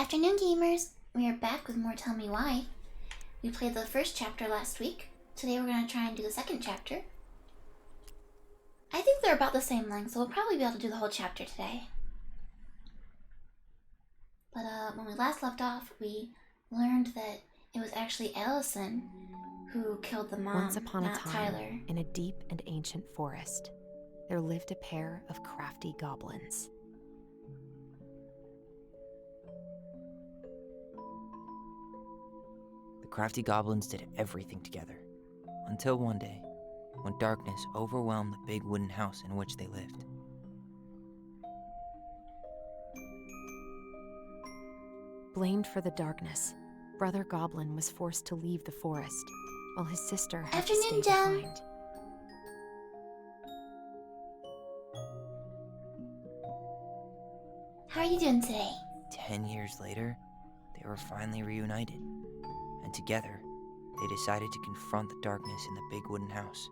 Afternoon, gamers! We are back with more Tell Me Why. We played the first chapter last week. Today we're going to try and do the second chapter. I think they're about the same length, so we'll probably be able to do the whole chapter today. But when we last left off, we learned that it was actually Allison who killed the mom, Once upon a not time, Tyler. in a deep and ancient forest, there lived a pair of crafty goblins. The crafty goblins did everything together, until one day, when darkness overwhelmed the big wooden house in which they lived. Blamed for the darkness, Brother Goblin was forced to leave the forest, while his sister had to stay Afternoon, Jem. behind. How are you doing today? 10 years later, they were finally reunited, and together, they decided to confront the darkness in the big wooden house.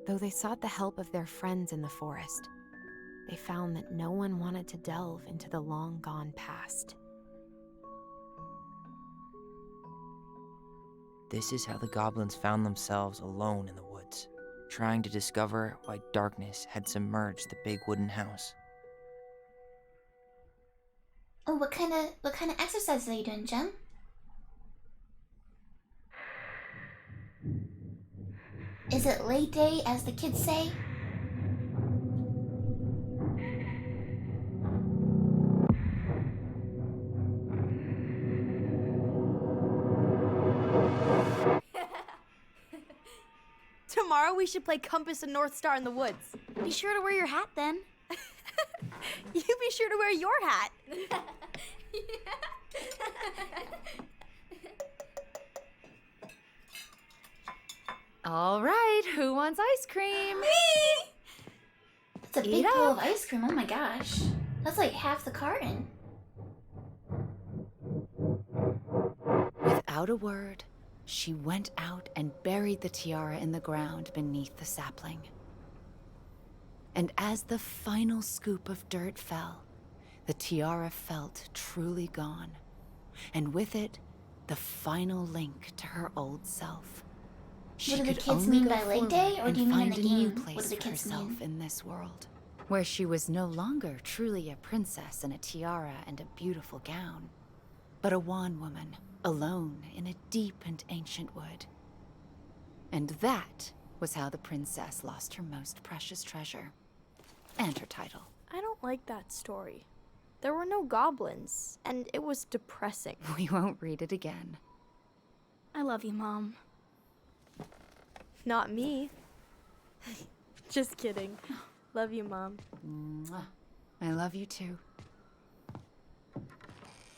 Though they sought the help of their friends in the forest, they found that no one wanted to delve into the long-gone past. This is how the goblins found themselves alone in the woods, trying to discover why darkness had submerged the big wooden house. Oh, what kind of exercises are you doing, Jem? Is it late day, as the kids say? Tomorrow we should play Compass and North Star in the woods. Be sure to wear your hat then. You be sure to wear your hat. All right, who wants ice cream? Me! It's a big bowl of ice cream, oh my gosh. That's like half the carton. Without a word, she went out and buried the tiara in the ground beneath the sapling. And as the final scoop of dirt fell, the tiara felt truly gone, and with it, the final link to her old self. She What do the could kids only mean go by Lake forward Day, or and do you mean in find the a new game? place What do the for kids herself mean? in this world, where she was no longer truly a princess in a tiara and a beautiful gown, but a wan woman, alone in a deep and ancient wood. And that was how the princess lost her most precious treasure, and her title. I don't like that story. There were no goblins, and it was depressing. We won't read it again. I love you, Mom. Not me. Just kidding. Love you, Mom. Mwah. I love you too.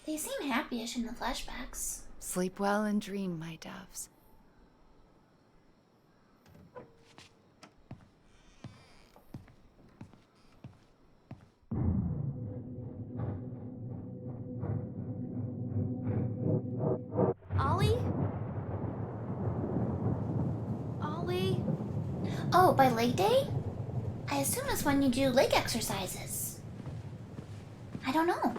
They seem happy-ish in the flashbacks. Sleep well and dream, my doves. Ollie? Ollie? Oh, by Lake Day? I assume it's when you do lake exercises. I don't know.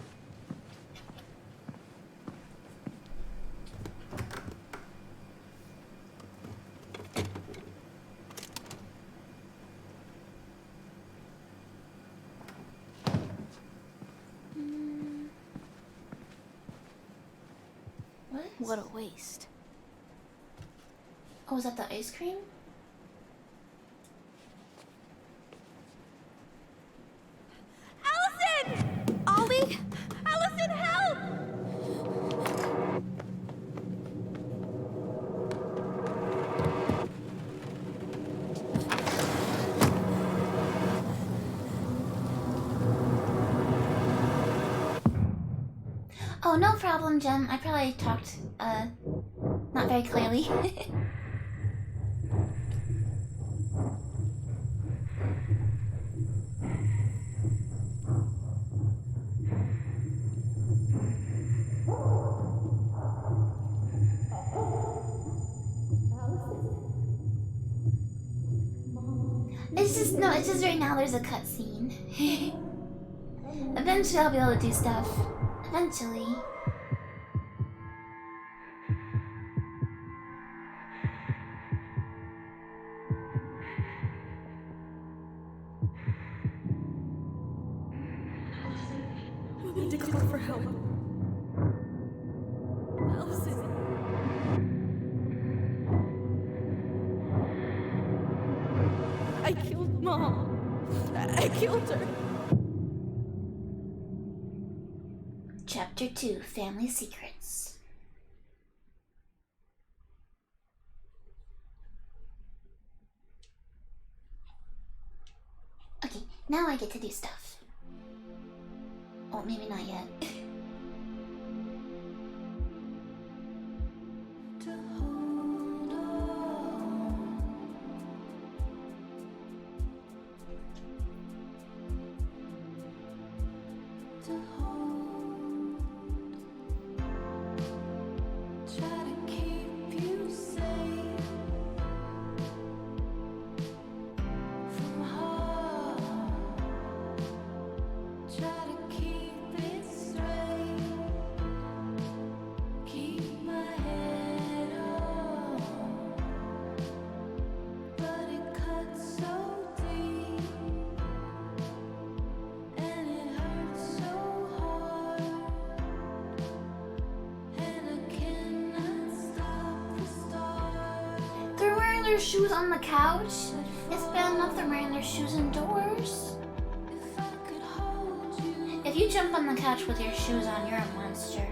What a waste. Oh, is that the ice cream? Allison! Ollie! Allison, help! Oh, no problem, Jem. I probably talked, not very clearly. It's just right now there's a cutscene. Eventually I'll be able to do stuff. Eventually. I need to call for help. Allison. I killed Mom. I killed her. Chapter 2, Family Secrets. Okay, now I get to do stuff. Oh, maybe not yet. They're wearing their shoes on the couch. It's bad enough they're wearing their shoes indoors. If you jump on the couch with your shoes on, you're a monster.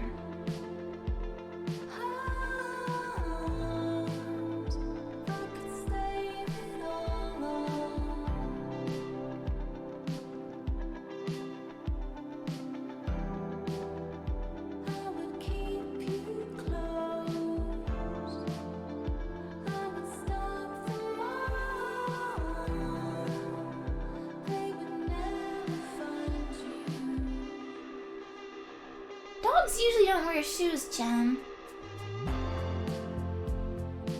Dogs usually don't wear shoes, Jen.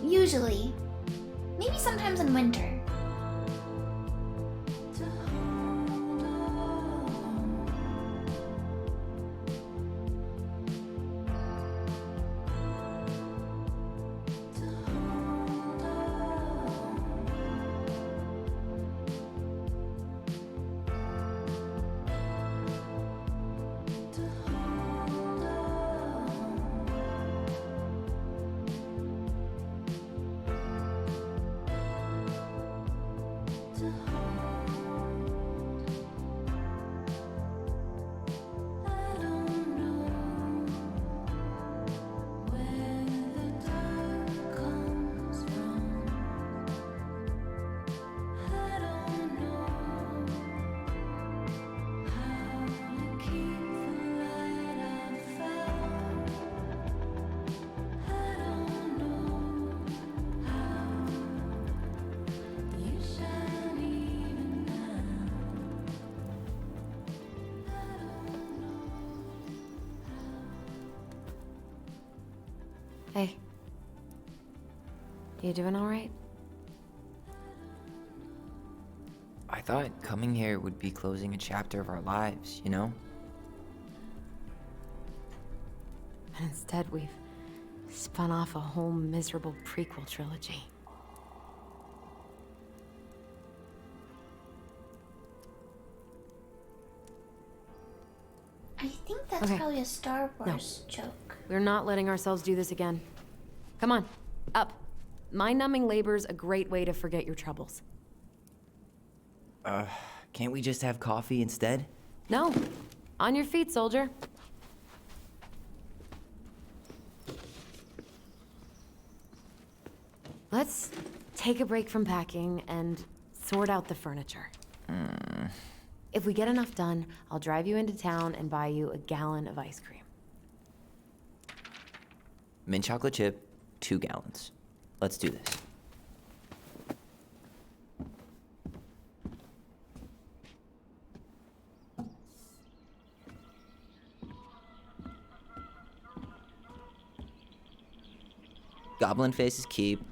Usually. Maybe sometimes in winter. Hey. You doing all right? I thought coming here would be closing a chapter of our lives, you know? And instead, we've spun off a whole miserable prequel trilogy. I think that's Okay. probably a Star Wars joke. We're not letting ourselves do this again. Come on, up. Mind-numbing labor's a great way to forget your troubles. Can't we just have coffee instead? No. On your feet, soldier. Let's take a break from packing and sort out the furniture. If we get enough done, I'll drive you into town and buy you a gallon of ice cream. Mint chocolate chip, 2 gallons. Let's do this. Goblin faces keep,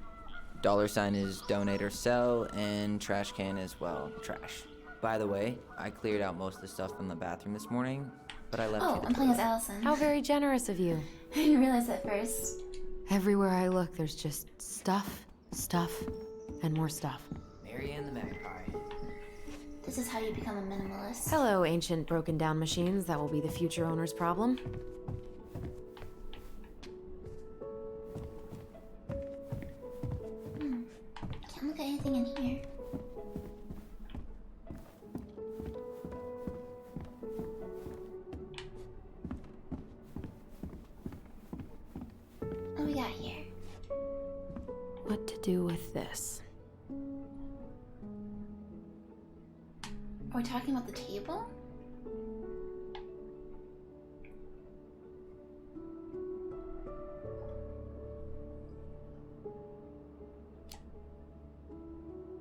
$sign is donate or sell, and trash can is, well, trash. By the way, I cleared out most of the stuff from the bathroom this morning, but I left you Oh, the I'm playing as toilet. Allison. How very generous of you. I didn't realize that first. Everywhere I look, there's just stuff, and more stuff. Marianne the Magpie. This is how you become a minimalist. Hello, ancient broken down machines that will be the future owner's problem. Can't look at anything in here. What do we got here? What to do with this? Are we talking about the table?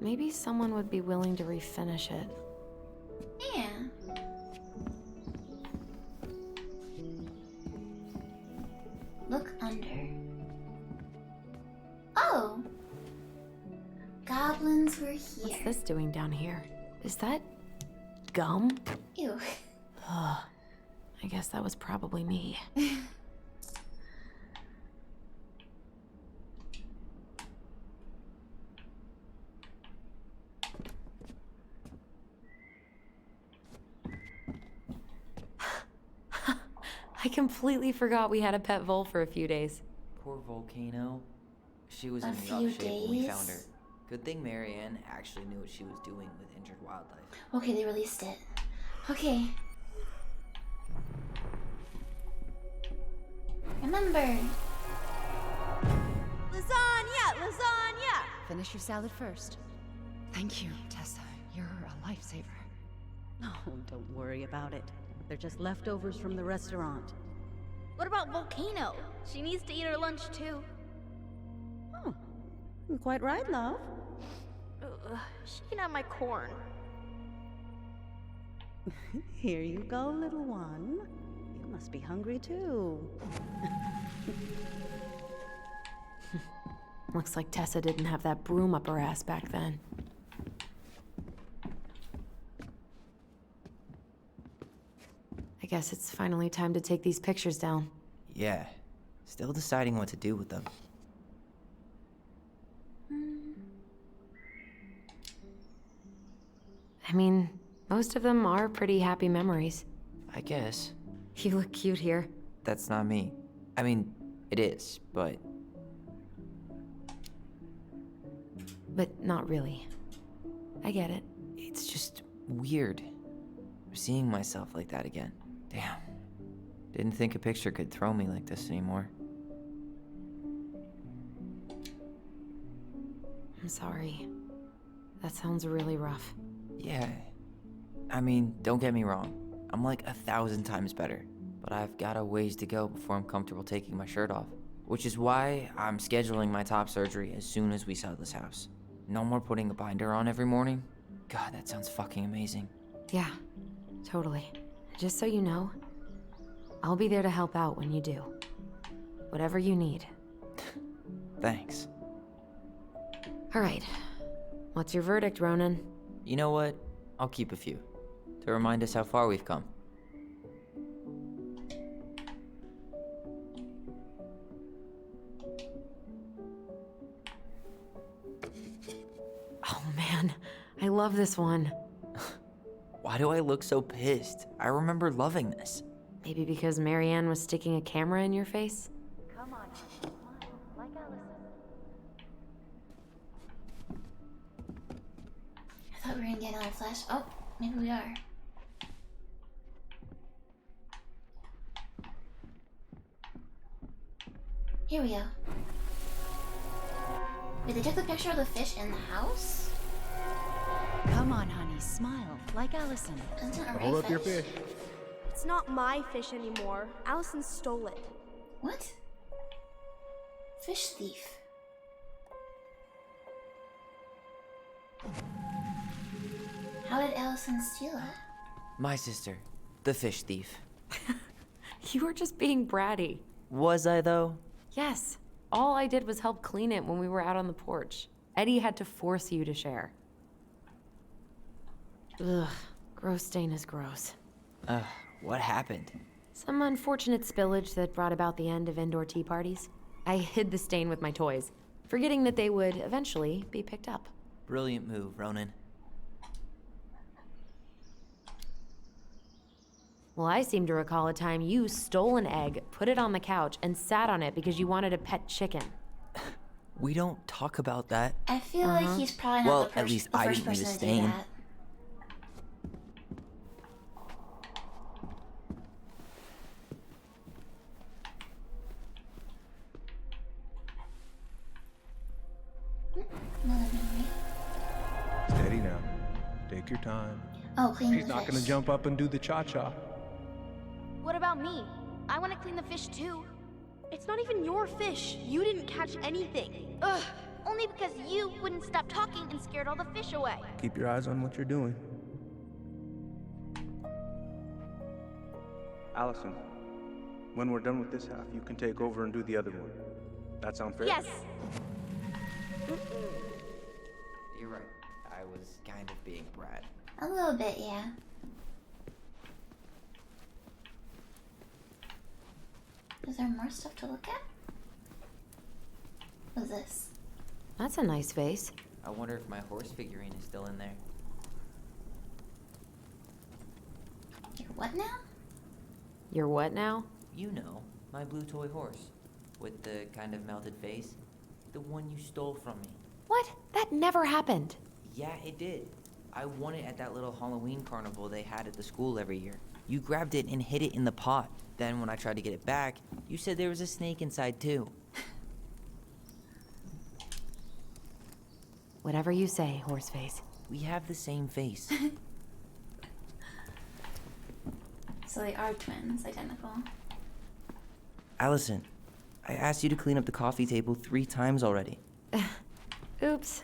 Maybe someone would be willing to refinish it. Yeah. Look under. Oh! Goblins were What's here. this doing down here? Is that gum? Ew. Ugh. I guess that was probably me. I completely forgot we had a pet vole for a few days. Poor Volcano. She was A in few rough shape when we found her. days? Good thing Marianne actually knew what she was doing with injured wildlife. Okay, they released it. Okay. Remember. Lasagna! Finish your salad first. Thank you, Tessa. You're a lifesaver. Oh, don't worry about it. They're just leftovers from the restaurant. What about Volcano? She needs to eat her lunch too. Oh, you're quite right, love. She can have my corn. Here you go, little one. You must be hungry too. Looks like Tessa didn't have that broom up her ass back then. I guess it's finally time to take these pictures down. Yeah. Still deciding what to do with them. I mean, most of them are pretty happy memories. I guess. You look cute here. That's not me. I mean, it is, but But not really. I get it. it's just weird. Seeing myself like that again. Damn. Didn't think a picture could throw me like this anymore. I'm sorry. That sounds really rough. Yeah. I mean, don't get me wrong. I'm like 1,000 times better. But I've got a ways to go before I'm comfortable taking my shirt off. Which is why I'm scheduling my top surgery as soon as we sell this house. No more putting a binder on every morning. God, that sounds fucking amazing. Yeah, totally. Just so you know, I'll be there to help out when you do. Whatever you need. Thanks. All right. What's your verdict, Ronan? You know what? I'll keep a few. To remind us how far we've come. Oh man, I love this one. Why do I look so pissed? I remember loving this. Maybe because Marianne was sticking a camera in your face? I thought we were gonna get another flash. Oh, maybe we are. Here we go. Wait, they took the picture of the fish in the house? Come on, honey, smile like Allison. That's not a Hold real up your fish. It's not my fish anymore. Allison stole it. What? Fish thief. How did Allison steal it? My sister, the fish thief. You were just being bratty. Was I though? Yes. All I did was help clean it when we were out on the porch. Eddie had to force you to share. Ugh, gross stain is gross. What happened? Some unfortunate spillage that brought about the end of indoor tea parties. I hid the stain with my toys, forgetting that they would eventually be picked up. Brilliant move, Ronan. Well, I seem to recall a time you stole an egg, put it on the couch, and sat on it because you wanted a pet chicken. We don't talk about that. I feel like he's probably not Well, the, at least the I first didn't leave a person to do stain. that. Another memory. Steady now. Take your time. Oh, clean She's the not fish. gonna jump up and do the cha-cha. What about me? I want to clean the fish too. It's not even your fish. You didn't catch anything. Ugh. Only because you wouldn't stop talking and scared all the fish away. Keep your eyes on what you're doing. Allison, when we're done with this half, you can take over and do the other one. That sound fair? Yes. You're right. I was kind of being Brad. A little bit, yeah. Is there more stuff to look at? What's this? That's a nice vase. I wonder if my horse figurine is still in there. Your what now? You're what now? You know, my blue toy horse. With the kind of melted face. The one you stole from me. What? That never happened. Yeah, it did. I won it at that little Halloween carnival they had at the school every year. You grabbed it and hid it in the pot. Then when I tried to get it back, you said there was a snake inside too. Whatever you say, Horseface. We have the same face. So they are twins, identical. Allison, I asked you to clean up the coffee table 3 times already. Oops.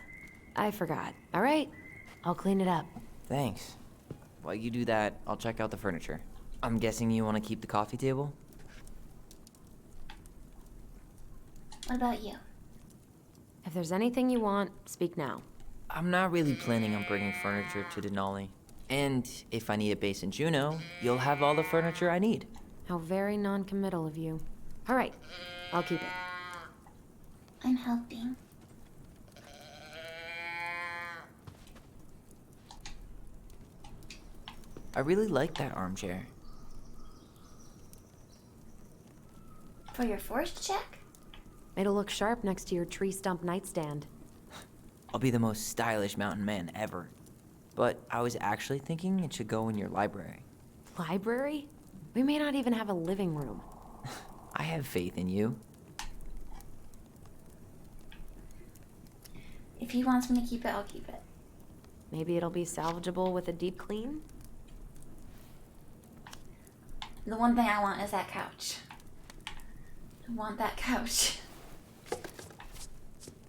I forgot. All right. I'll clean it up. Thanks. While you do that, I'll check out the furniture. I'm guessing you want to keep the coffee table? What about you? If there's anything you want, speak now. I'm not really planning on bringing furniture to Denali. And if I need a base in Juneau, you'll have all the furniture I need. How very non-committal of you. All right. I'll keep it. I'm helping. I really like that armchair. For your forced check? It'll look sharp next to your tree stump nightstand. I'll be the most stylish mountain man ever. But I was actually thinking it should go in your library. Library? We may not even have a living room. I have faith in you. If he wants me to keep it, I'll keep it. Maybe it'll be salvageable with a deep clean? The one thing I want is that couch. I want that couch.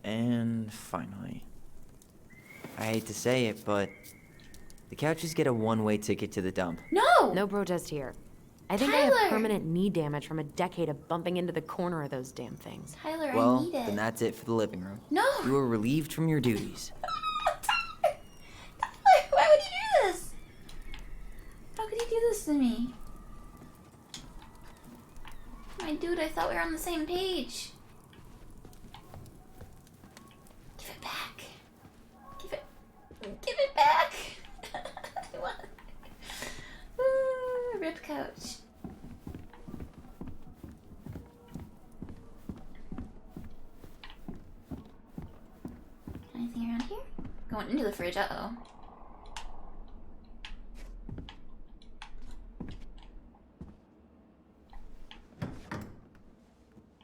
And finally, I hate to say it, but the couches get a one-way ticket to the dump. No! No protest here. I think I have Tyler! permanent knee damage from a decade of bumping into the corner of those damn things. Tyler, I Well, need it. then that's it for the living room. No! You are relieved from your duties. Tyler, why would you do this? How could you do this to me? My dude, I thought we were on the same page. Give it back. Give it back. I want Ooh, rip couch. Anything around here? Going into the fridge, uh-oh.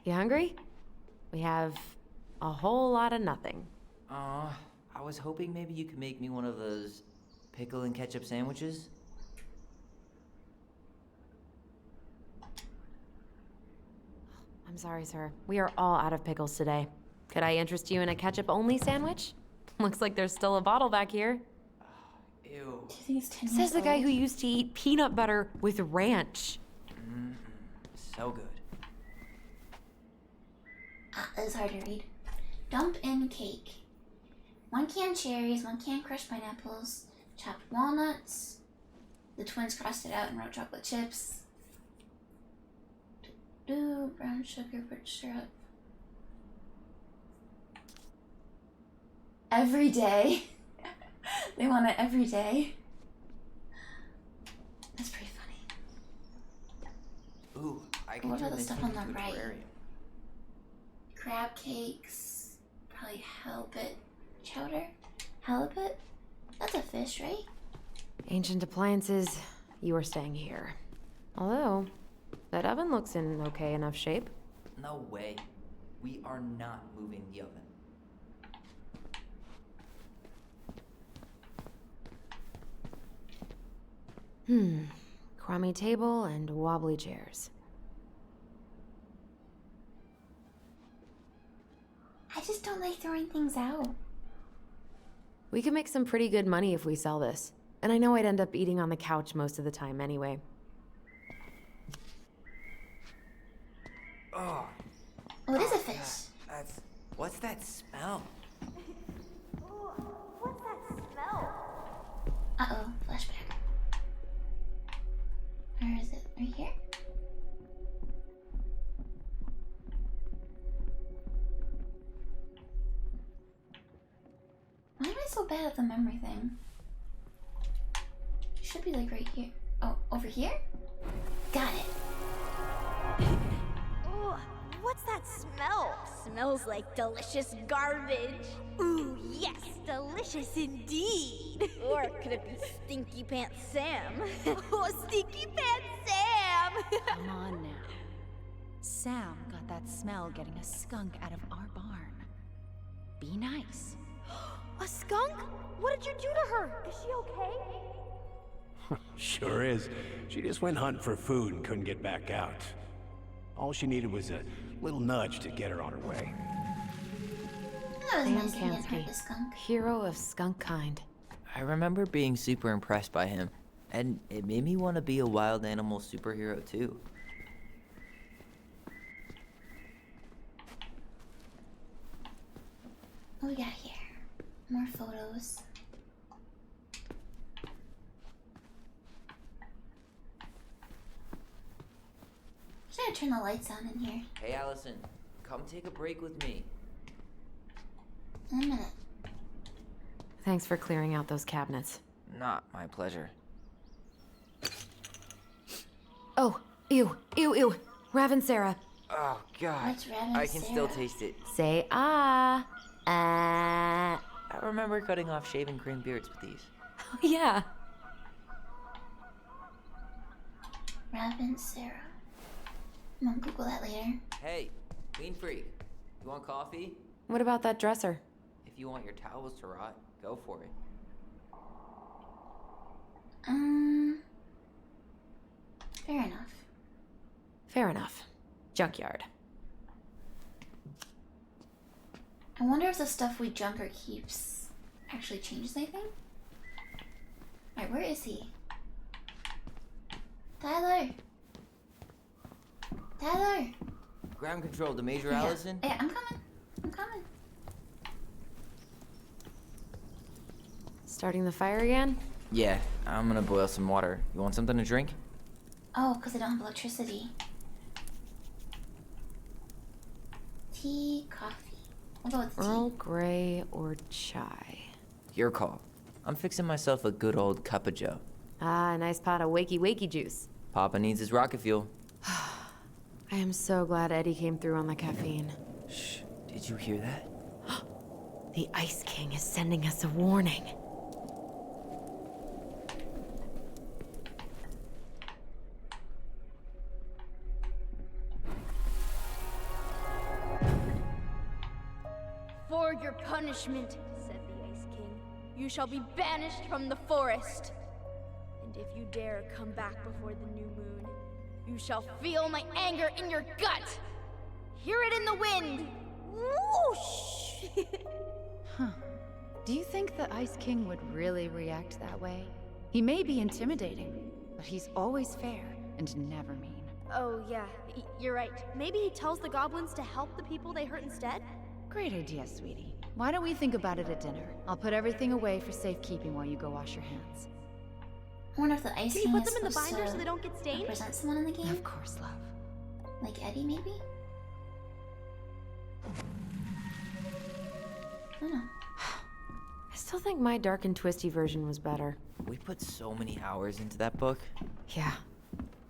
You hungry? We have a whole lot of nothing. I was hoping maybe you could make me one of those pickle and ketchup sandwiches. I'm sorry, sir. We are all out of pickles today. Could I interest you in a ketchup-only sandwich? Looks like there's still a bottle back here. Ew. Do you think it's 10 Says years the guy old? who used to eat peanut butter with ranch. So good. Ah, it's hard to read. Dump in cake. 1 can cherries, 1 can crushed pineapples, chopped walnuts. The twins crossed it out and wrote chocolate chips. Brown sugar, birch syrup. Every day. They want it every day. That's pretty funny. Ooh, I can What turn about the this stuff on the into an right? aquarium. Crab cakes. Probably halibut chowder. Halibut? That's a fish, right? Ancient appliances, you are staying here. Although, that oven looks in okay enough shape. No way. We are not moving the oven. Crummy table and wobbly chairs. I just don't like throwing things out. We could make some pretty good money if we sell this. And I know I'd end up eating on the couch most of the time anyway. Oh, Oh, it is a fish. that's... What's that smell? What's that smell? Uh-oh, flashback. Where is it? Right here? Why am I so bad at the memory thing? It should be like right here. Oh, over here? Got it. Ugh, what's that smell? Smells like delicious garbage. Ooh, yes, delicious indeed. Or could it be Stinky Pants Sam? Oh, Stinky Pants Sam! Come on now. Sam got that smell getting a skunk out of our barn. Be nice. A skunk? What did you do to her? Is she okay? Sure is. She just went hunting for food and couldn't get back out. All she needed was a little nudge to get her on her way. That was Sam nice that he didn't hurt Kansky, the skunk. hero of skunk kind. I remember being super impressed by him, and it made me want to be a wild animal superhero too. What we got here? More photos. Should I turn the lights on in here? Hey Allison, come take a break with me. In a minute. Thanks for clearing out those cabinets. Not my pleasure. Oh, ew, ew, ew. Raven Sarah. Oh god. What's Raven I can still Sarah? taste it. Say ah. Ah. I remember cutting off shaving cream beards with these. Oh, yeah. Raven Sarah. I'm gonna Google that later. Hey, clean freak. You want coffee? What about that dresser? If you want your towels to rot, go for it. Fair enough. Fair enough. Junkyard. I wonder if the stuff we junk or keeps actually changes anything? Alright, where is he? Tyler! Tyler! Ground control to Major Yeah. Allison. Yeah, I'm coming. I'm coming. Starting the fire again? Yeah, I'm gonna boil some water. You want something to drink? Oh, because I don't have electricity. Tea, coffee. We'll go with tea. Earl Grey or chai? Your call. I'm fixing myself a good old cup of joe. Ah, a nice pot of wakey juice. Papa needs his rocket fuel. I am so glad Eddie came through on the caffeine. Shh, did you hear that? The Ice King is sending us a warning. For your punishment, said the Ice King, you shall be banished from the forest. And if you dare come back before the new moon, you shall feel my anger in your gut. Hear it in the wind. Whoosh! Huh. Do you think the Ice King would really react that way? He may be intimidating, but he's always fair and never mean. Oh, yeah, you're right. Maybe he tells the goblins to help the people they hurt instead? Great idea, sweetie. Why don't we think about it at dinner? I'll put everything away for safekeeping while you go wash your hands. I wonder if the ice Can king you put is them in the supposed binder to so they don't get stained? represent someone in the game? Of course, love. Like Eddie, maybe? I don't know. I still think my dark and twisty version was better. We put so many hours into that book. Yeah.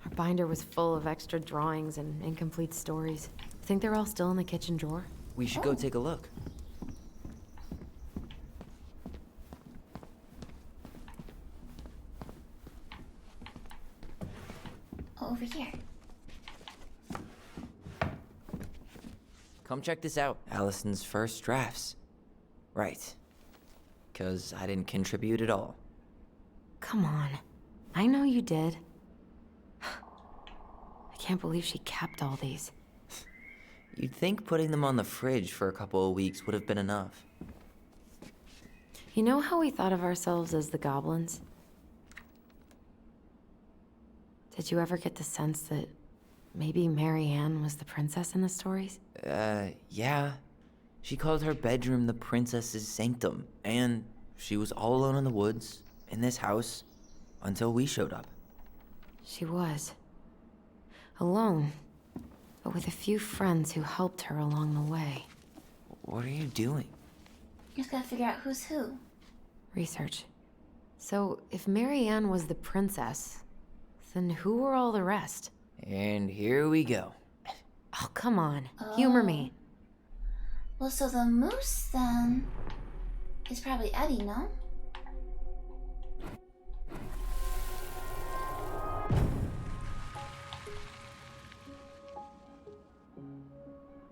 Our binder was full of extra drawings and incomplete stories. Think they're all still in the kitchen drawer? We should go take a look. Oh, over here. Come check this out. Allison's first drafts. Right. 'Cause I didn't contribute at all. Come on. I know you did. I can't believe she kept all these. You'd think putting them on the fridge for a couple of weeks would have been enough. You know how we thought of ourselves as the goblins? Did you ever get the sense that maybe Mary Ann was the princess in the stories? Yeah. She called her bedroom the princess's sanctum, and she was all alone in the woods, in this house, until we showed up. She was. Alone, but with a few friends who helped her along the way. What are you doing? You just gotta figure out who's who. Research. So, if Mary Ann was the princess, then who were all the rest? And here we go. Oh, come on. Humor me. Well, so the moose, then, is probably Eddie, no?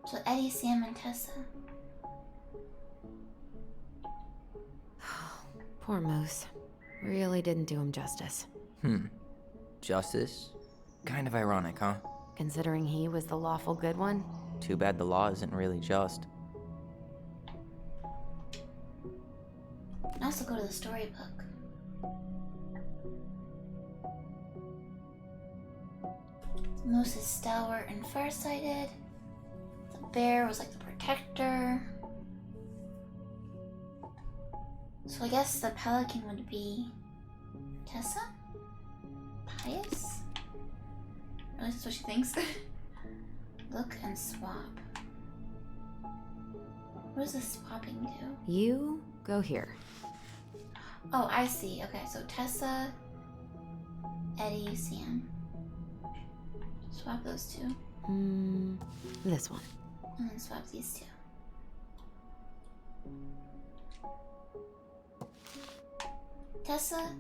So Eddie, Sam, and Tessa. Poor Moose. Really didn't do him justice. Justice? Kind of ironic, huh? Considering he was the lawful good one. Too bad the law isn't really just. And also go to the storybook. Moose is stalwart and farsighted. The bear was like the protector. So I guess the pelican would be Tessa? Pious? At least that's what she thinks. Look and swap. What does the swapping do? You go here. Oh, I see. Okay, so Tessa, Eddie, Sam. Swap those two. This one. And then swap these two. Tessa,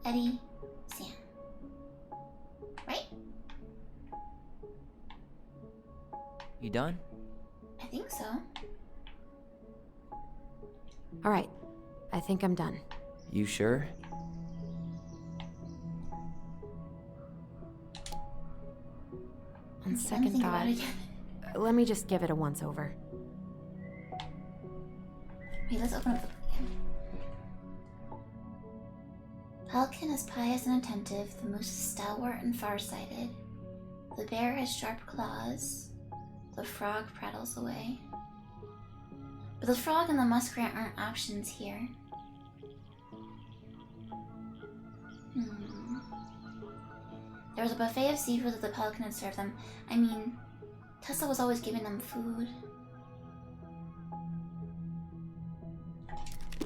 Eddie, Sam. Right? You done? I think so. All right. I think I'm done. You sure? On I'm second thinking thought, about it again. let me just give it a once-over. Wait, let's open up the book again. Pelican is pious and attentive. The moose is stalwart and farsighted. The bear has sharp claws. The frog prattles away. But the frog and the muskrat aren't options here. There was a buffet of seafood that the pelican had served them. I mean, Tessa was always giving them food.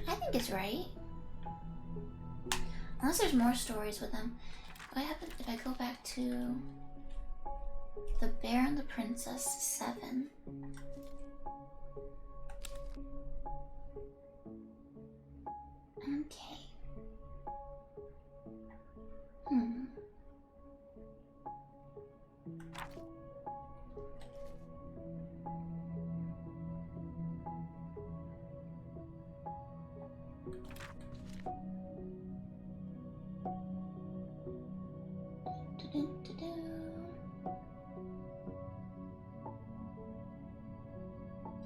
I think it's right. Unless there's more stories with them. What happens if I go back to The Bear and the Princess 7? Okay.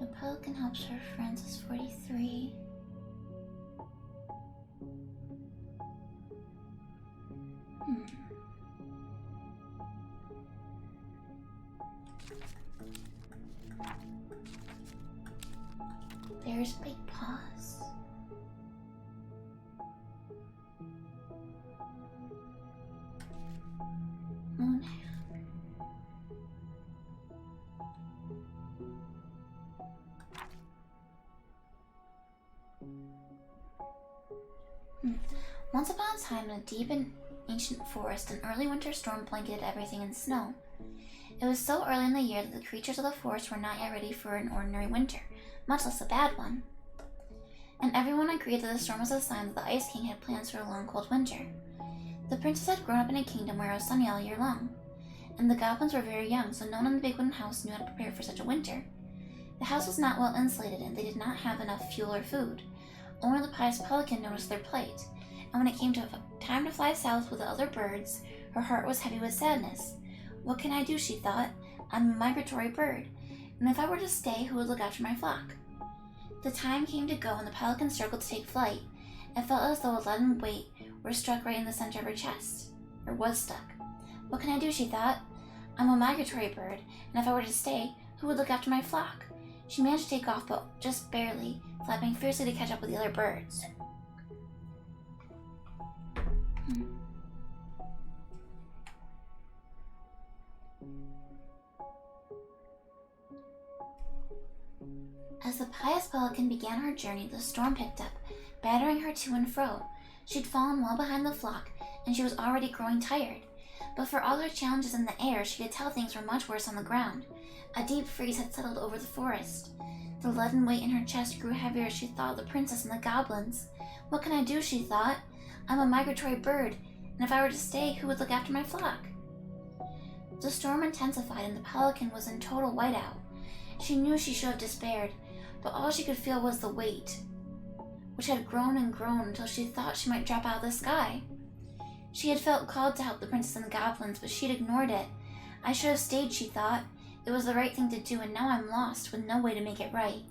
The pelican helps her friends is 43. Bear bear's big paws. Moon. Once upon a time, in a deep and ancient forest, an early winter storm blanketed everything in snow. It was so early in the year that the creatures of the forest were not yet ready for an ordinary winter, much less a bad one. And everyone agreed that the storm was a sign that the Ice King had plans for a long, cold winter. The princess had grown up in a kingdom where it was sunny all year long, and the goblins were very young, so no one in the big wooden house knew how to prepare for such a winter. The house was not well insulated, and they did not have enough fuel or food. Only the pious pelican noticed their plight, and when it came to time to fly south with the other birds, her heart was heavy with sadness. What can I do, she thought. I'm a migratory bird, and if I were to stay, who would look after my flock? The time came to go, and the pelican struggled to take flight. It felt as though a leaden weight were struck right in the center of her chest, or was stuck. What can I do, she thought. I'm a migratory bird, and if I were to stay, who would look after my flock? She managed to take off, but just barely, flapping fiercely to catch up with the other birds. As the pious pelican began her journey, the storm picked up, battering her to and fro. She'd fallen well behind the flock, and she was already growing tired. But for all her challenges in the air, she could tell things were much worse on the ground. A deep freeze had settled over the forest. The leaden weight in her chest grew heavier as she thought of the princess and the goblins. What can I do, she thought. I'm a migratory bird, and if I were to stay, who would look after my flock? The storm intensified, and the pelican was in total whiteout. She knew she should have despaired, but all she could feel was the weight, which had grown and grown until she thought she might drop out of the sky. She had felt called to help the princess and the goblins, but she'd ignored it. I should have stayed, she thought. It was the right thing to do, and now I'm lost, with no way to make it right.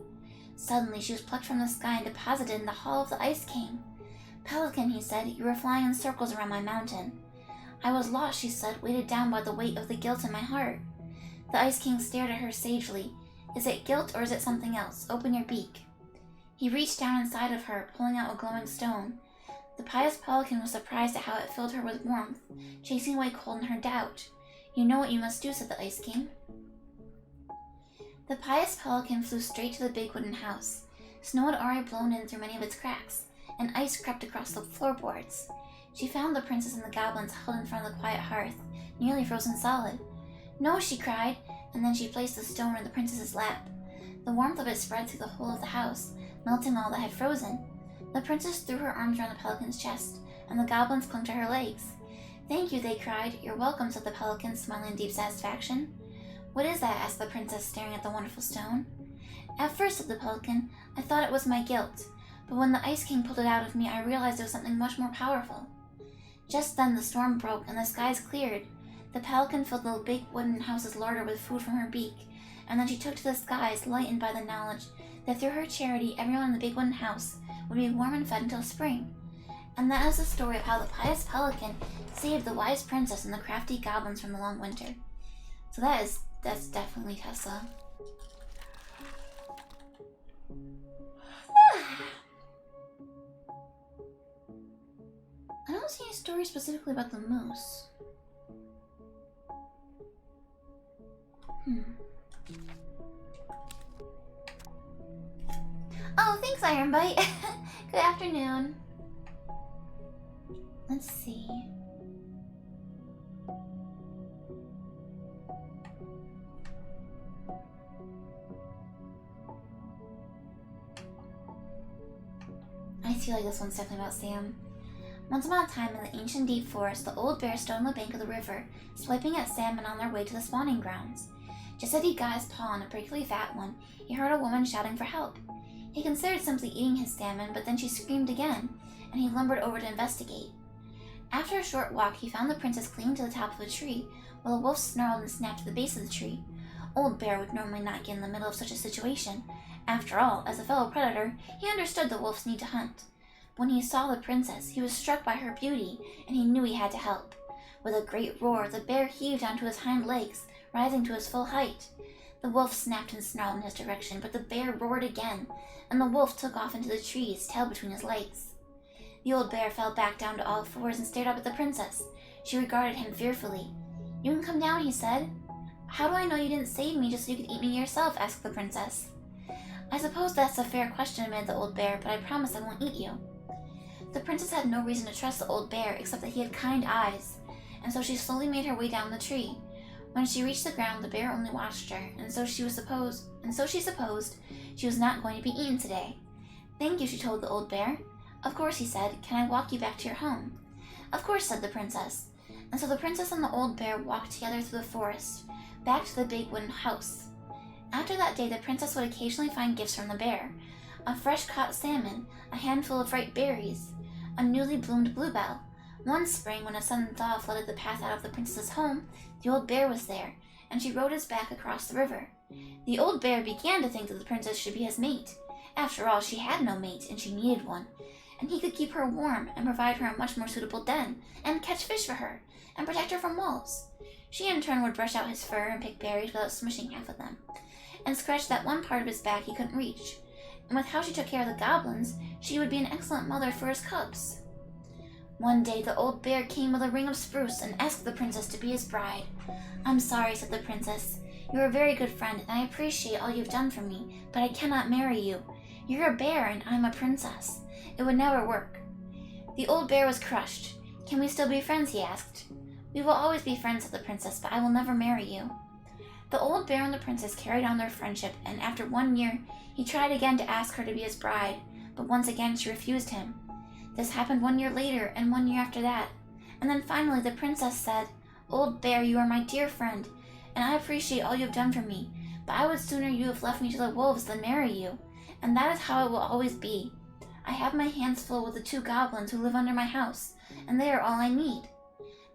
Suddenly, she was plucked from the sky and deposited in the hall of the Ice King. Pelican, he said, you were flying in circles around my mountain. I was lost, she said, weighted down by the weight of the guilt in my heart. The Ice King stared at her sagely. Is it guilt or is it something else? Open your beak. He reached down inside of her, pulling out a glowing stone. The pious pelican was surprised at how it filled her with warmth, chasing away cold and her doubt. You know what you must do, said the Ice King. The pious pelican flew straight to the big wooden house. Snow had already blown in through many of its cracks, and ice crept across the floorboards. She found the princess and the goblins huddled in front of the quiet hearth, nearly frozen solid. No, she cried, and then she placed the stone in the princess's lap. The warmth of it spread through the whole of the house, melting all that had frozen. The princess threw her arms around the pelican's chest, and the goblins clung to her legs. Thank you, they cried. You're welcome, said the pelican, smiling in deep satisfaction. What is that? Asked the princess, staring at the wonderful stone. At first, said the pelican, I thought it was my guilt, but when the Ice King pulled it out of me, I realized it was something much more powerful. Just then the storm broke, and the skies cleared. The pelican filled the big wooden house's larder with food from her beak, and then she took to the skies, lightened by the knowledge that through her charity, everyone in the big wooden house would be warm and fed until spring. And that is the story of how the pious pelican saved the wise princess and the crafty goblins from the long winter. So that's definitely Tessa. I don't see any story specifically about the moose. Oh, thanks, Ironbite. Good afternoon. Let's see. I feel like this one's definitely about Sam. Once upon a time in the ancient deep forest, the old bear stood on the bank of the river, swiping at salmon on their way to the spawning grounds. Just as he got his paw on a particularly fat one, he heard a woman shouting for help. He considered simply eating his salmon, but then she screamed again, and he lumbered over to investigate. After a short walk, he found the princess clinging to the top of a tree, while a wolf snarled and snapped at the base of the tree. Old Bear would normally not get in the middle of such a situation. After all, as a fellow predator, he understood the wolf's need to hunt. When he saw the princess, he was struck by her beauty, and he knew he had to help. With a great roar, the bear heaved onto his hind legs, rising to his full height. The wolf snapped and snarled in his direction, but the bear roared again, and the wolf took off into the trees, tail between his legs. The old bear fell back down to all fours and stared up at the princess. She regarded him fearfully. "You can come down," he said. "How do I know you didn't save me just so you could eat me yourself?" asked the princess. "I suppose that's a fair question," admitted the old bear, "but I promise I won't eat you." The princess had no reason to trust the old bear except that he had kind eyes, and so she slowly made her way down the tree. When she reached the ground, the bear only watched her, and so she supposed she was not going to be eaten today. "Thank you," she told the old bear. "Of course," he said. "Can I walk you back to your home?" "Of course," said the princess. And so the princess and the old bear walked together through the forest, back to the big wooden house. After that day, the princess would occasionally find gifts from the bear: a fresh caught salmon, a handful of ripe berries, a newly bloomed bluebell. One spring, when a sudden thaw flooded the path out of the princess's home, the old bear was there, and she rode his back across the river. The old bear began to think that the princess should be his mate. After all, she had no mate, and she needed one. And he could keep her warm, and provide her a much more suitable den, and catch fish for her, and protect her from wolves. She in turn would brush out his fur and pick berries without smushing half of them, and scratch that one part of his back he couldn't reach. And with how she took care of the goblins, she would be an excellent mother for his cubs. One day the old bear came with a ring of spruce and asked the princess to be his bride. "I'm sorry," said the princess. "You are a very good friend, and I appreciate all you've done for me, but I cannot marry you. You're a bear, and I'm a princess. It would never work." The old bear was crushed. "Can we still be friends?" he asked. "We will always be friends," said the princess, "but I will never marry you." The old bear and the princess carried on their friendship, and after 1 year, he tried again to ask her to be his bride, but once again she refused him. This happened 1 year later, and 1 year after that. And then finally the princess said, "Old bear, you are my dear friend, and I appreciate all you have done for me, but I would sooner you have left me to the wolves than marry you, and that is how it will always be. I have my hands full with the 2 goblins who live under my house, and they are all I need."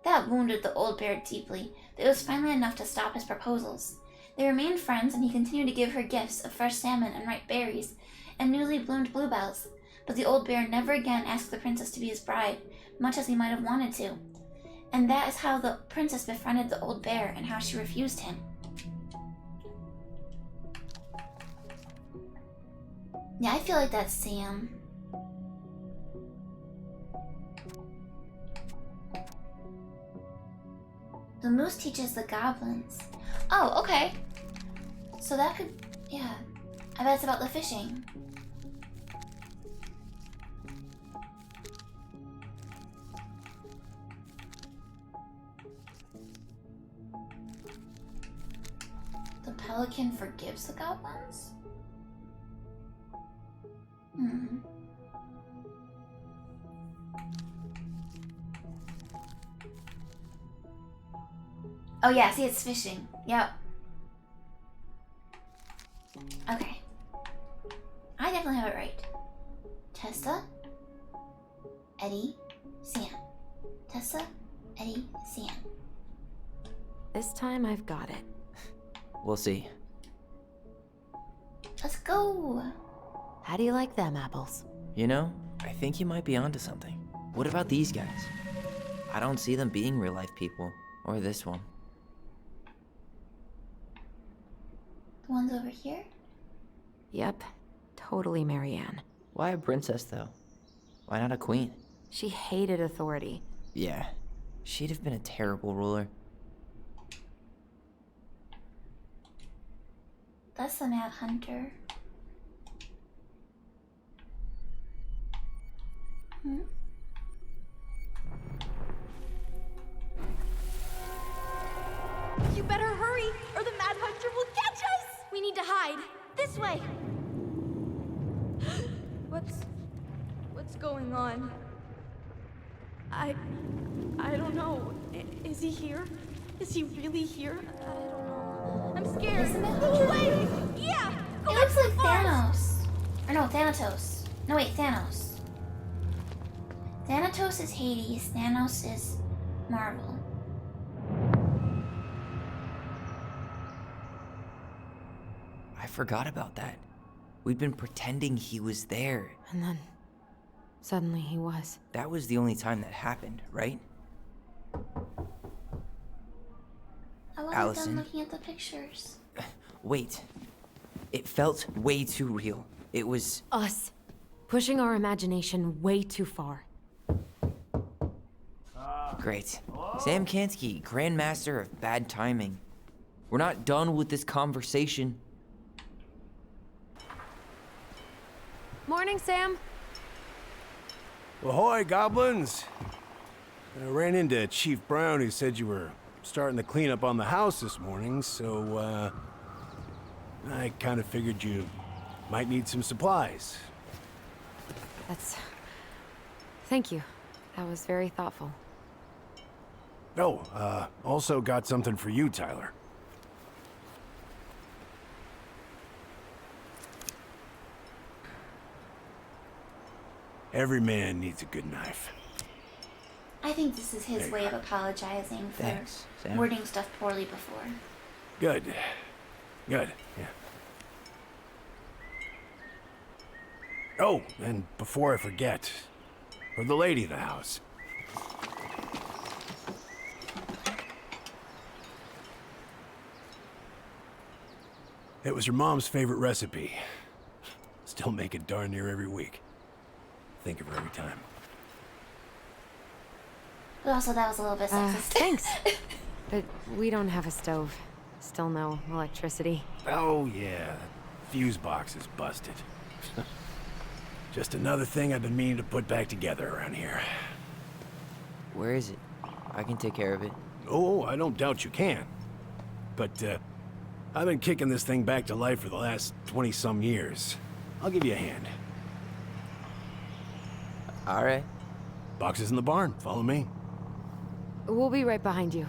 That wounded the old bear deeply, but it was finally enough to stop his proposals. They remained friends, and he continued to give her gifts of fresh salmon and ripe berries, and newly bloomed bluebells, but the old bear never again asked the princess to be his bride, much as he might have wanted to. And that is how the princess befriended the old bear, and how she refused him. Yeah, I feel like that's Sam. The moose teaches the goblins. Oh, okay. So that could, yeah. I bet it's about the fishing. The pelican forgives the goblins? Oh yeah, see, it's fishing. Yep. Okay. I definitely have it right. Tessa, Eddie, Sam. Tessa, Eddie, Sam. This time I've got it. We'll see. Let's go. How do you like them apples? You know, I think you might be onto something. What about these guys? I don't see them being real-life people. Or this one. The ones over here? Yep, totally Marianne. Why a princess, though? Why not a queen? She hated authority. Yeah, she'd have been a terrible ruler. That's the Mad Hunter. You better hurry, or the Mad Hunter will catch us! We need to hide. This way! What's going on? I don't know. Is he here? Is he really here? I don't know. I'm scared. Is the Mad Hunter? Wait! Yeah! He looks like Thanos. Or no, Thanatos. No, wait, Thanos. Thanatos is Hades, Thanos is Marvel. I forgot about that. We'd been pretending he was there. And then, suddenly he was. That was the only time that happened, right? I wasn't Allison. done looking at the pictures. Wait. It felt way too real. It was... Us. Pushing our imagination way too far. Great. Sam Kansky, Grandmaster of Bad Timing. We're not done with this conversation. Morning, Sam. Ahoy, goblins! I ran into Chief Brown, who said you were starting to clean up on the house this morning, so, I kind of figured you might need some supplies. Thank you. That was very thoughtful. Oh, also got something for you, Tyler. Every man needs a good knife. I think this is his way of apologizing for Thanks, Sam. wording stuff poorly before. Good. Good, yeah. Oh, and before I forget, for the lady of the house. It was her mom's favorite recipe. Still make it darn near every week. Think of her every time. But also, that was a little bit sexist. Thanks. But we don't have a stove. Still no electricity. Oh, yeah. That fuse box is busted. Just another thing I've been meaning to put back together around here. Where is it? I can take care of it. Oh, I don't doubt you can. But, I've been kicking this thing back to life for the last 20-some years. I'll give you a hand. All right. Box is in the barn. Follow me. We'll be right behind you.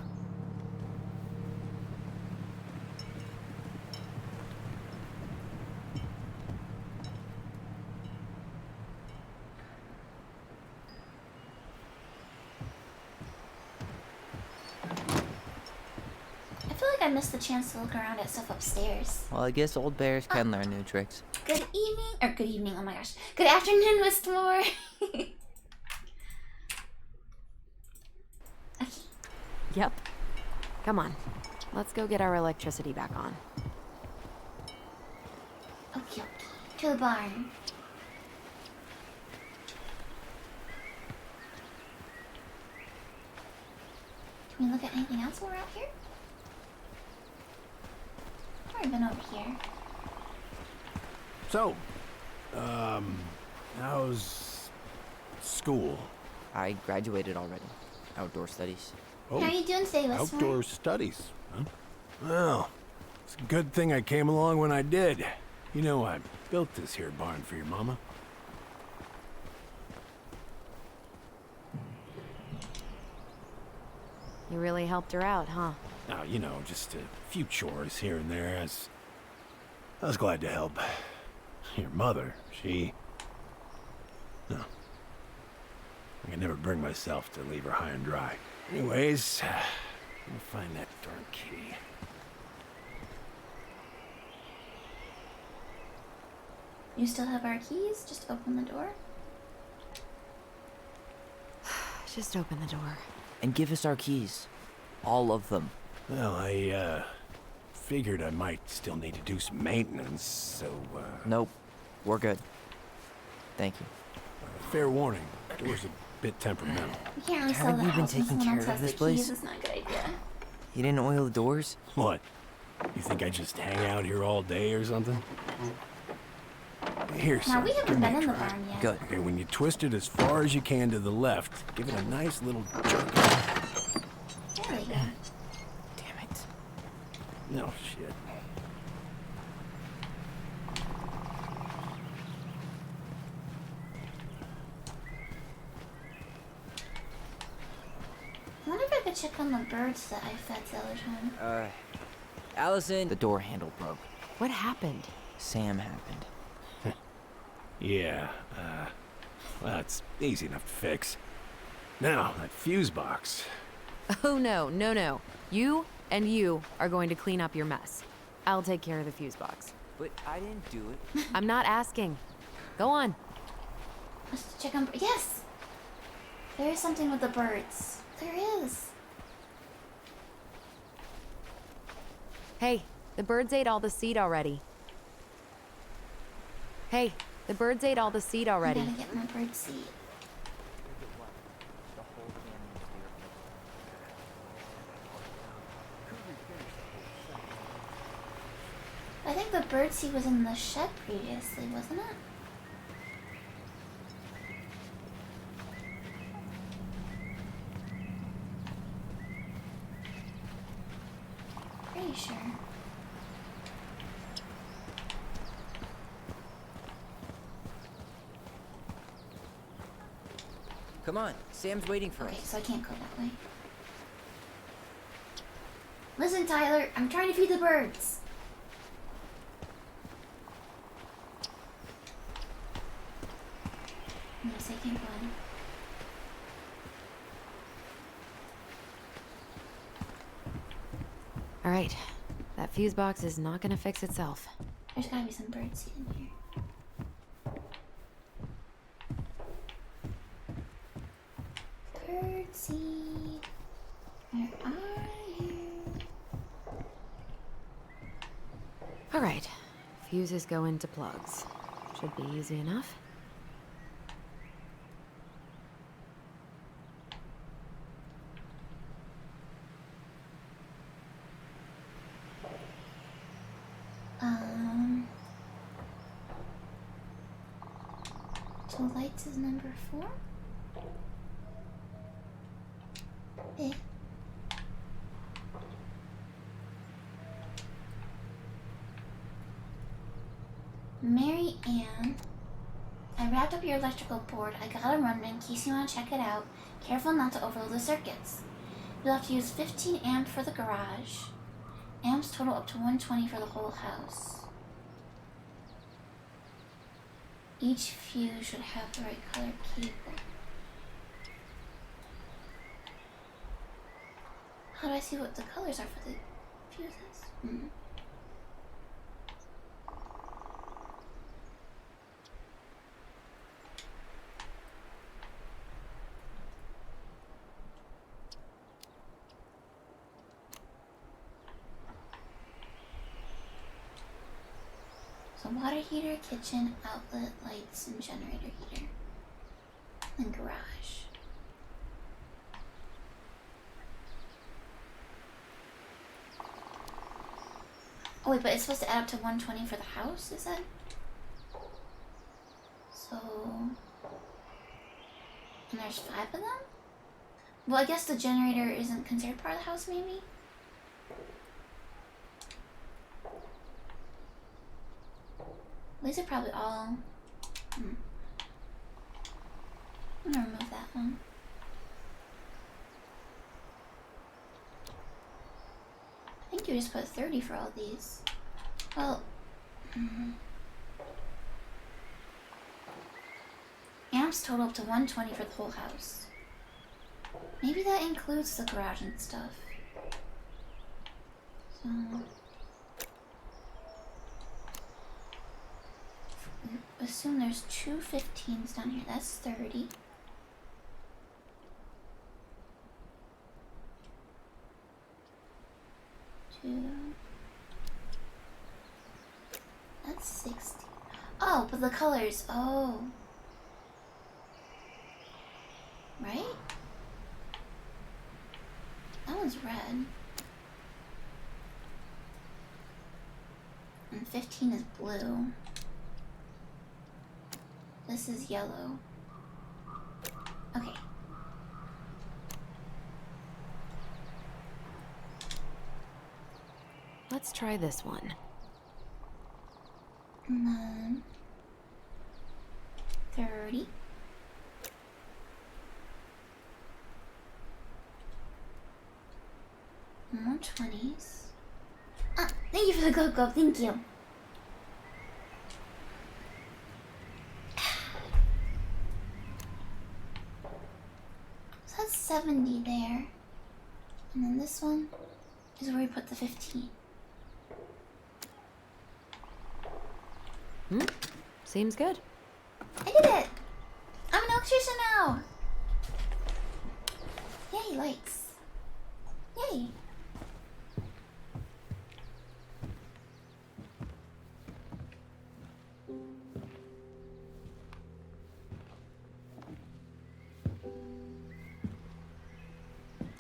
I feel like I missed the chance to look around at stuff upstairs. Well, I guess old bears can learn new tricks. Good evening, oh my gosh. Good afternoon, Mr. Moore. Okay. Yep. Come on. Let's go get our electricity back on. Okay. To the barn. Can we look at anything else while we're out here? I've already been over here. So, how's school? I graduated already. Outdoor studies. Oh, How are you doing today, Westmore? outdoor studies, huh? Well, it's a good thing I came along when I did. You know, I built this here barn for your mama. You really helped her out, huh? Now, you know, just a few chores here and there. I was glad to help. Your mother, she... No. I can never bring myself to leave her high and dry. Anyways, let me find that darn key. You still have our keys? Just open the door. Just open the door. And give us our keys. All of them. Well, I, figured I might still need to do some maintenance, so, Nope. We're good. Thank you. fair warning. Door's a bit temperamental. We can't really sell Haven't the you been house when taking someone care else of has this the place? keys. It's not a good idea. You didn't oil the doors? What? You think I just hang out here all day or something? Here, Now, son, we give haven't me been a in the try. barn yet. Good. Okay, when you twist it as far as you can to the left, give it a nice little jerk. There we go. Damn it. No shit. I wonder if I could check on the birds that I fed the other time. Allison. The door handle broke. What happened? Sam happened. Yeah, well, it's easy enough to fix. Now, that fuse box. Oh, no. You and you are going to clean up your mess. I'll take care of the fuse box. But I didn't do it. I'm not asking. Go on. Let's check on. Yes! There is something with the birds. There is. Hey, The birds ate all the seed already. Hey, the birds ate all the seed I already. gotta get my bird seed. I think the bird seed was in the shed previously, wasn't it? Pretty sure. Come on, Sam's waiting for Okay, us. so I can't go that way. Listen, Tyler, I'm trying to feed the birds. Yes, I can't go in. All right, that fuse box is not gonna fix itself. There's gotta be some bird seed in here. Bird seed. Where are you? All right, fuses go into plugs. Should be easy enough. So lights is number 4? Eh. Mary Ann, I wrapped up your electrical board. I got a run in case you want to check it out. Careful not to overload the circuits. You'll have to use 15 amps for the garage. Amps total up to 120 for the whole house. Each fuse should have the right color cable. How do I see what the colors are for the fuses? So water heater, kitchen, outlet, lights, and generator heater. And garage. Oh wait, but it's supposed to add up to 120 for the house, is it? So... And there's 5 of them? Well, I guess the generator isn't considered part of the house, maybe? These are probably all... I'm gonna remove that one. I think you just put 30 for all these. Well... Amps total up to 120 for the whole house. Maybe that includes the garage and stuff. So... assume there's 2 15s down here. That's 30. That's 60. Oh, but the colors. Oh. Right? That one's red. And 15 is blue. This is yellow. Okay. Let's try this one. And then 30. More 20s. Ah, thank you for the go-go. Thank you. So that's 70 there. And then this one is where we put the 15. Seems good. I did it! I'm an electrician now! Yay, lights. Yay!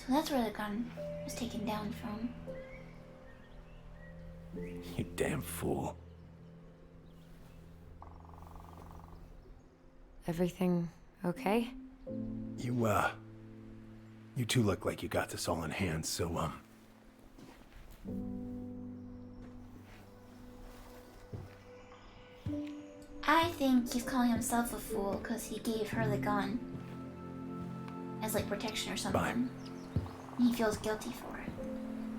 So that's where the gun was taken down from. You damn fool. Everything okay? You two look like you got this all in hand, so, I think he's calling himself a fool because he gave her the gun as like protection or something. Fine. And he feels guilty for it.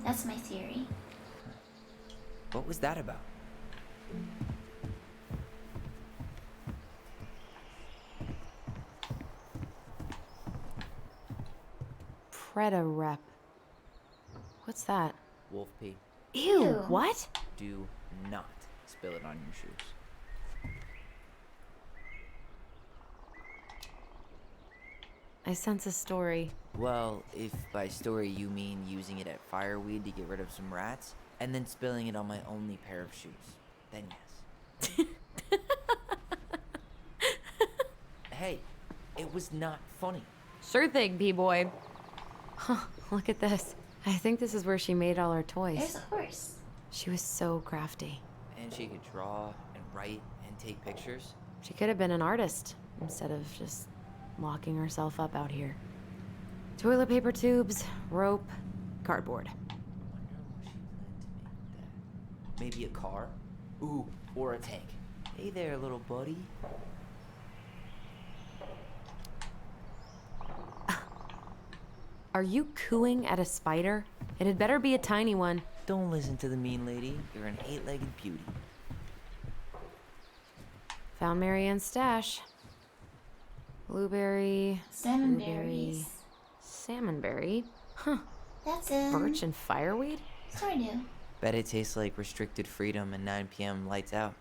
That's my theory. What was that about? Preda rep. What's that? Wolf pee. Ew, Ew. what? Do not spill it on your shoes. I sense a story. Well, if by story you mean using it at fireweed to get rid of some rats, and then spilling it on my only pair of shoes, then yes. Hey, it was not funny. Sure thing, B-boy. Huh, look at this. I think this is where she made all her There's toys. a horse. She was so crafty. And she could draw and write and take pictures. She could have been an artist instead of just locking herself up out here. Toilet paper tubes, rope, cardboard. Wonder what she planned to make with that. Maybe a car? Ooh, or a tank. Hey there, little buddy. Are you cooing at a spider? It had better be a tiny one. Don't listen to the mean lady. You're an 8-legged beauty. Found Marianne's stash. Blueberry. Salmon blueberry, berries. Salmonberry. Huh. That's it. Birch and fireweed? Sort of. Bet it tastes like restricted freedom and 9 p.m. lights out.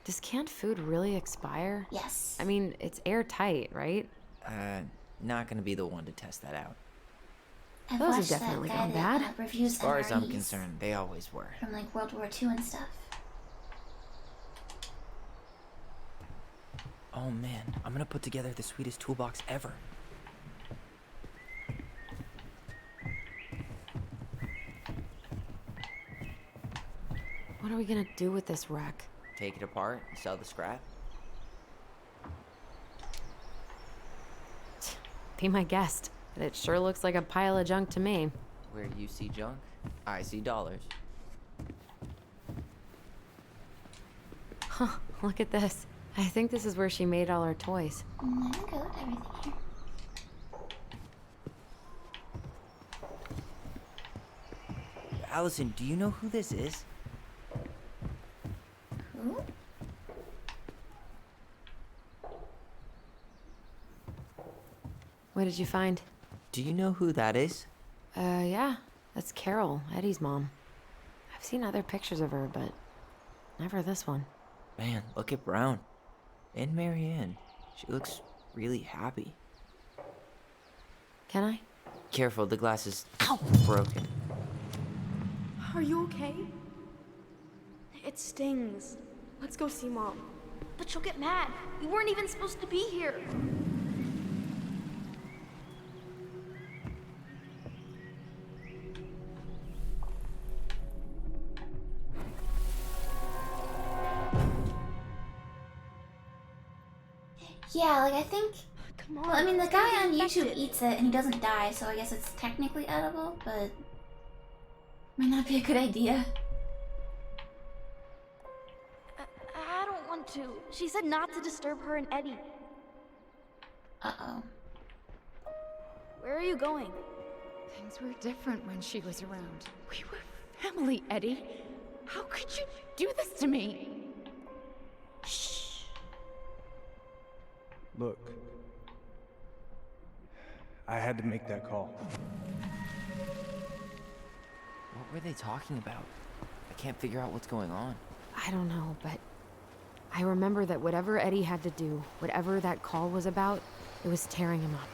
Does canned food really expire? Yes. I mean, it's airtight, right? Not gonna be the one to test that out. I've Those have watched that definitely guy gone that bad. reviews As far as I'm MREs concerned, they always were. from like World War II and stuff. Oh man, I'm gonna put together the sweetest toolbox ever. What are we gonna do with this wreck? Take it apart and sell the scrap. Be my guest. But it sure looks like a pile of junk to me. Where you see junk, I see dollars. Huh, look at this. I think this is where she made all her toys. There we go, everything here. Allison, do you know who this is? Who? What did you find? Do you know who that is? Yeah. That's Carol, Eddie's mom. I've seen other pictures of her, but never this one. Man, look at Brown. And Marianne. She looks really happy. Can I? Careful, the glass is broken. Are you okay? It stings. Let's go see Mom. But she'll get mad. We weren't even supposed to be here. Yeah, like I think. Come on. Well, I mean, the it's guy gonna on be YouTube infected. eats it and he doesn't die, so I guess it's technically edible, but might not be a good idea. I don't want to. She said not to disturb her and Eddie. Uh-oh. Where are you going? Things were different when she was around. We were family, Eddie. How could you do this to me? Look, I had to make that call. What were they talking about? I can't figure out what's going on. I don't know, but I remember that whatever Eddie had to do, whatever that call was about, it was tearing him up.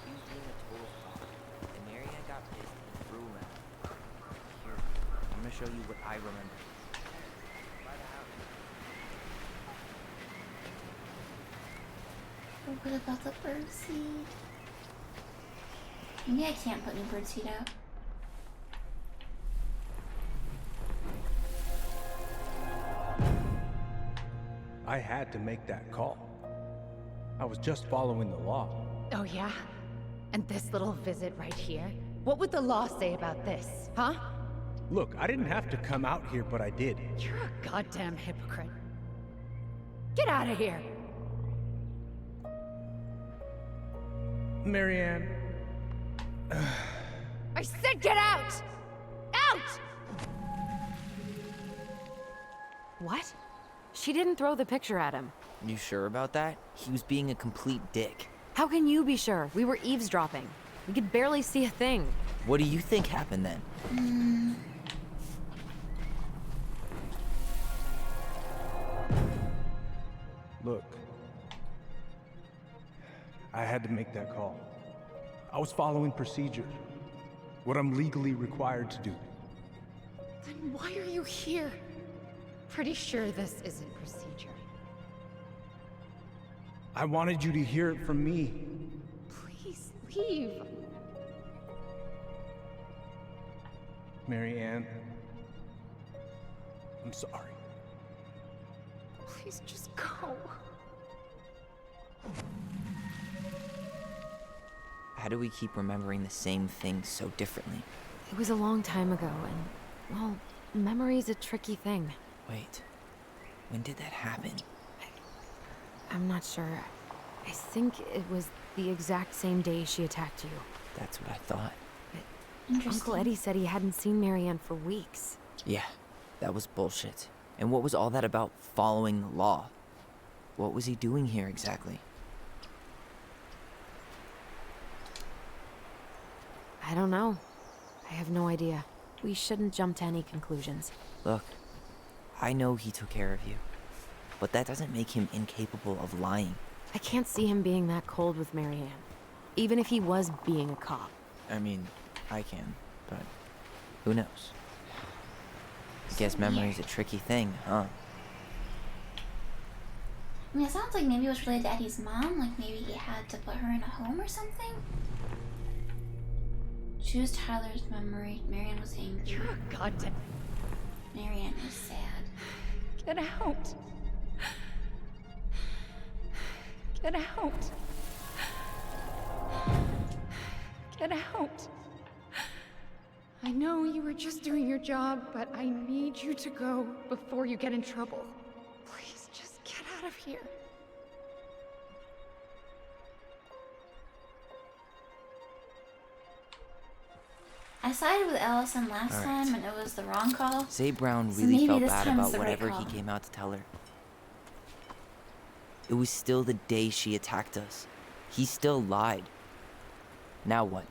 He was being a total cop, and Marianne got pissed and threw him out. Here, I'm gonna show you what I remember. By the house. But what about the birdseed? Maybe I can't put new birdseed out. I had to make that call. I was just following the law. Oh, yeah? And this little visit right here? What would the law say about this, huh? Look, I didn't have to come out here, but I did. You're a goddamn hypocrite. Get out of here! Marianne. I said get out! Out! What? She didn't throw the picture at him. You sure about that? He was being a complete dick. How can you be sure? We were eavesdropping. We could barely see a thing. What do you think happened then? Look. I had to make that call. I was following procedure. What I'm legally required to do. Then why are you here? Pretty sure this isn't procedure. I wanted you to hear it from me. Please leave. Marianne. I'm sorry. Please just go. How do we keep remembering the same things so differently? It was a long time ago, and, well, memory's a tricky thing. Wait, when did that happen? I'm not sure. I think it was the exact same day she attacked you. That's what I thought. Uncle Eddie said he hadn't seen Marianne for weeks. Yeah, that was bullshit. And what was all that about following the law? What was he doing here exactly? I don't know. I have no idea. We shouldn't jump to any conclusions. Look, I know he took care of you, but that doesn't make him incapable of lying. I can't see him being that cold with Marianne, even if he was being a cop. I mean, I can, but who knows? I guess memory's a tricky thing, huh? I mean, it sounds like maybe it was related to Eddie's mom, like maybe he had to put her in a home or something? Choose Tyler's memory. Marianne was angry. You're a goddamn... Marianne was sad. Get out. Get out. Get out. I know you were just doing your job, but I need you to go before you get in trouble. Please just get out of here. I sided with Allison last time, and it was the wrong call. Say Brown So really maybe felt this bad time's about the right whatever call. he came out to tell her. It was still the day she attacked us. He still lied. Now what?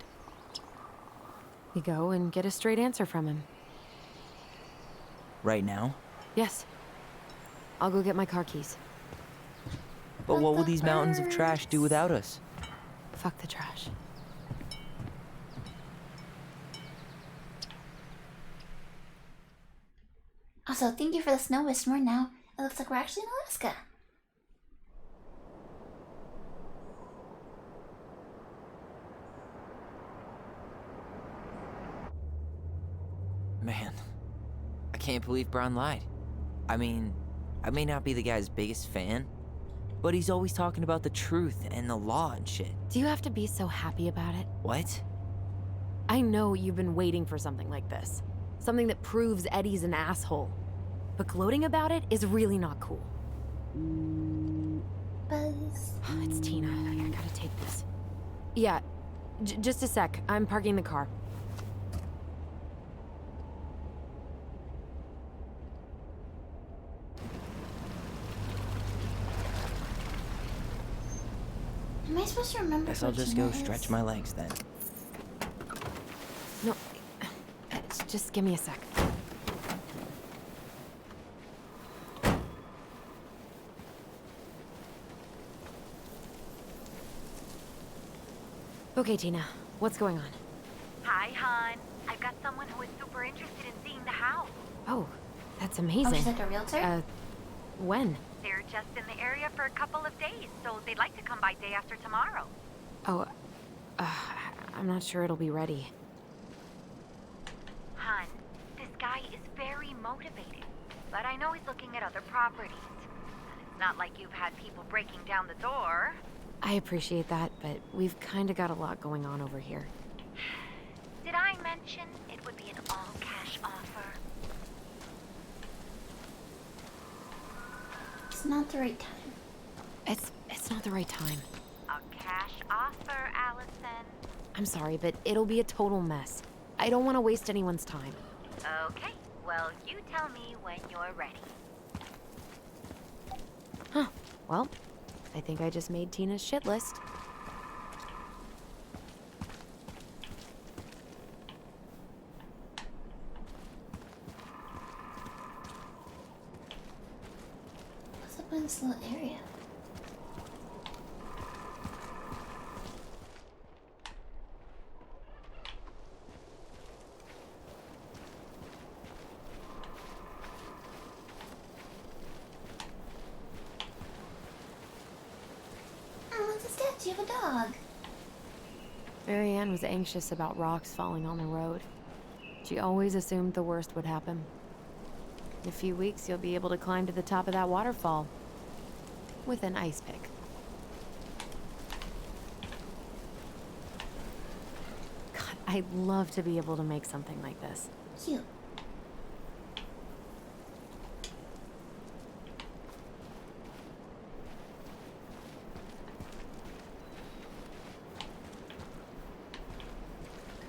We go and get a straight answer from him. Right now? Yes. I'll go get my car keys. But what will these mountains of trash do without us? Fuck the trash. Also, thank you for the snow wish. More now. It looks like we're actually in Alaska. Man, I can't believe Brown lied. I mean, I may not be the guy's biggest fan, but he's always talking about the truth and the law and shit. Do you have to be so happy about it? What? I know you've been waiting for something like this. Something that proves Eddie's an asshole. But gloating about it is really not cool. Buzz. It's Tina. I gotta take this. Yeah, just a sec. I'm parking the car. Am I supposed to remember? Guess I'll what just Tina go is? stretch my legs then. No, just give me a sec. Okay, Tina, what's going on? Hi, hon. I've got someone who is super interested in seeing the house. Oh, that's amazing. Oh, she's like a realtor? When? They're just in the area for a couple of days, so they'd like to come by day after tomorrow. Oh, I'm not sure it'll be ready. Hun, this guy is very motivated, but I know he's looking at other properties. And it's not like you've had people breaking down the door. I appreciate that, but we've kind of got a lot going on over here. Did I mention it would be an all-cash offer? It's not the right time. It's not the right time. A cash offer, Allison. I'm sorry, but it'll be a total mess. I don't want to waste anyone's time. Okay, well, you tell me when you're ready. Huh. Well, I think I just made Tina's shit list. What's up in this little area? Oh, it's a statue of a dog. Marianne was anxious about rocks falling on the road. She always assumed the worst would happen. In a few weeks, you'll be able to climb to the top of that waterfall. With an ice pick. God, I'd love to be able to make something like this. Cute.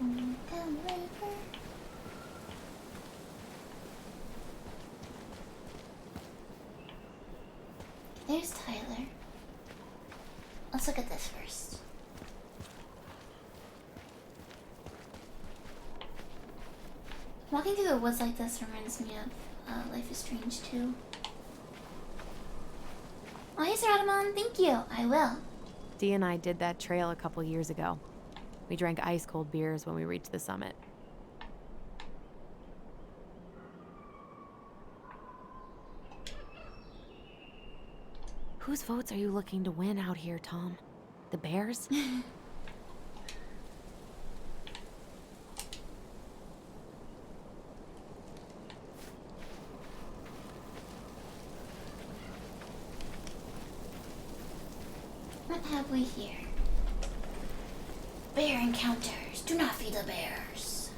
Going down the river. There's Tyler. Let's look at this first. Walking through the woods like this reminds me of Life is Strange 2. Oh, hey, Sir Adamon, thank you. I will. Dee and I did that trail a couple years ago. We drank ice-cold beers when we reached the summit. Whose votes are you looking to win out here, Tom? The Bears? What have we here? Bear encounters. Do not feed the bears.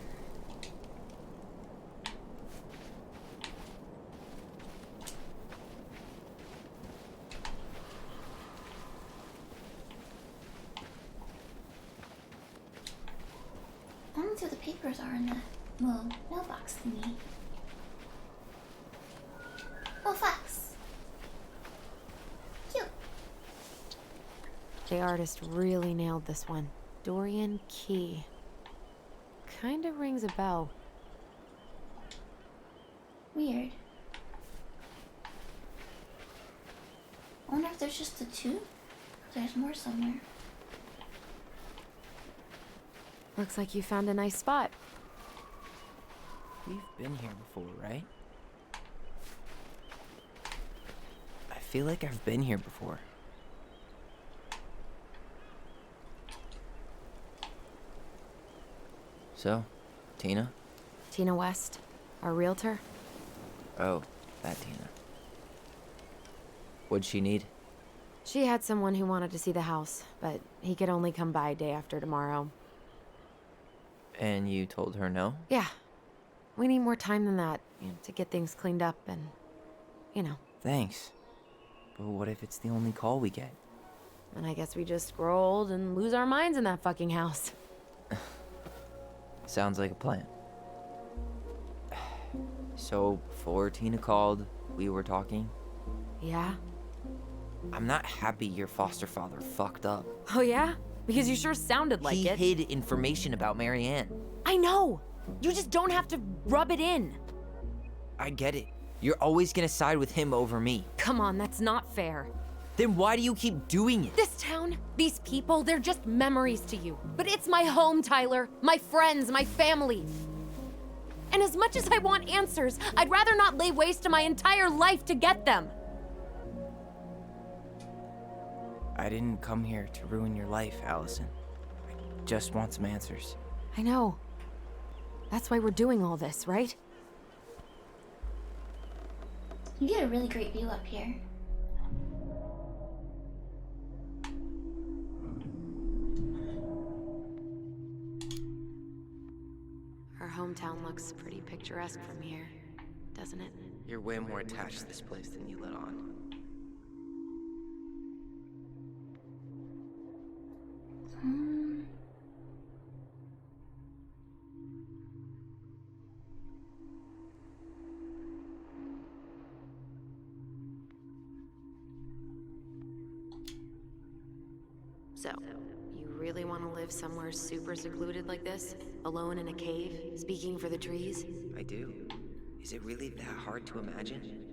I wonder what the papers are in that little mailbox thingy. Oh, fax. Cute. The artist really nailed this one. Dorian Key. Kinda rings a bell. Weird. I wonder if there's just the two? There's more somewhere. Looks like you found a nice spot. We've been here before, right? I feel like I've been here before. So, Tina? Tina West, our realtor. Oh, that Tina. What'd she need? She had someone who wanted to see the house, but he could only come by day after tomorrow. And you told her no? Yeah. We need more time than that, to get things cleaned up and, Thanks. But what if it's the only call we get? And I guess we just grow old and lose our minds in that fucking house. Sounds like a plan. So, before Tina called, we were talking. Yeah? I'm not happy your foster father fucked up. Oh yeah? Because you sure sounded like it. He hid information about Marianne. I know! You just don't have to rub it in. I get it. You're always gonna side with him over me. Come on, that's not fair. Then why do you keep doing it? This town, these people, they're just memories to you. But it's my home, Tyler. My friends, my family. And as much as I want answers, I'd rather not lay waste to my entire life to get them. I didn't come here to ruin your life, Allison. just want some answers. I know. That's why we're doing all this, right? You get a really great view up here. Our hometown looks pretty picturesque from here, doesn't it? You're way more attached to this place than you let on. So, you really want to live somewhere super secluded like this? Alone in a cave, speaking for the trees? I do. Is it really that hard to imagine?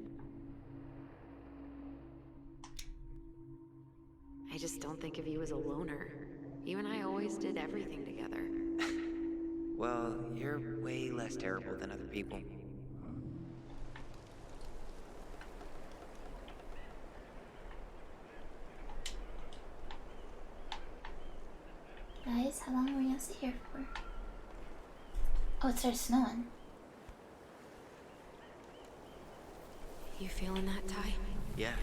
I just don't think of you as a loner. You and I always did everything together. Well, you're way less terrible than other people. Guys, how long are we gonna sit here for? Oh, it started snowing. You feeling that, Ty? Yeah.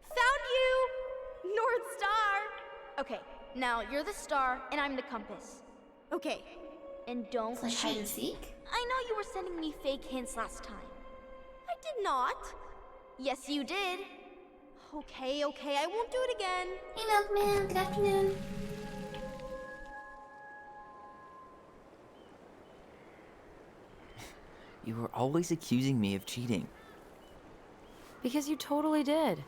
Found you! North Star! Okay, now you're the star and I'm the compass. Okay, and don't It's like hide and cheat. seek? I know you were sending me fake hints last time. I did not. Yes, you did. Okay, I won't do it again. Hey, Milkman, good afternoon. You were always accusing me of cheating. Because you totally did.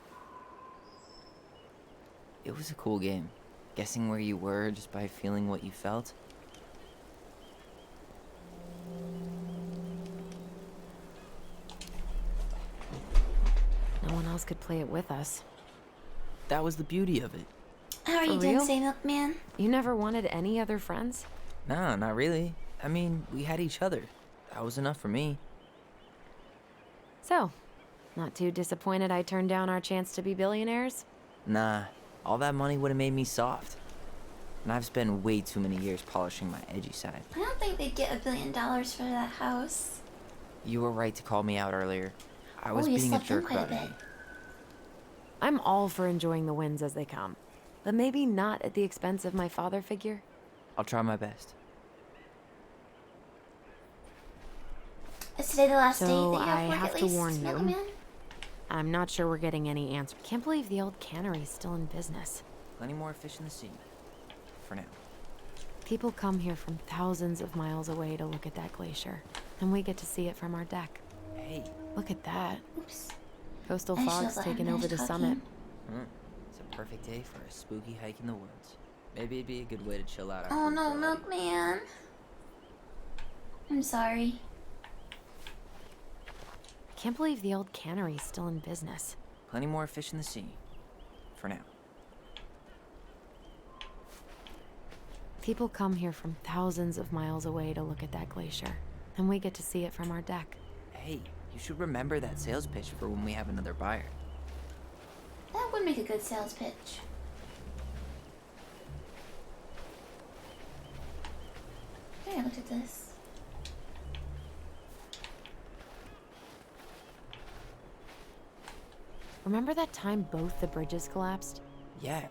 It was a cool game. Guessing where you were just by feeling what you felt. No one else could play it with us. That was the beauty of it. How are For you doing real? today, Milkman? You never wanted any other friends? Nah, not really. I mean, we had each other. That was enough for me. So, not too disappointed I turned down our chance to be billionaires? Nah, all that money would have made me soft. And I've spent way too many years polishing my edgy side. I don't think they'd get $1 billion for that house. You were right to call me out earlier. I was you being a slept in jerk quite a about it. bit. I'm all for enjoying the wins as they come. But maybe not at the expense of my father figure. I'll try my best. Is today the last day that So you I have work have at to least, warn you. Milkman? I'm not sure we're getting any answer. Can't believe the old cannery's still in business. Plenty more fish in the sea. For now. People come here from thousands of miles away to look at that glacier. And we get to see it from our deck. Hey. Look at that. Oops. Coastal I should've fog's let him taken finish over the talking. summit. It's a perfect day for a spooky hike in the woods. Maybe it'd be a good way to chill out after Oh a no, party. Milkman. I'm sorry. Can't believe the old cannery's still in business. Plenty more fish in the sea. For now. People come here from thousands of miles away to look at that glacier. And we get to see it from our deck. Hey, you should remember that sales pitch for when we have another buyer. That would make a good sales pitch. I looked at this. Remember that time both the bridges collapsed? Yeah.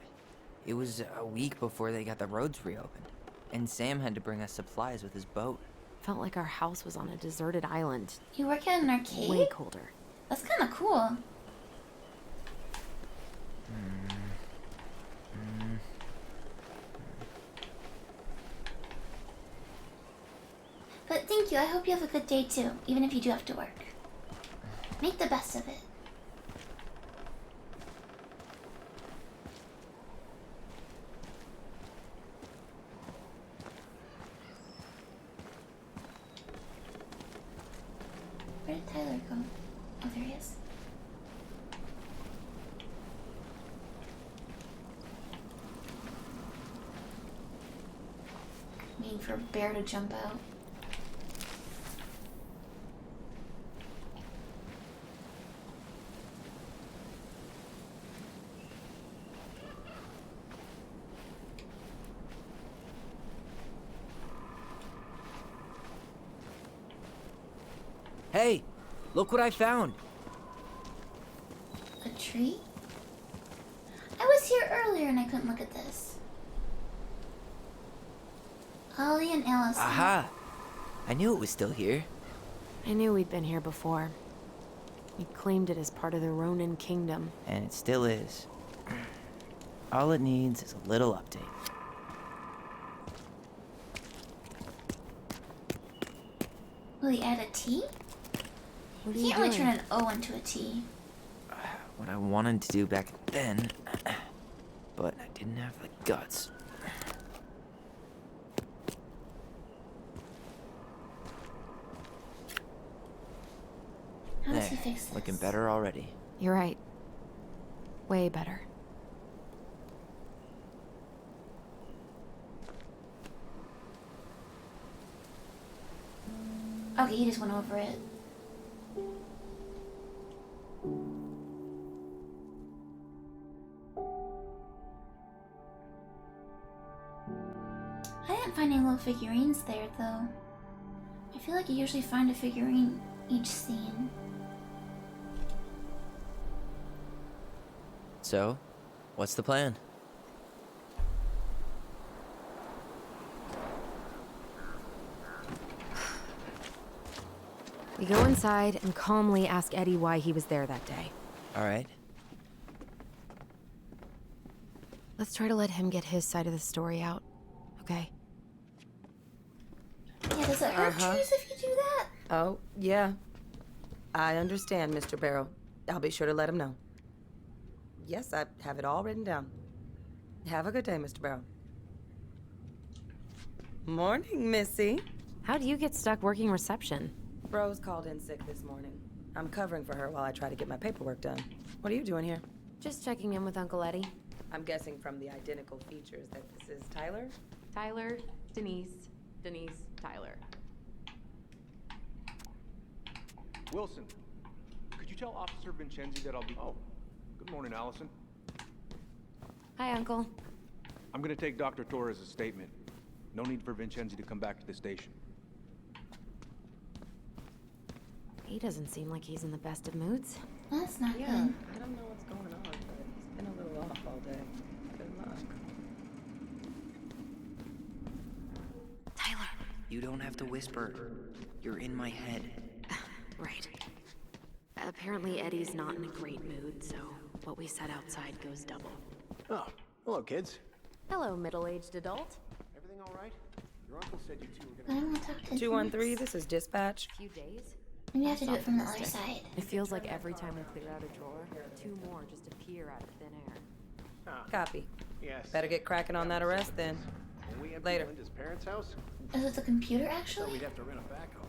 It was a week before they got the roads reopened. And Sam had to bring us supplies with his boat. Felt like our house was on a deserted island. You work at an arcade? Way colder. That's kind of cool. But thank you. I hope you have a good day too, even if you do have to work. Make the best of it. Where did Tyler go? Oh, there he is. Waiting for a bear to jump out. . Hey, look what I found. A tree? I was here earlier and I couldn't look at this. Ollie and Allison. Aha! I knew it was still here. I knew we'd been here before. We claimed it as part of the Ronin kingdom. And it still is. All it needs is a little update. Will he add a T? What are You you can't really doing? turn an O into a T. What I wanted to do back then, but I didn't have the guts. How does he There, fix this? looking better already. You're right. Way better. Okay, he just went over it. I didn't find any little figurines there, though. I feel like you usually find a figurine each scene. So, what's the plan? We go inside and calmly ask Eddie why he was there that day. All right. Let's try to let him get his side of the story out, okay? Yeah, does it hurt trees if you do that? Oh, yeah. I understand, Mr. Barrow. I'll be sure to let him know. Yes, I have it all written down. Have a good day, Mr. Barrow. Morning, Missy. How'd you get stuck working reception? Rose called in sick this morning. I'm covering for her while I try to get my paperwork done. What are you doing here? Just checking in with Uncle Eddie. I'm guessing from the identical features that this is Tyler? Tyler, Denise, Tyler. Wilson, could you tell Officer Vincenzi that I'll be... Oh, good morning, Allison. Hi, Uncle. I'm gonna take Dr. Torres' statement. No need for Vincenzi to come back to the station. He doesn't seem like he's in the best of moods. That's not Yeah, good. I don't know what's going on, but he's been a little off all day. Good luck. Tyler. You don't have to whisper. You're in my head. Right. Apparently Eddie's not in a great mood, so what we said outside goes double. Oh, hello, kids. Hello, middle-aged adult. Everything all right? Your uncle said you two were I don't want to talk to 213, this is dispatch. Few days? Maybe I have to do it from the other side. It feels like every time we clear out a drawer, two more just appear out of thin air. Copy. Yes. Better get cracking on that arrest then. When we emptied Later. Linda's parents' house, Is it the computer, so actually? we'd have to rent a backhoe.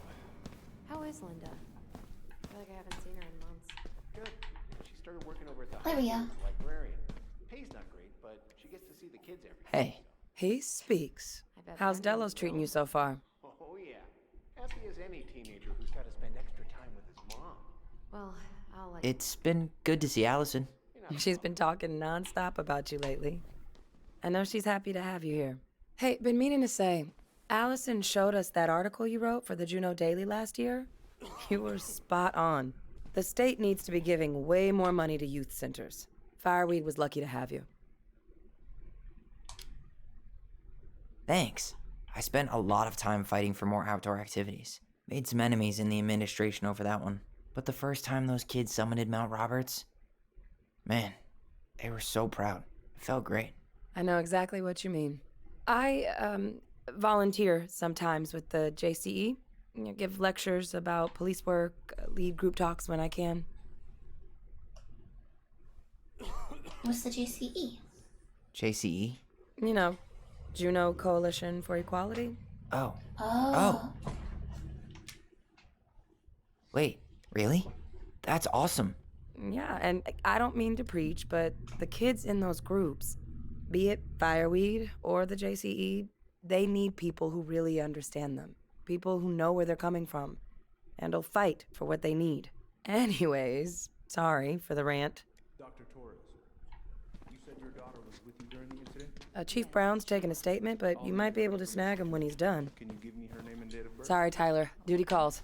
How is Linda? I feel like I haven't seen her in months. Good. She started working over at the There we go. librarian. Pay's not great, but she gets to see the kids every day. Hey, He speaks. I bet How's Fangy Delos was treating well. you so far? Oh, yeah. Happy as any teenager who's got to spend extra time with his mom. Well, I'll let it's been good to see Allison. She's been talking nonstop about you lately. I know she's happy to have you here. Hey, been meaning to say, Allison showed us that article you wrote for the Juneau Daily last year. You were spot on. The state needs to be giving way more money to youth centers. Fireweed was lucky to have you. Thanks. I spent a lot of time fighting for more outdoor activities. Made some enemies in the administration over that one. But the first time those kids summited Mount Roberts, man, they were so proud. It felt great. I know exactly what you mean. I, volunteer sometimes with the JCE. You know, give lectures about police work, lead group talks when I can. What's the JCE? JCE? You know, Juneau Coalition for Equality. Oh. Oh. Wait, really? That's awesome. Yeah, and I don't mean to preach, but the kids in those groups, be it Fireweed or the JCE, they need people who really understand them. People who know where they're coming from and will fight for what they need. Anyways, sorry for the rant. Dr. Torres, you said your daughter was with you during the incident? Chief Brown's taking a statement, but you might be able to snag him when he's done. Can you give me her name and date of birth? Sorry, Tyler. Duty calls.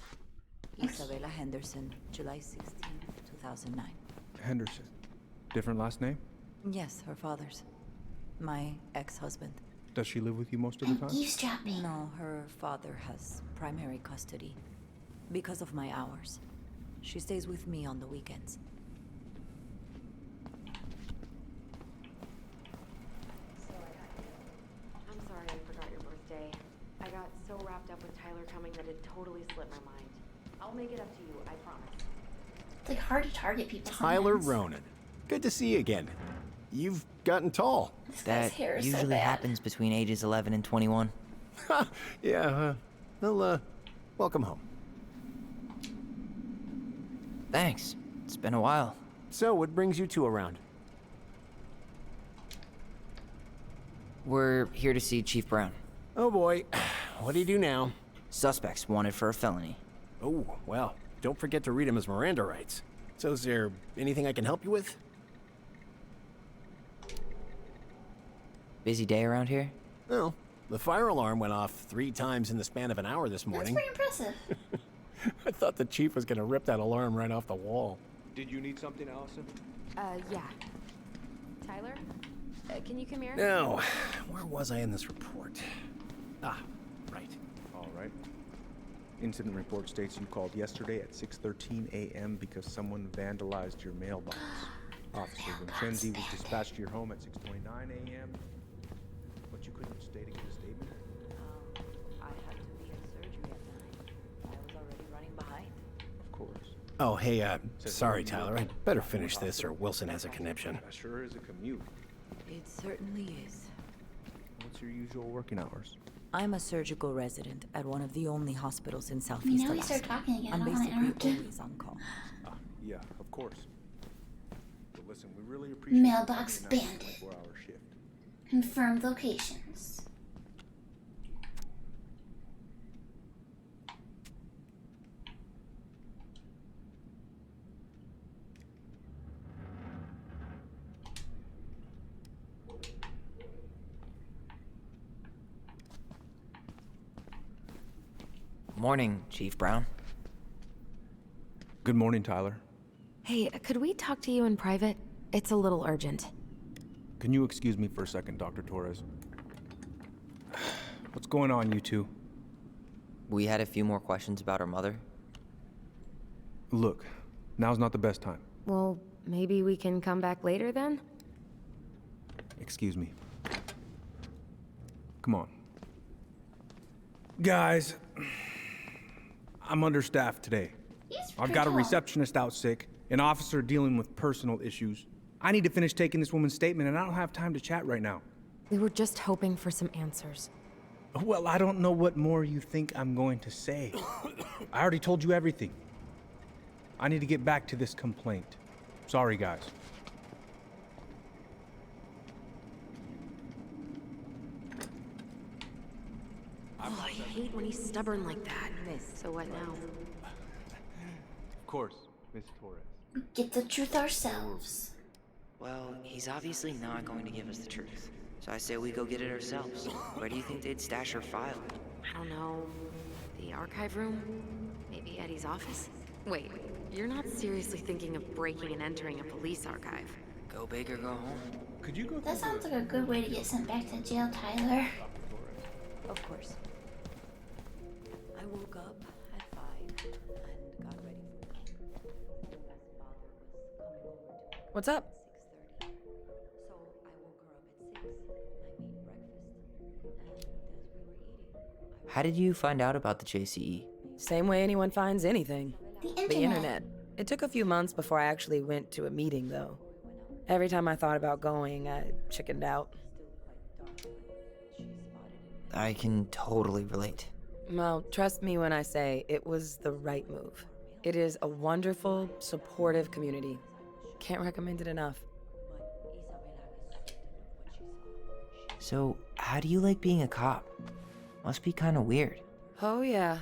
Isabella Henderson, July 16, 2009. Henderson. Different last name? Yes, her father's. My ex-husband. Does she live with you most of the time? Eavesdropping. No, her father has primary custody. Because of my hours. She stays with me on the weekends. I'm sorry I forgot your birthday. I got so wrapped up with Tyler coming that it totally slipped my mind. I'll make it up to you, I promise. It's like hard to target people. Tyler sometimes. Ronan. Good to see you again. You've gotten tall. This guy's That hair is so usually bad. happens between ages 11 and 21. Yeah, well, welcome home. Thanks. It's been a while. So, what brings you two around? We're here to see Chief Brown. Oh boy, what do you do now? Suspects wanted for a felony. Oh, well, don't forget to read him his Miranda rights. So is there anything I can help you with? Busy day around here? No. The fire alarm went off 3 times in the span of an hour this morning. That's pretty impressive. I thought the chief was gonna rip that alarm right off the wall. Did you need something, Allison? Yeah. Tyler? Can you come here? Now, where was I in this report? Ah, right. All right. Incident report states you called yesterday at 6:13 a.m. because someone vandalized your mailbox. Officer Vincenzi was dispatched to your home at 6:29 a.m. But you couldn't stay to give a statement? I had to be at surgery at 9. I was already running behind. Of course. Oh, hey, sorry, Tyler. I'd better finish this or Wilson has a conniption. That sure is a commute. It certainly is. What's your usual working hours? I'm a surgical resident at one of the only hospitals in Southeast Now we Alaska. start talking again. I'm I don't want to basically interrupt. always on call. Yeah, of course. But listen, we really appreciate Mailbox you coming in bandit. 24-hour shift. Confirmed locations. Morning, Chief Brown. Good morning, Tyler. Hey, could we talk to you in private? It's a little urgent. Can you excuse me for a second, Dr. Torres? What's going on, you two? We had a few more questions about her mother. Look, now's not the best time. Well, maybe we can come back later then? Excuse me. Come on. Guys, I'm understaffed today. I've got a receptionist out sick, an officer dealing with personal issues. I need to finish taking this woman's statement, and I don't have time to chat right now. We were just hoping for some answers. Well, I don't know what more you think I'm going to say. I already told you everything. I need to get back to this complaint. Sorry, guys. Oh, I hate when he's stubborn like that. So what now? Of course, Miss Torres. Get the truth ourselves. Well, he's obviously not going to give us the truth. So I say we go get it ourselves. Where do you think they'd stash her file? I don't know. The archive room? Maybe Eddie's office? Wait, you're not seriously thinking of breaking and entering a police archive? Go big or go home. Could you go? That sounds like a good way to get sent back to jail, Tyler. Of course. I woke up at 5 and got ready for work. As father was coming over to What's up? 6:30. So I woke her up at 6. I made breakfast. And as we were eating, How did you find out about the JCE? Same way anyone finds anything. The The internet. It took a few months before I actually went to a meeting, though. Every time I thought about going, I chickened out. I can totally relate. Well, trust me when I say it was the right move. It is a wonderful, supportive community. Can't recommend it enough. So, how do you like being a cop? Must be kind of weird. Oh, yeah.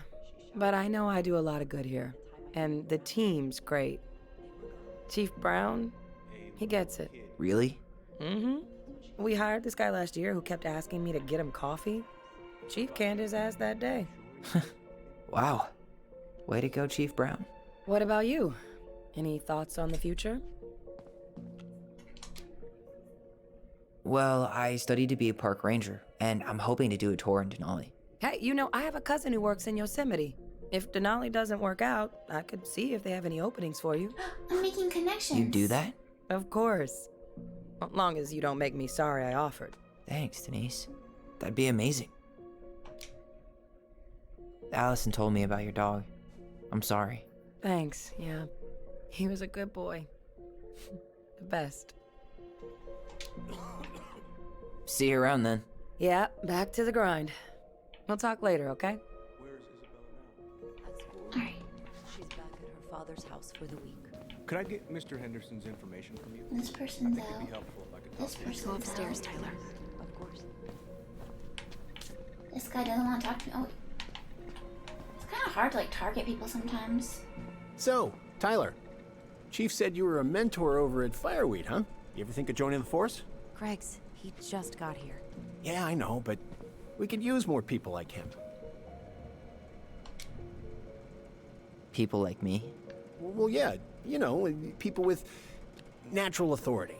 But I know I do a lot of good here. And the team's great. Chief Brown, he gets it. Really? Mm-hmm. We hired this guy last year who kept asking me to get him coffee. Chief canned his ass that day. Wow. Way to go, Chief Brown. What about you? Any thoughts on the future? Well, I studied to be a park ranger, and I'm hoping to do a tour in Denali. Hey, you know, I have a cousin who works in Yosemite. If Denali doesn't work out, I could see if they have any openings for you. I'm making connections. You do that? Of course. As long as you don't make me sorry I offered. Thanks, Denise. That'd be amazing. Allison told me about your dog. I'm sorry. Thanks, yeah. He was a good boy. The best. See you around then. Yeah, back to the grind. We'll talk later, okay? Where's Isabella now? At school. Alright. She's back at her father's house for the week. Could I get Mr. Henderson's information from you? This I person's think it'd be out. helpful if I could This talk to you. person's Go out. upstairs, Tyler. Of course. This guy doesn't want to talk to me. Oh, it's kind of hard to like target people sometimes. So, Tyler, Chief said you were a mentor over at Fireweed, huh? You ever think of joining the force? Greg's, he just got here. Yeah, I know, but we could use more people like him. People like me. Well, yeah, you know, people with natural authority.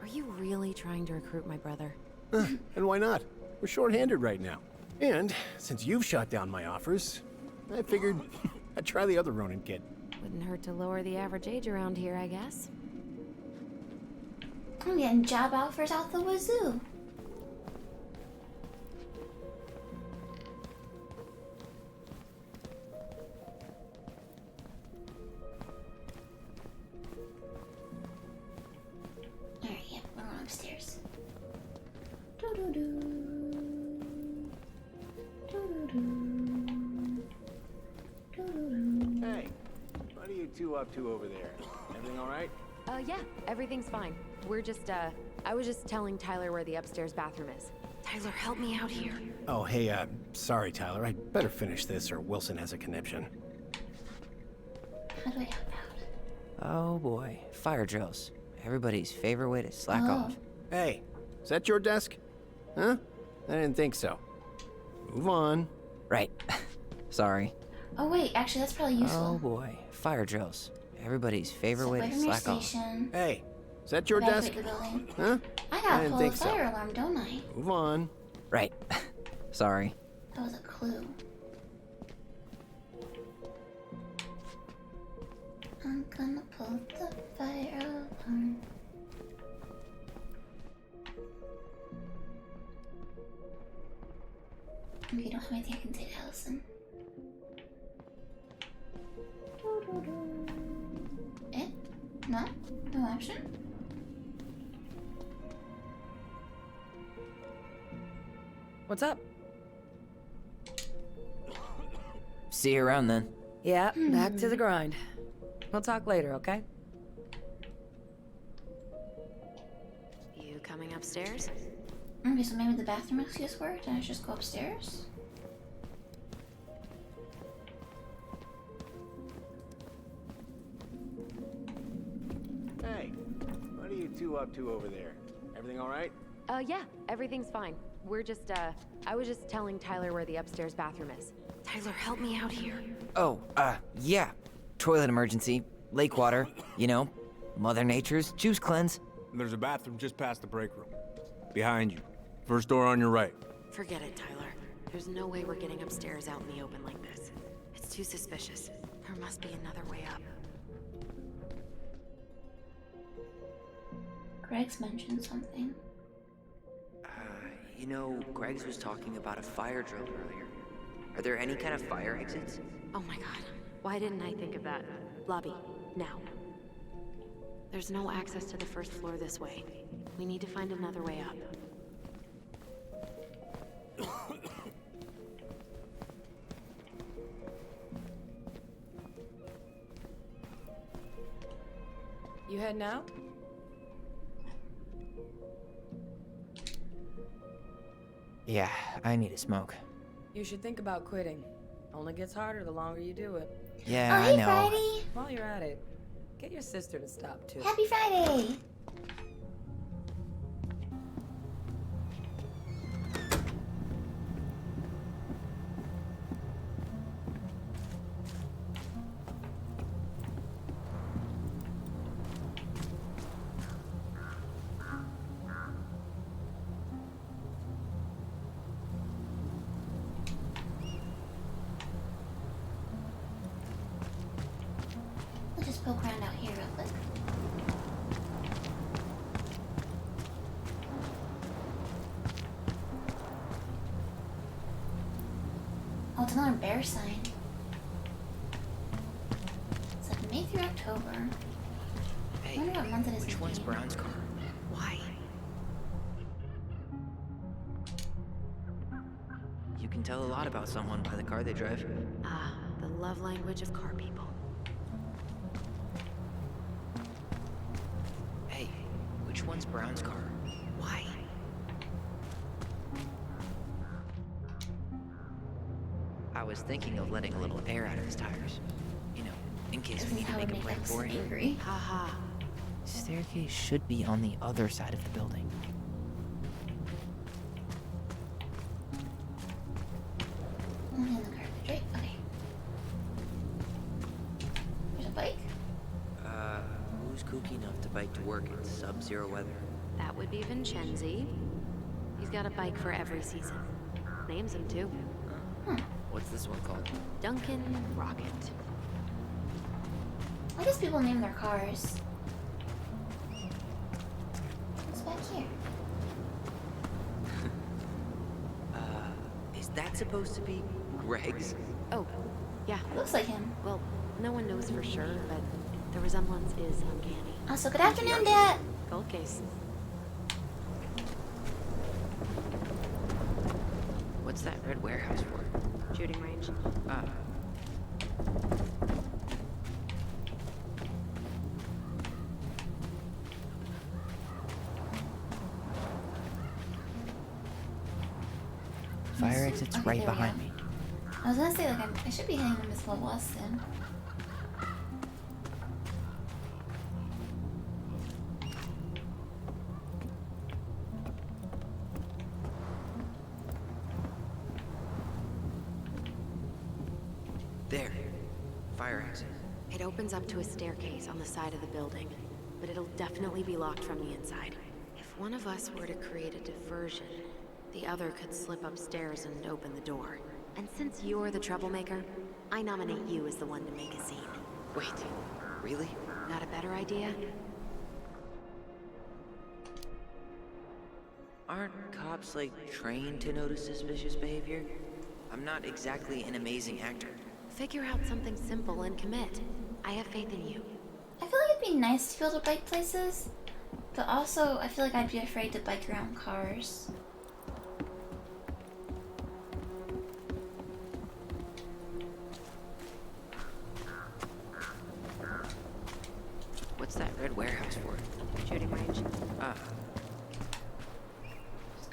Are you really trying to recruit my brother? And why not? We're short-handed right now. And since you've shot down my offers, I figured I'd try the other Ronin kid. Wouldn't hurt to lower the average age around here, I guess. I'm getting job offers out the wazoo. Alright, yep, we're going upstairs. Doo-doo-doo. Doo-doo-doo. Doo-doo-doo. Hey, what are you two up to over there? Everything all right? Yeah, everything's fine. We're just, I was just telling Tyler where the upstairs bathroom is. Tyler, help me out here. Oh, hey, sorry, Tyler. I'd better finish this or Wilson has a conniption. How do I help out? Oh boy, fire drills. Everybody's favorite way to slack off. Hey, is that your desk? Huh? I didn't think so. Move on. Right. Sorry. Oh wait, actually that's probably useful. Oh boy, fire drills. Everybody's favorite Step way away to from your slack off. station. Hey, is that your desk? Evacuate the building. Huh? I gotta didn't pull think the so. fire alarm, don't I? Move on. Right. Sorry. That was a clue. I'm gonna pull the fire alarm. Okay, don't have anything I can say to Allison. Eh? No? No option? What's up? See you around then. Yeah, back to the grind. We'll talk later, okay? You coming upstairs? Okay, so maybe the bathroom excuse worked and I should just go upstairs? Hey, what are you two up to over there? Everything all right? Yeah, everything's fine. We're just, I was just telling Tyler where the upstairs bathroom is. Tyler, help me out here. Oh, yeah. Toilet emergency. Lake water. You know, Mother Nature's juice cleanse. There's a bathroom just past the break room. Behind you. First door on your right. Forget it, Tyler. There's no way we're getting upstairs out in the open like this. It's too suspicious. There must be another way up. Greg's mentioned something. You know, Greg's was talking about a fire drill earlier. Are there any kind of fire exits? Oh my god. Why didn't I think of that? Lobby, now. There's no access to the first floor this way. We need to find another way up. You heading out? Yeah, I need a smoke. You should think about quitting. Only gets harder the longer you do it. Yeah, Oh, I hey, know. Friday! While you're at it, get your sister to stop too. Happy Friday! poke around out here real quick. Oh, it's another bear sign. It's like May through October. Hey, I wonder what month it is. which one's Brown's car? Why? You can tell a lot about someone by the car they drive. Ah, the love language of car people. Hey, which one's Brown's car? Why? I was thinking of letting a little air out of his tires. You know, in case we This is need to how it make a makes break us for it. angry. Haha. Staircase should be on the other side of the building. Only in the garbage, right? Okay. There's a bike? Who's kooky enough to bike to work in sub-zero weather? That would be Vincenzi. He's got a bike for every season. Names him too. What's this one called? Duncan Rocket. I guess people name their cars. What's back here? Is that supposed to be Greg's? Oh, yeah. Looks like him. Well, no one knows for sure, but the resemblance is uncanny. Also, good afternoon, Dad. Gold case. What's that red warehouse for? Shooting range. Ah. Fire exit's Okay, right there we behind go. me. I was gonna say, like, I should be hitting the Miss West soon. There. Fire exit. It opens up to a staircase on the side of the building, but it'll definitely be locked from the inside. If one of us were to create a diversion, the other could slip upstairs and open the door. And since you're the troublemaker, I nominate you as the one to make a scene. Wait, really? Not a better idea? Aren't cops, like, trained to notice suspicious behavior? I'm not exactly an amazing actor. Figure out something simple and commit. I have faith in you. I feel like it'd be nice to be able to bike places, but also I feel like I'd be afraid to bike around cars. What's that red warehouse for? Shooting range. Ah,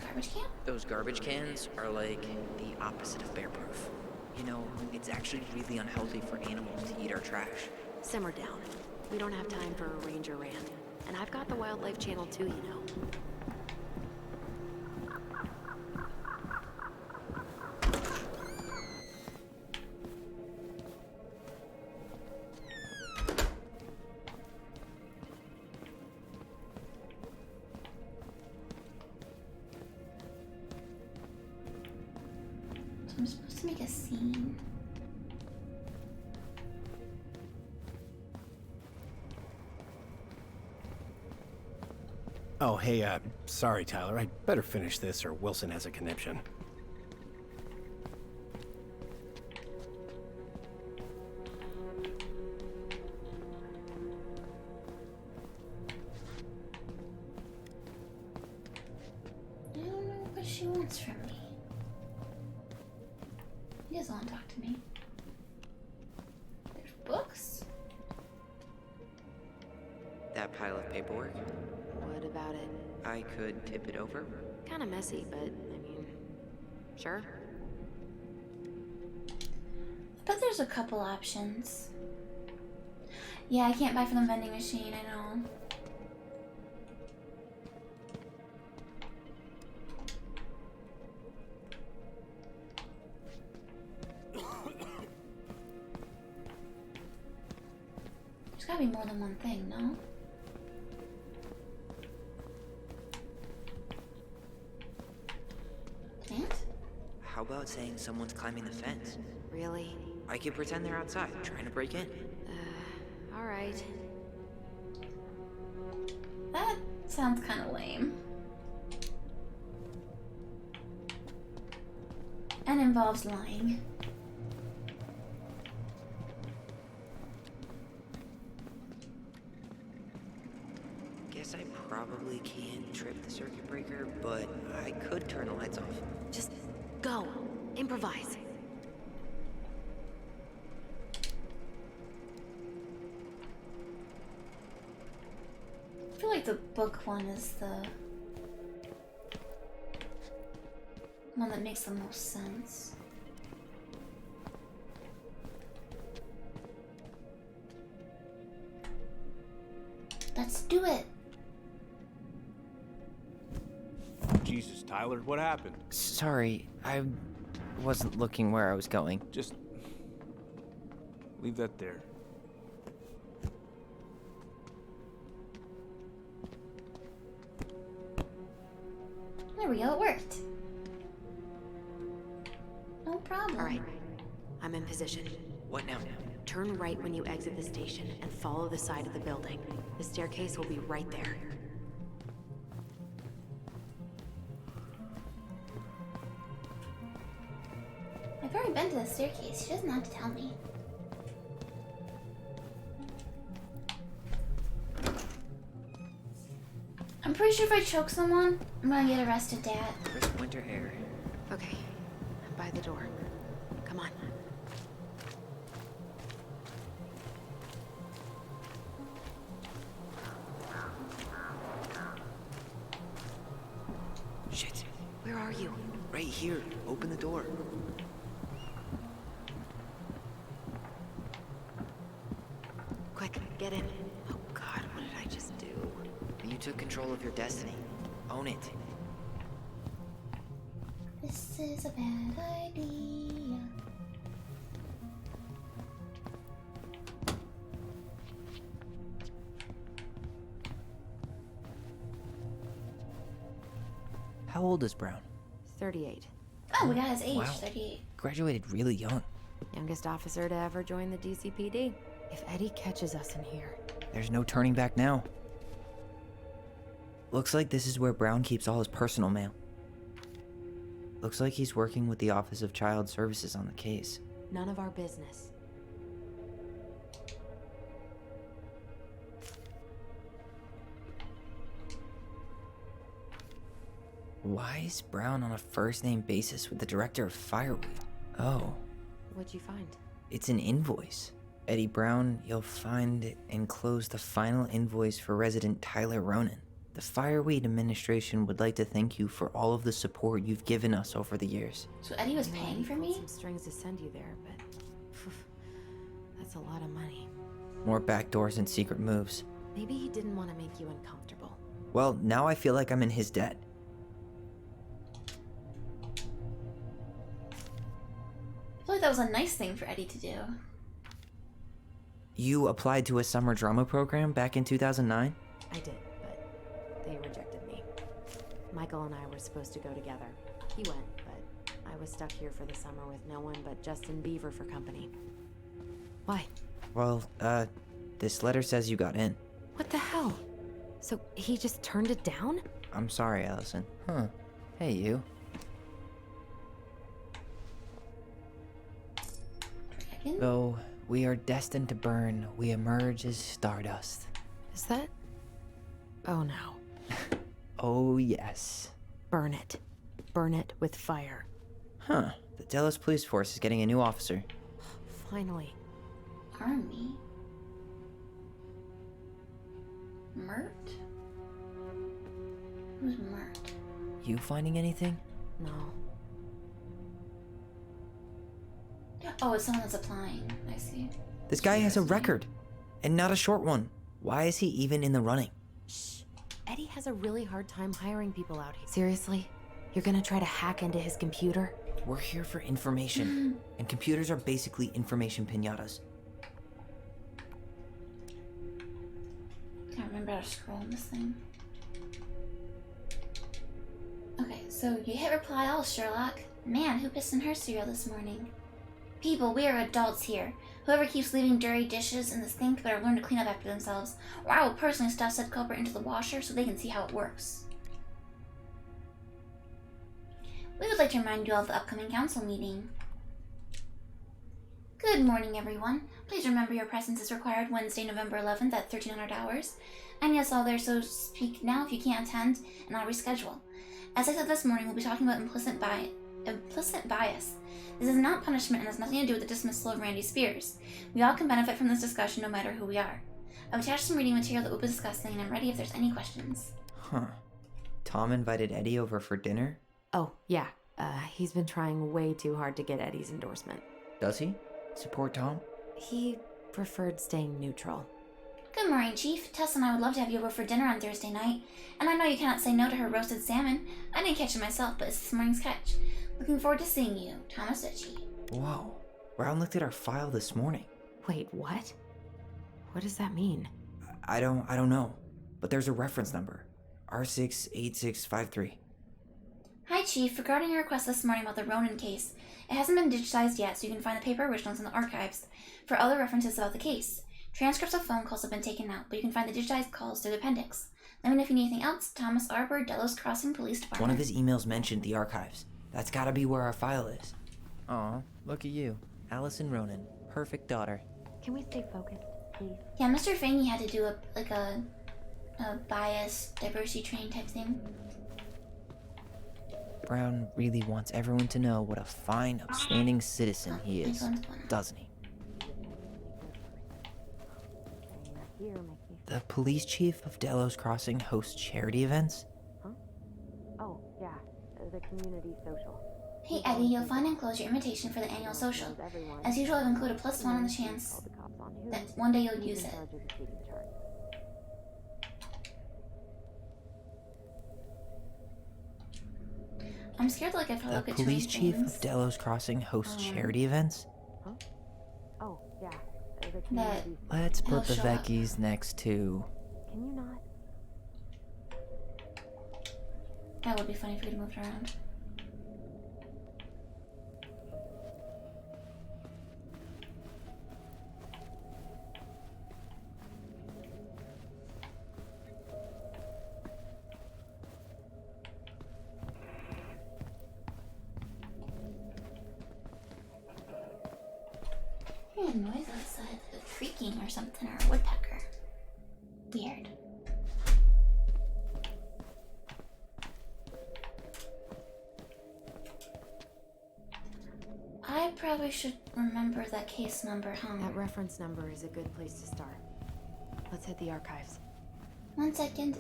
Garbage can? those garbage cans are like the opposite of bear-proof. You know, it's actually really unhealthy for animals to eat our trash. Simmer down. We don't have time for a ranger rant. And I've got the Wildlife Channel too, you know. So I'm supposed to make a scene. Oh, hey, sorry, Tyler. I'd better finish this or Wilson has a conniption. I don't know what she wants from me. He doesn't want to talk to me. There's books? That pile of paperwork? What about it? I could tip it over. Kinda messy, but, I mean, sure. But there's a couple options. Yeah, I can't buy from the vending machine, I know. There's gotta be more than one thing, no? Plant? How about saying someone's climbing the fence? Really? I could pretend they're outside, trying to break in. All right. That sounds kind of lame. And involves lying. Guess I probably can't trip the circuit breaker, but I could turn the lights off. Just go. Improvise. I feel like the book one is the one that makes the most sense. Let's do it. Jesus, Tyler, what happened? Sorry, I wasn't looking where I was going. Just leave that there. There we go, it worked. No problem. All right. I'm in position. What now? Turn right when you exit the station and follow the side of the building. The staircase will be right there. I've already been to the staircase. She doesn't have to tell me. I'm pretty sure if I choke someone, I'm gonna get arrested, Dad. Crisp winter air. Okay. I'm by the door. Come on. Shit. Where are you? Right here. Open the door. Quick, get in. Oh God, what did I just do? You took control of your destiny. Own it. This is a bad idea. How old is Brown? 38. Oh, we got his age, Wow. 38. Graduated really young. Youngest officer to ever join the DCPD. If Eddie catches us in here. There's no turning back now. Looks like this is where Brown keeps all his personal mail. Looks like he's working with the Office of Child Services on the case. None of our business. Why is Brown on a first-name basis with the director of Fireweed? Oh, What'd you find? it's an invoice. Eddie Brown, you'll find enclosed the final invoice for resident Tyler Ronan. The Fireweed administration would like to thank you for all of the support you've given us over the years. So Eddie was paying for me? Some strings to send you there, but that's a lot of money. More backdoors and secret moves. Maybe he didn't want to make you uncomfortable. Well, now I feel like I'm in his debt. I feel like that was a nice thing for Eddie to do. You applied to a summer drama program back in 2009? I did, but they rejected me. Michael and I were supposed to go together. He went, but I was stuck here for the summer with no one but Justin Beaver for company. Why? Well, this letter says you got in. What the hell? So he just turned it down? I'm sorry, Allison. Huh. Hey, you. Dragon? Though we are destined to burn, we emerge as stardust. Is that? Oh no. Oh, yes. Burn it. Burn it with fire. Huh. The Dallas Police Force is getting a new officer. Finally. Army? Mert? Who's Mert? You finding anything? No. Oh, it's someone that's applying. I see. This guy has a record, and not a short one. Why is he even in the running? Shh. Eddie has a really hard time hiring people out here. Seriously? You're gonna try to hack into his computer? We're here for information, and computers are basically information piñatas. Can't remember how to scroll on this thing. Okay, so you hit reply all, Sherlock. Man, who pissed in her cereal this morning? People, we are adults here. Whoever keeps leaving dirty dishes in the sink better learn to clean up after themselves, or I will personally stuff said culprit into the washer so they can see how it works. We would like to remind you all of the upcoming council meeting. Good morning, everyone. Please remember your presence is required Wednesday, November 11th at 1300 hours. And yes, all there, so speak now if you can't attend, and I'll reschedule. As I said this morning, we'll be talking about implicit bias. This is not punishment and has nothing to do with the dismissal of Randy Spears. We all can benefit from this discussion no matter who we are. I've attached some reading material that we'll be discussing, and I'm ready if there's any questions. Huh. Tom invited Eddie over for dinner? Oh, yeah. He's been trying way too hard to get Eddie's endorsement. Does he? Support Tom? He preferred staying neutral. Good morning, Chief. Tess and I would love to have you over for dinner on Thursday night, and I know you cannot say no to her roasted salmon. I didn't catch it myself, but it's this morning's catch. Looking forward to seeing you, Thomas Ritchie. Whoa. Brown looked at our file this morning. Wait, what? What does that mean? I don't know, but there's a reference number. R68653. Hi, Chief. Regarding your request this morning about the Ronan case, it hasn't been digitized yet, so you can find the paper originals in the archives for other references about the case. Transcripts of phone calls have been taken out, but you can find the digitized calls through the appendix. Let me know if you need anything else. Thomas Arbor, Delos Crossing Police Department. One of his emails mentioned the archives. That's gotta be where our file is. Aw, look at you. Allison Ronan. Perfect daughter. Can we stay focused, please? Yeah, Mr. Fangy had to do a bias, diversity training type thing. Brown really wants everyone to know what a fine, upstanding citizen he is, doesn't he? The police chief of Delos Crossing hosts charity events? Huh? Oh, yeah. The community social. Hey, Eddie, you'll find enclosed your invitation for the annual social. As usual, I've included +1 on the chance that one day you'll use it. I'm scared like if I look The at too many police chief things, of Delos Crossing hosts charity events? Huh? Oh, yeah. The that community. Let's He'll put the show up. Vecchies next to... Can you not? that would be funny if we could move it around. I hear a noise outside, like a creaking or something, or a woodpecker. Weird. I probably should remember that case number, huh? That reference number is a good place to start. Let's hit the archives. 1 second.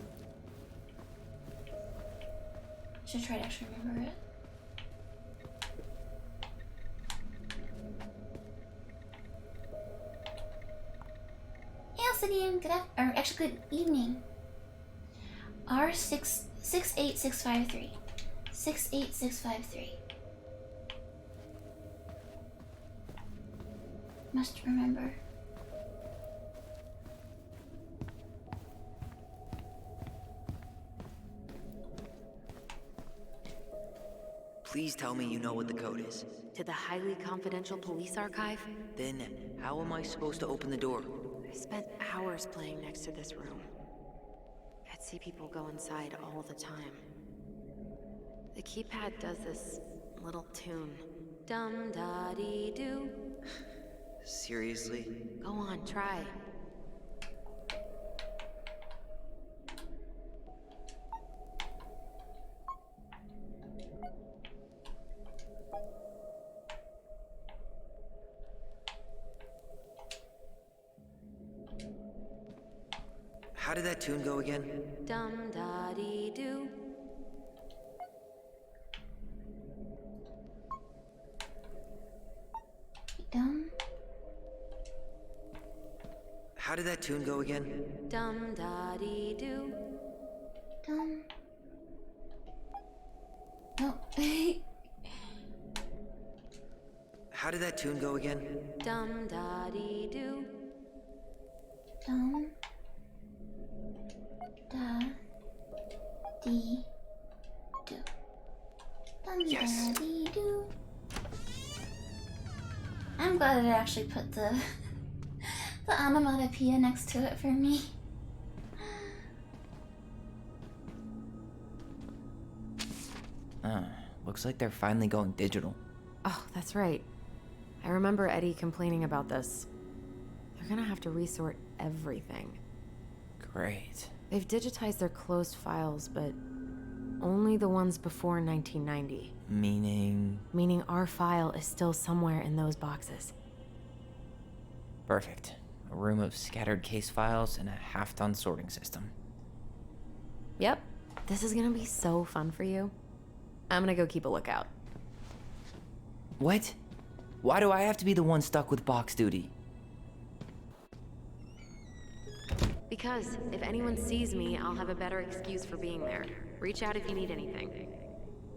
Should try to actually remember it. Hey, Alcidian, good or actually good evening. R68653. 68653. Must remember. Please tell me you know what the code is. To the highly confidential police archive? Then, how am I supposed to open the door? I spent hours playing next to this room. I'd see people go inside all the time. The keypad does this little tune. Dum-da-dee-doo. Seriously? Go on, try. How did that tune go again? Dum-da-dee-doo. Dum. How did that tune go again? Dum-da-dee-doo. Dum. No. How did that tune go again? Dum-da-dee-doo. Dum. Da. Dee. Do. Dum Yes. da dee do. I'm I'm glad that it actually put the onomatopoeia next to it for me. Looks like they're finally going digital. Oh, that's right. I remember Eddie complaining about this. They're gonna have to resort everything. Great. They've digitized their closed files, but only the ones before 1990. Meaning? Meaning our file is still somewhere in those boxes. Perfect. A room of scattered case files and a half-done sorting system. Yep. This is gonna be so fun for you. I'm gonna go keep a lookout. What? Why do I have to be the one stuck with box duty? Because if anyone sees me, I'll have a better excuse for being there. Reach out if you need anything.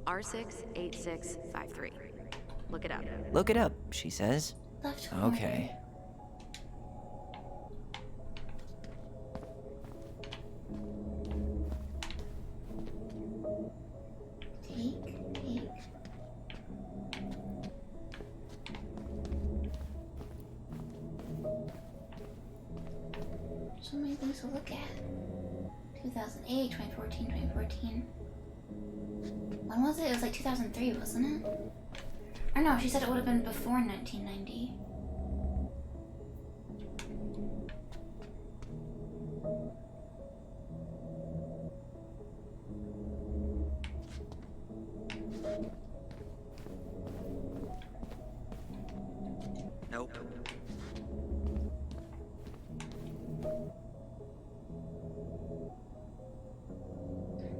R68653. Look it up. Look it up, she says. Left Okay. Take. So many things to look at. 2008, 2014, 2014. When was it? It was like 2003, wasn't it? Or no, she said it would have been before 1990. Nope.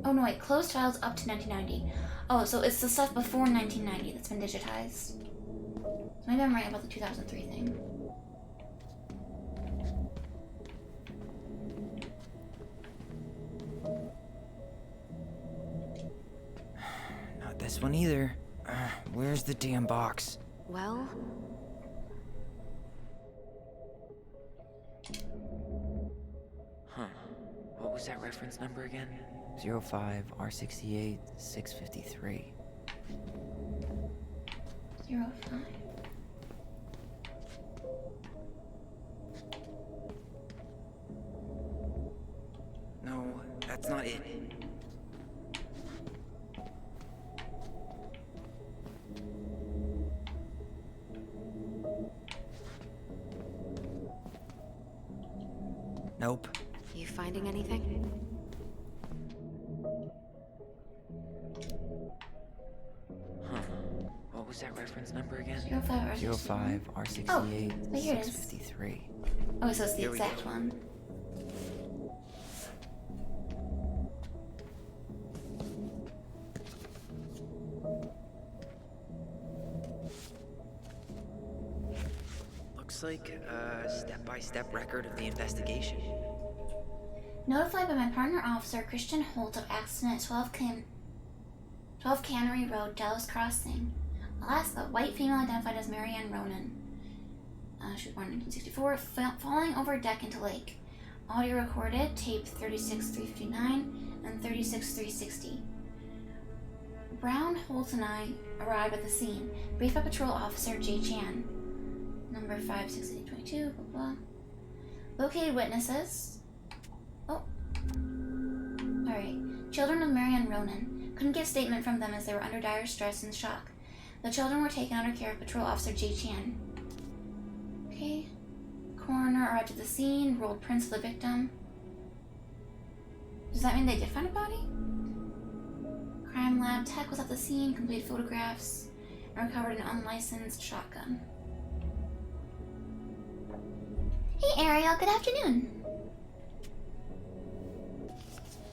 Oh no, wait, closed files up to 1990. Oh, so it's the stuff before 1990 that's been digitized. So maybe I'm right about the 2003 thing. Not this one either. Where's the damn box? Well, Huh. What was that reference number again? 05 R68 653. 05. No, that's not it. Nope. you finding anything? Huh. What was that reference number again? 05 R68. 05 R68 Oh, wait, here it is. 653. Oh, so it's the Here we exact go. one. Looks like a step-by-step record of the investigation. Notified by my partner officer, Christian Holt, of accident at 12 Cannery Road, Dallas Crossing, Alaska. White female identified as Marianne Ronan. She was born in 1964, falling over deck into lake. Audio recorded, tape 36359 and 36360. Brown, Holt, and I arrived at the scene, briefed by Patrol Officer J. Chan. Number 56822, blah blah. Located witnesses. Oh. Alright. Children of Marianne Ronan. Couldn't get a statement from them as they were under dire stress and shock. The children were taken under care of Patrol Officer J. Chan. Okay. Coroner arrived at the scene, rolled prints of the victim. Does that mean they did find a body? Crime lab tech was at the scene, completed photographs, and recovered an unlicensed shotgun. Hey Ariel, good afternoon.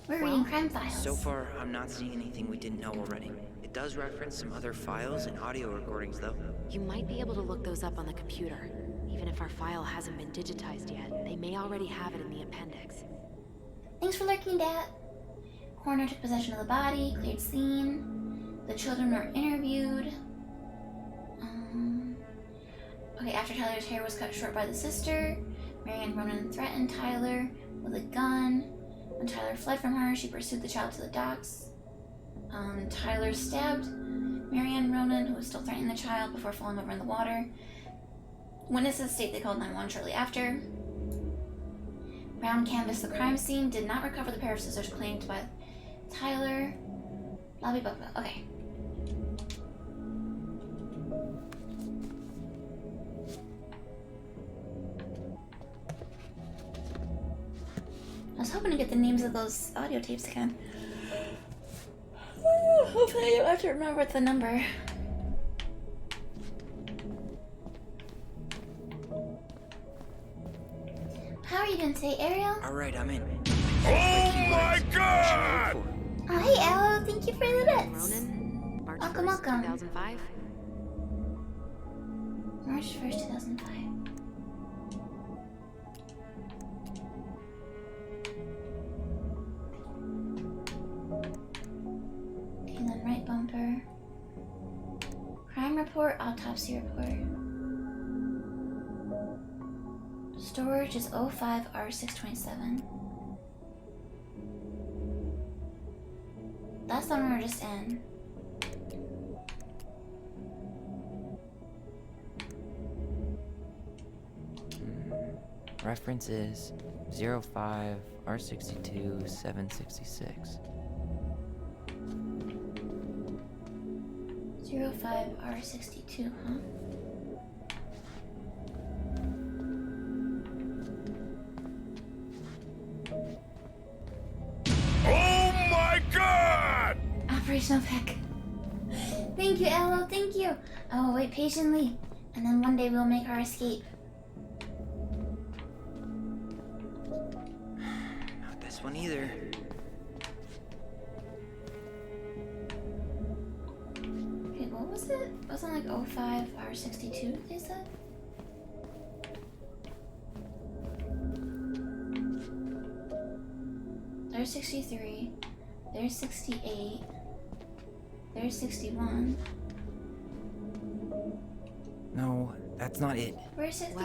We're reading crime files. So far, I'm not seeing anything we didn't know already. It does reference some other files and audio recordings, though. You might be able to look those up on the computer. Even if our file hasn't been digitized yet, they may already have it in the appendix. Thanks for lurking, Dad. Coroner took possession of the body, cleared scene. The children were interviewed. Okay, after Tyler's hair was cut short by the sister, Marianne Ronan threatened Tyler with a gun. When Tyler fled from her, she pursued the child to the docks. Tyler stabbed Marianne Ronan, who was still threatening the child, before falling over in the water. Witnesses state they called 911 shortly after. Brown canvassed the crime scene, did not recover the pair of scissors claimed by Tyler. Blah, blah, blah, blah. Okay. I was hoping to get the names of those audio tapes again. Hopefully I don't have to remember the number. How are you doing today, Ariel? Alright, I'm in. Oh my god! Oh, hey, Aloe. Thank you for the bits. Ronan, March Welcome, 1st, welcome. 2005. March 1st, 2005. Okay, then right bumper. Crime report, autopsy report. Storage is 05R627. That's the one we were just in. Reference is 05R62-766. 05R62, huh? Oh my god! Operational pick. Thank you, Aloe, thank you. I will wait patiently, and then one day we'll make our escape. Not this one either. Okay, what was it? Wasn't like 05R62, they said? There's 63. There's 68. There's 61. No, that's not it. Where's 62?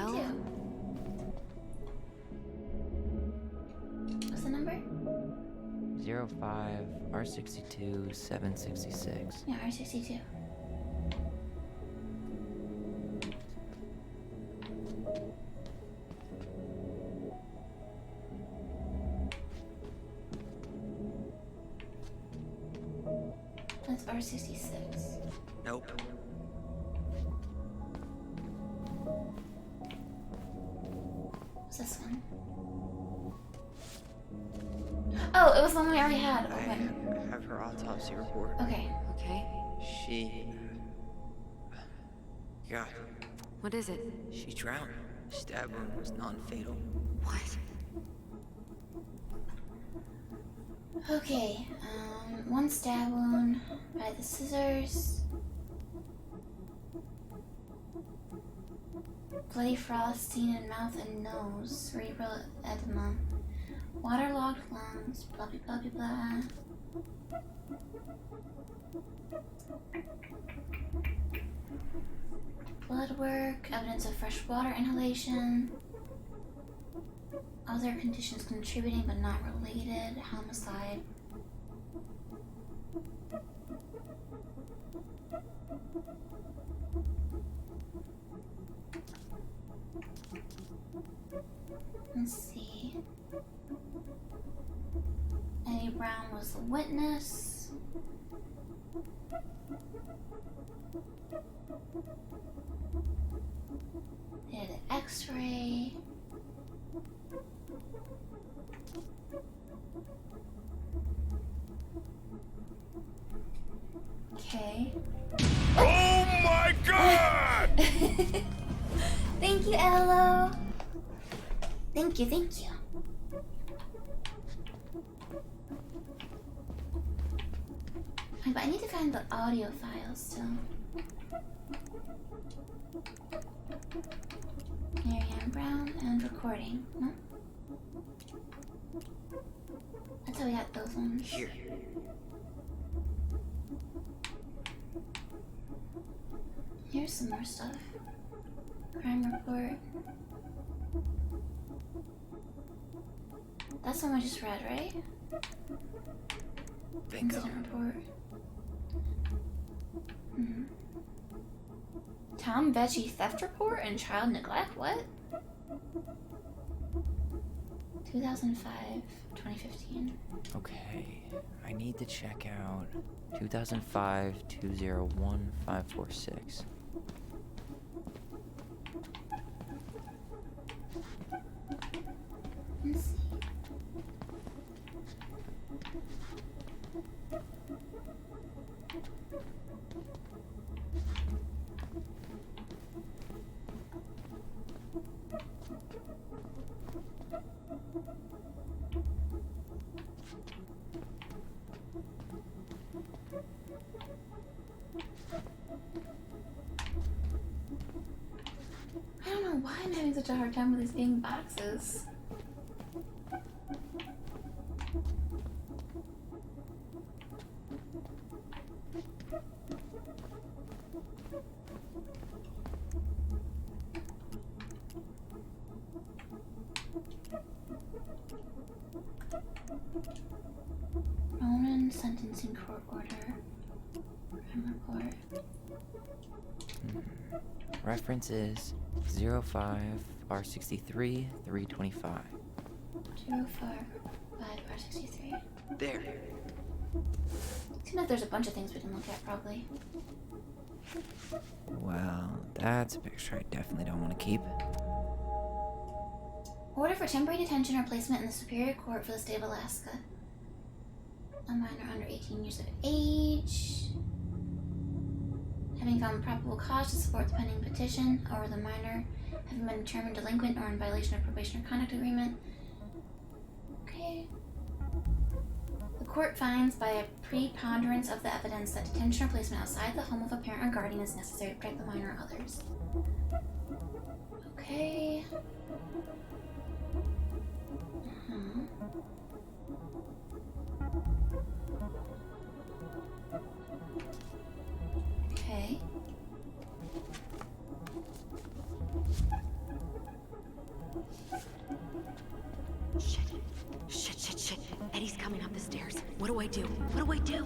What's the number? 05R62-766. Yeah, R62. That's R66. Nope. What's this one? Oh, it was the one we already had. I have her autopsy report. Okay. Okay. She... God. What is it? She drowned. Stab wound was non-fatal. What? Okay, one stab wound by the scissors. Bloody frost seen in mouth and nose. Cerebral edema. Waterlogged lungs. Blah blah blah blah blah. Blood work. Evidence of fresh water inhalation. Other conditions contributing but not related. Homicide. Let's see. Eddie Brown was the witness. They did an X-ray. Okay. Oh my god! Thank you, Aloe. Thank you, thank you. But I need to find the audio files still. Marianne Brown and recording. No? That's how we got those ones. Here. Here's some more stuff. Crime report. That's the one I just read, right? Bingo. Incident report. Tom Veggie theft report and child neglect? What? 2005, 2015. Okay, I need to check out 2005 201 546. Let's see. I don't know why I'm having such a hard time with these being boxes. Ronan sentencing court order. Crime report. Reference is 05R63 325. 05R63. There. Seems like there's a bunch of things we can look at, probably. Well, that's a picture I definitely don't want to keep. Order for temporary detention or placement in the Superior Court for the state of Alaska. A minor under 18 years of age. Having found probable cause to support the pending petition, or the minor having been determined delinquent or in violation of probation or conduct agreement. Okay. The court finds by a preponderance of the evidence that detention or placement outside the home of a parent or guardian is necessary to protect the minor or others. Okay. Okay. Shit. Eddie's coming up the stairs. What do I do? What do I do?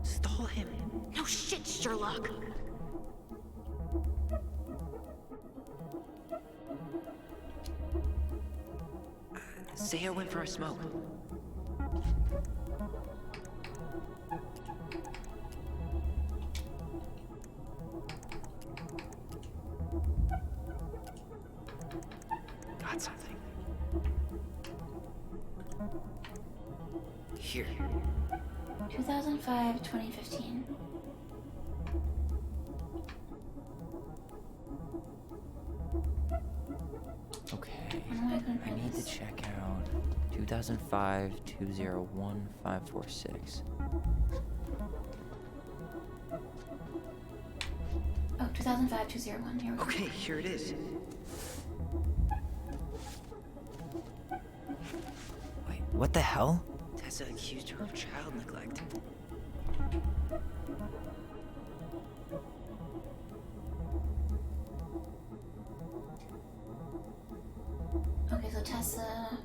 Stall him. No shit, Sherlock. Say I went for a smoke. Got something. Here. 2005, 2015. Okay. I need to check out 2005 201 546. Oh, 2005, 201. Here we go. Okay, here it is. Wait, what the hell? Tessa accused her of child neglect. Okay, so Tessa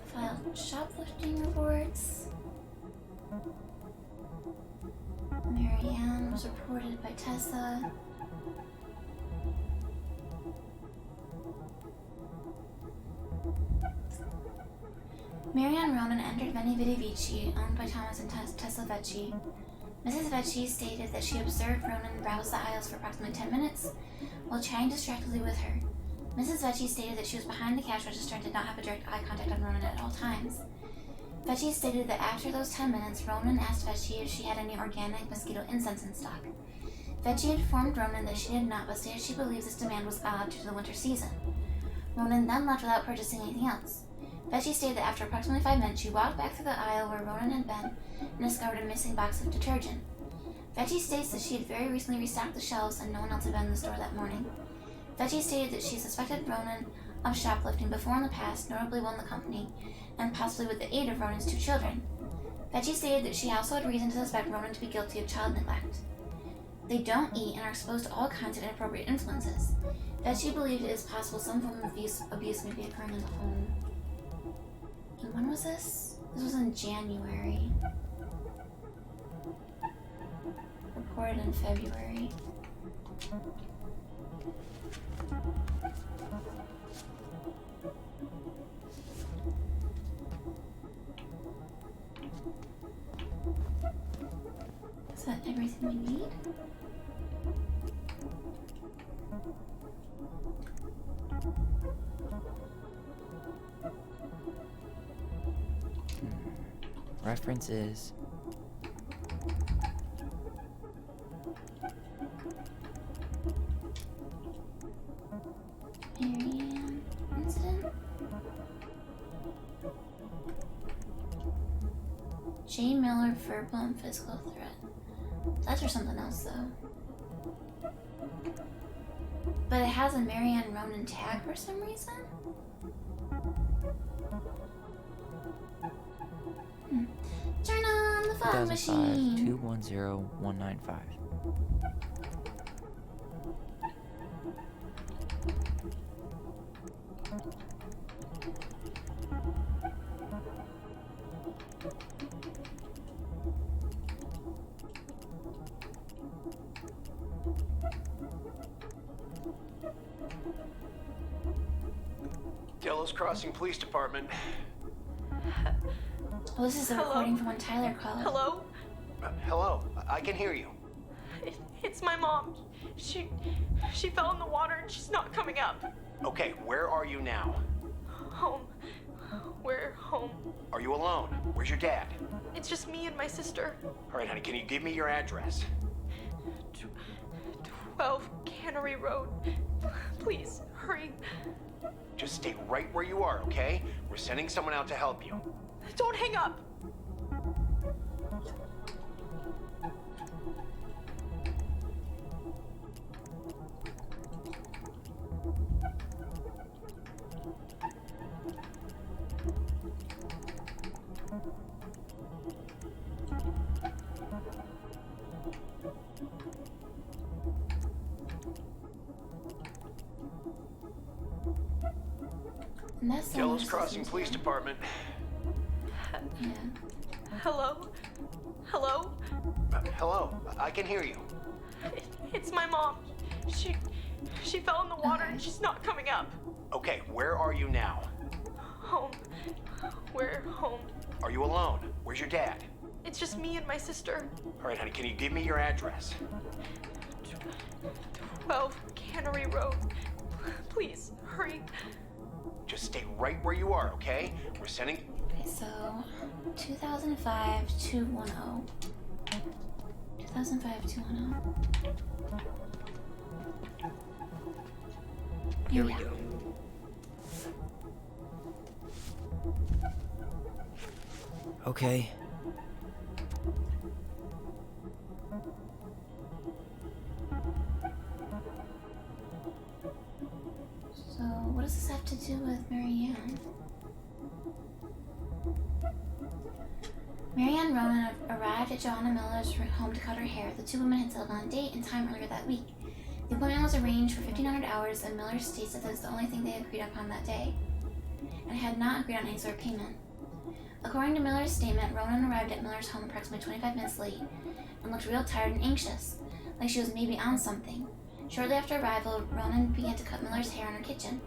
filed shoplifting reports. Marianne was reported by Tessa. Marianne Ronan entered Veni Vidi Vici, owned by Thomas and Tessa Vecchi. Mrs. Vecchi stated that she observed Ronan browse the aisles for approximately 10 minutes while chatting distractedly with her. Mrs. Vecchi stated that she was behind the cash register and did not have a direct eye contact on Ronan at all times. Vecchi stated that after those 10 minutes, Ronan asked Vecchi if she had any organic mosquito incense in stock. Vecchi informed Ronan that she did not, but stated she believes this demand was odd due to the winter season. Ronan then left without purchasing anything else. Vecchi stated that after approximately 5 minutes, she walked back through the aisle where Ronan had been and discovered a missing box of detergent. Vecchi states that she had very recently restocked the shelves and no one else had been in the store that morning. Vecchi stated that she suspected Ronan of shoplifting before in the past, notably while in the company, and possibly with the aid of Ronan's 2 children. Vecchi stated that she also had reason to suspect Ronan to be guilty of child neglect. They don't eat and are exposed to all kinds of inappropriate influences. Vecchi believed it is possible some form of abuse may be occurring in the home. And when was this? This was in January. reported in February. Is that everything we need? References. Marianne incident? Jane Miller verbal and physical threat. That's for something else though. But it has a Marianne Ronan tag for some reason? Turn on the fog machine! 2005-210-195. Delos Crossing Police Department. Well, this is a recording from when Tyler called. Hello? Hello, I can hear you. It's my mom. She fell in the water and she's not coming up. Okay, where are you now? Home. We're home. Are you alone? Where's your dad? It's just me and my sister. All right, honey, can you give me your address? 12 Cannery Road. Please, hurry. Just stay right where you are, okay? We're sending someone out to help you. Don't hang up. And that's the Delos Crossing Police Department. Yeah. Hello? Hello? Hello, I can hear you. It's my mom. She fell in the water and she's not coming up. Okay, where are you now? Home. We're home. Are you alone? Where's your dad? It's just me and my sister. All right, honey, can you give me your address? 12 Cannery Road. Please, hurry. Just stay right where you are, okay? We're sending... Okay, so 2005-210. 2005-210. Here we go. Okay. So, what does this have to do with Marianne? Marianne Ronan arrived at Joanna Miller's home to cut her hair. The two women had settled on a date and time earlier that week. The appointment was arranged for 1,500 hours, and Miller states that this is the only thing they had agreed upon that day, and had not agreed on any sort of payment. According to Miller's statement, Ronan arrived at Miller's home approximately 25 minutes late and looked real tired and anxious, like she was maybe on something. Shortly after arrival, Ronan began to cut Miller's hair in her kitchen.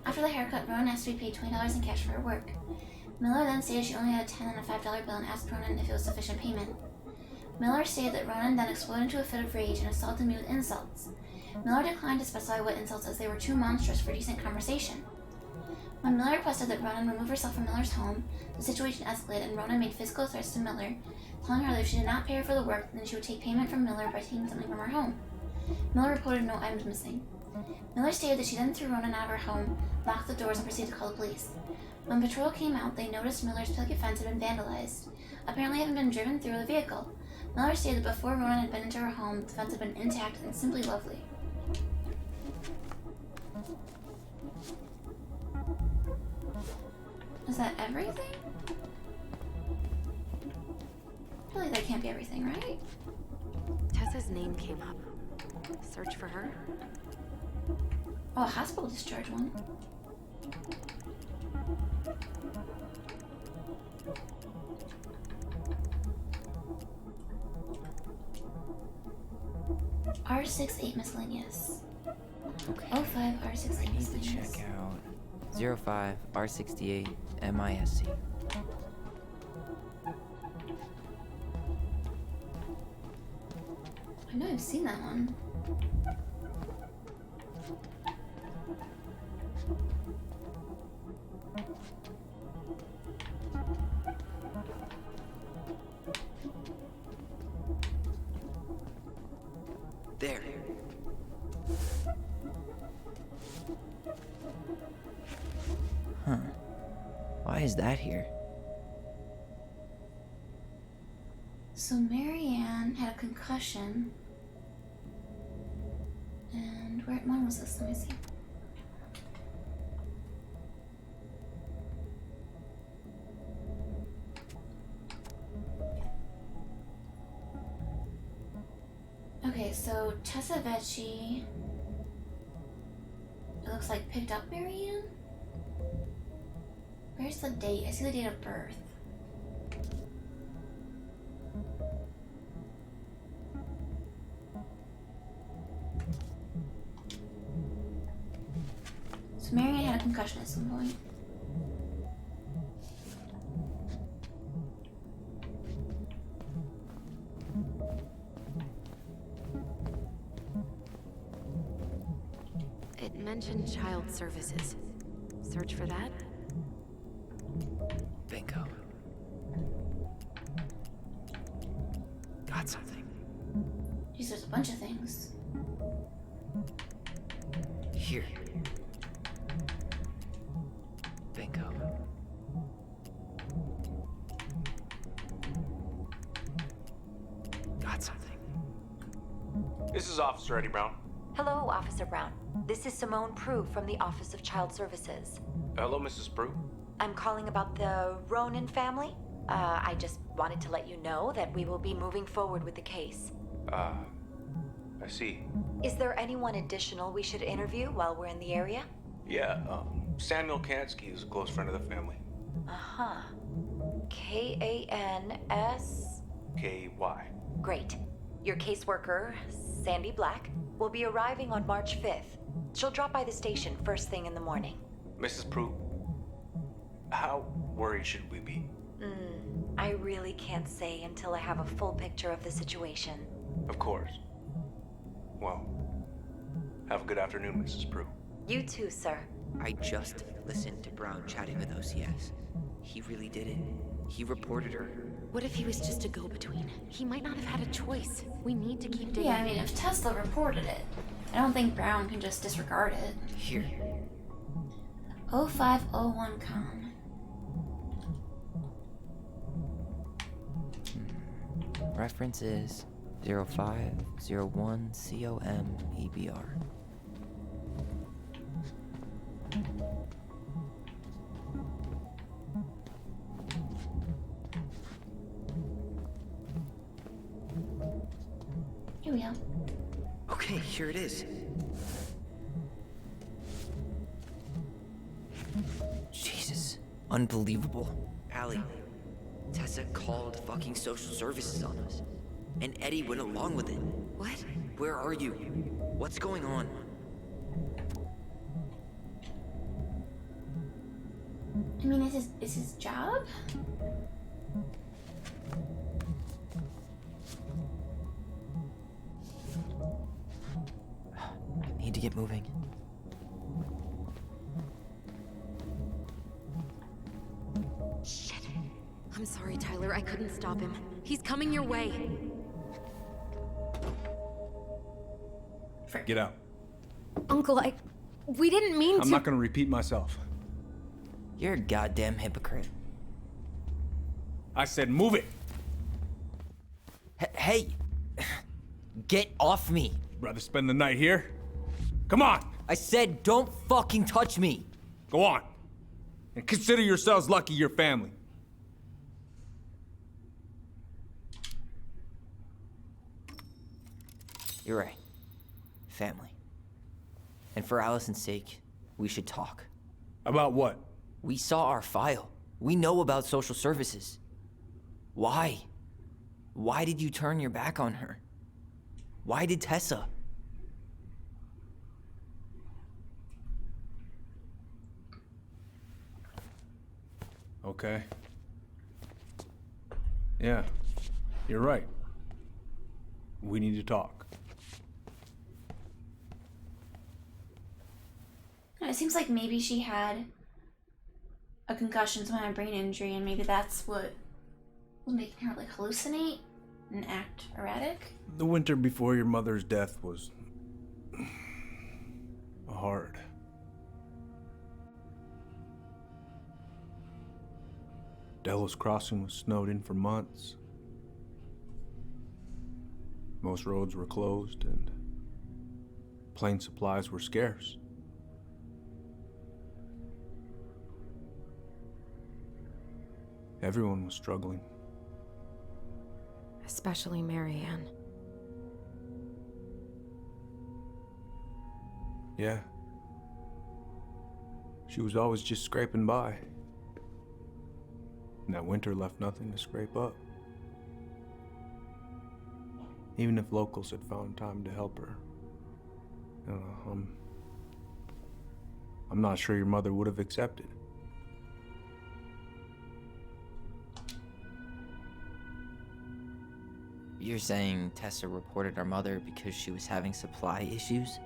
After the haircut, Ronan asked to be paid $20 in cash for her work. Miller then stated she only had a $10 and a $5 bill and asked Ronan if it was sufficient payment. Miller stated that Ronan then exploded into a fit of rage and assaulted me with insults. Miller declined to specify what insults, as they were too monstrous for decent conversation. When Miller requested that Ronan remove herself from Miller's home, the situation escalated and Ronan made physical threats to Miller, telling her that if she did not pay her for the work, then she would take payment from Miller by taking something from her home. Miller reported no items missing. Miller stated that she then threw Ronan out of her home, locked the doors, and proceeded to call the police. When patrol came out, they noticed Miller's picket fence had been vandalized. Apparently, it had been driven through with a vehicle. Miller stated that before Ronan had been into her home, the fence had been intact and simply lovely. Is that everything? Surely that can't be everything, right? Tessa's name came up. Search for her? Oh, a hospital discharge one. R68 miscellaneous. Okay. 05 R68 I need to miscellaneous. check out 05 R68 MISC. I know I've seen that one. There. Huh. Why is that here? So Marianne had a concussion. And when was this? Let me see. Okay, so Tessa Vecchi, it looks like, picked up Marianne? Where's the date? I see the date of birth. So Marianne had a concussion at some point. It mentioned child services. Search for that? Bingo. Got something. Geez, there's a bunch of things. Here. Bingo. Got something. This is Officer Eddie Brown. Hello, Officer Brown. This is Simone Prue from the Office of Child Services. Hello, Mrs. Prue. I'm calling about the Ronan family. I just wanted to let you know that we will be moving forward with the case. I see. Is there anyone additional we should interview while we're in the area? Yeah, Samuel Kansky is a close friend of the family. Uh-huh. K-A-N-S... K-Y. Great. Your caseworker, Sandy Black, will be arriving on March 5th. She'll drop by the station first thing in the morning. Mrs. Prue, how worried should we be? I really can't say until I have a full picture of the situation. Of course. Well, have a good afternoon, Mrs. Prue. You too, sir. I just listened to Brown chatting with OCS. He really did it. He reported her. What if he was just a go-between? He might not have had a choice. We need to keep digging. Yeah, I mean, if Tesla reported it, I don't think Brown can just disregard it. Here. 0501 com. Reference is 0501 COM-EBR. Here we go. Okay, here it is. Jesus. Unbelievable. Allie, Tessa called fucking social services on us. And Eddie went along with it. What? Where are you? What's going on? I mean, is his job? Need to get moving. Shit. I'm sorry, Tyler. I couldn't stop him. He's coming your way. Get out. Uncle, we didn't mean to. I'm not gonna repeat myself. You're a goddamn hypocrite. I said move it. Hey! Get off me! Rather spend the night here? Come on! I said don't fucking touch me! Go on. And consider yourselves lucky you're family. You're right. Family. And for Allison's sake, we should talk. About what? We saw our file. We know about social services. Why? Why did you turn your back on her? Why did Tessa? Okay. Yeah, you're right. We need to talk. It seems like maybe she had a concussion, some kind of brain injury, and maybe that's what was making her like hallucinate and act erratic. The winter before your mother's death was hard. Delos Crossing was snowed in for months. Most roads were closed and plane supplies were scarce. Everyone was struggling. Especially Marianne. Yeah. She was always just scraping by. And that winter left nothing to scrape up. Even if locals had found time to help her. I'm not sure your mother would have accepted. You're saying Tessa reported our mother because she was having supply issues?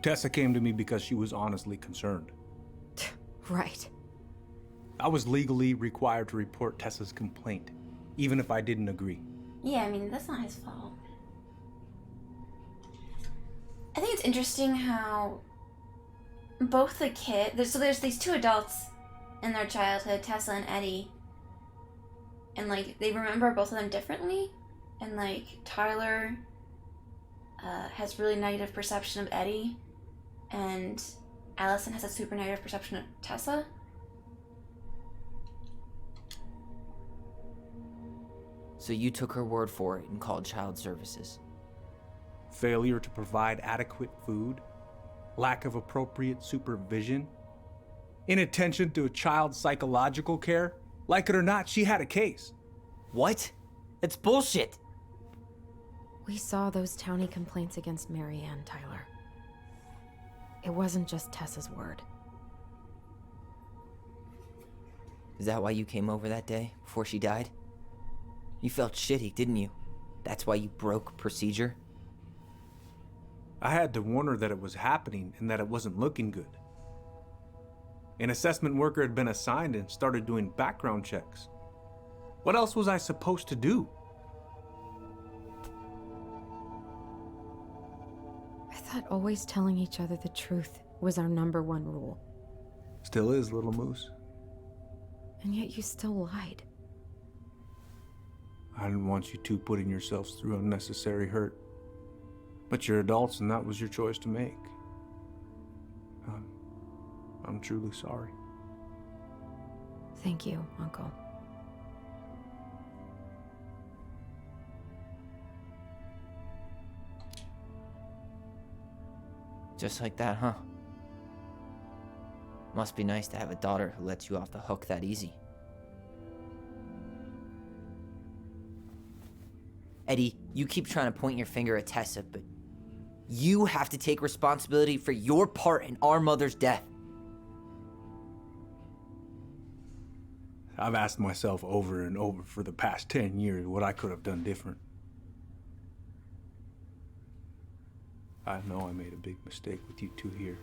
Tessa came to me because she was honestly concerned. Right. I was legally required to report Tessa's complaint, even if I didn't agree. Yeah, I mean, that's not his fault. I think it's interesting how both the there's these two adults in their childhood, Tessa and Eddie, and like they remember both of them differently, and like Tyler has really negative perception of Eddie, and Allison has a super negative perception of Tessa. So you took her word for it and called child services? Failure to provide adequate food, lack of appropriate supervision, inattention to a child's psychological care. Like it or not, she had a case. What? It's bullshit! We saw those townie complaints against Marianne, Tyler. It wasn't just Tessa's word. Is that why you came over that day, before she died? You felt shitty, didn't you? That's why you broke procedure? I had to warn her that it was happening and that it wasn't looking good. An assessment worker had been assigned and started doing background checks. What else was I supposed to do? I thought always telling each other the truth was our #1 rule. Still is, little moose. And yet you still lied. I didn't want you two putting yourselves through unnecessary hurt. But you're adults and that was your choice to make. I'm truly sorry. Thank you, Uncle. Just like that, huh? Must be nice to have a daughter who lets you off the hook that easy. Eddie, you keep trying to point your finger at Tessa, but you have to take responsibility for your part in our mother's death. I've asked myself over and over for the past 10 years what I could have done different. I know I made a big mistake with you two here.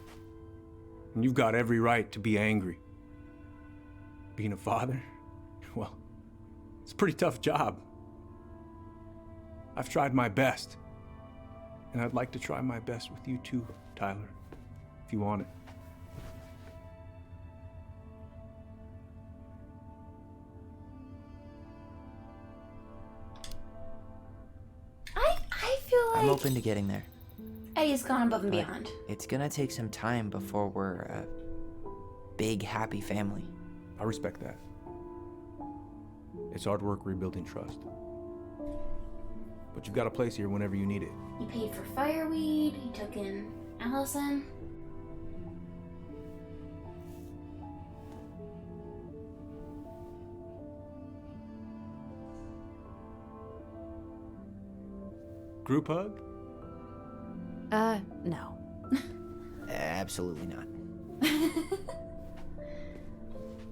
And you've got every right to be angry. Being a father? Well, it's a pretty tough job. I've tried my best. And I'd like to try my best with you too, Tyler, if you want it. I feel like I'm open to getting there. Eddie's gone above and But beyond. it's gonna take some time before we're a big, happy family. I respect that. It's hard work rebuilding trust. But you've got a place here whenever you need it. He paid for fireweed, he took in Allison. Group hug? No. Absolutely not.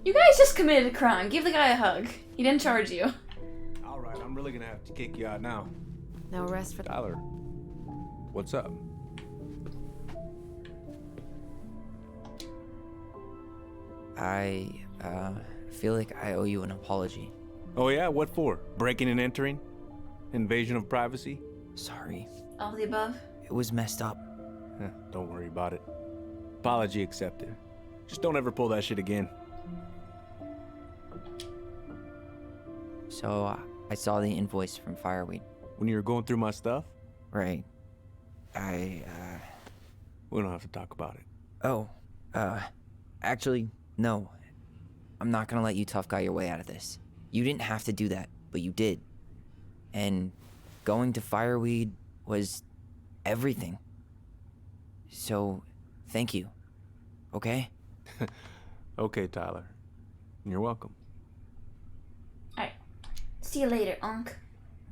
You guys just committed a crime. Give the guy a hug. He didn't charge you. All right, I'm really gonna have to kick you out now. No rest for... Tyler, what's up? I feel like I owe you an apology. Oh yeah, what for? Breaking and entering? Invasion of privacy? Sorry. All of the above. It was messed up. Don't worry about it. Apology accepted. Just don't ever pull that shit again. So, I saw the invoice from Fireweed. When you were going through my stuff? Right. We don't have to talk about it. Oh, actually, no. I'm not gonna let you tough guy your way out of this. You didn't have to do that, but you did. And going to Fireweed was everything. So, thank you. Okay? Okay, Tyler. You're welcome. Alright. See you later, Unc.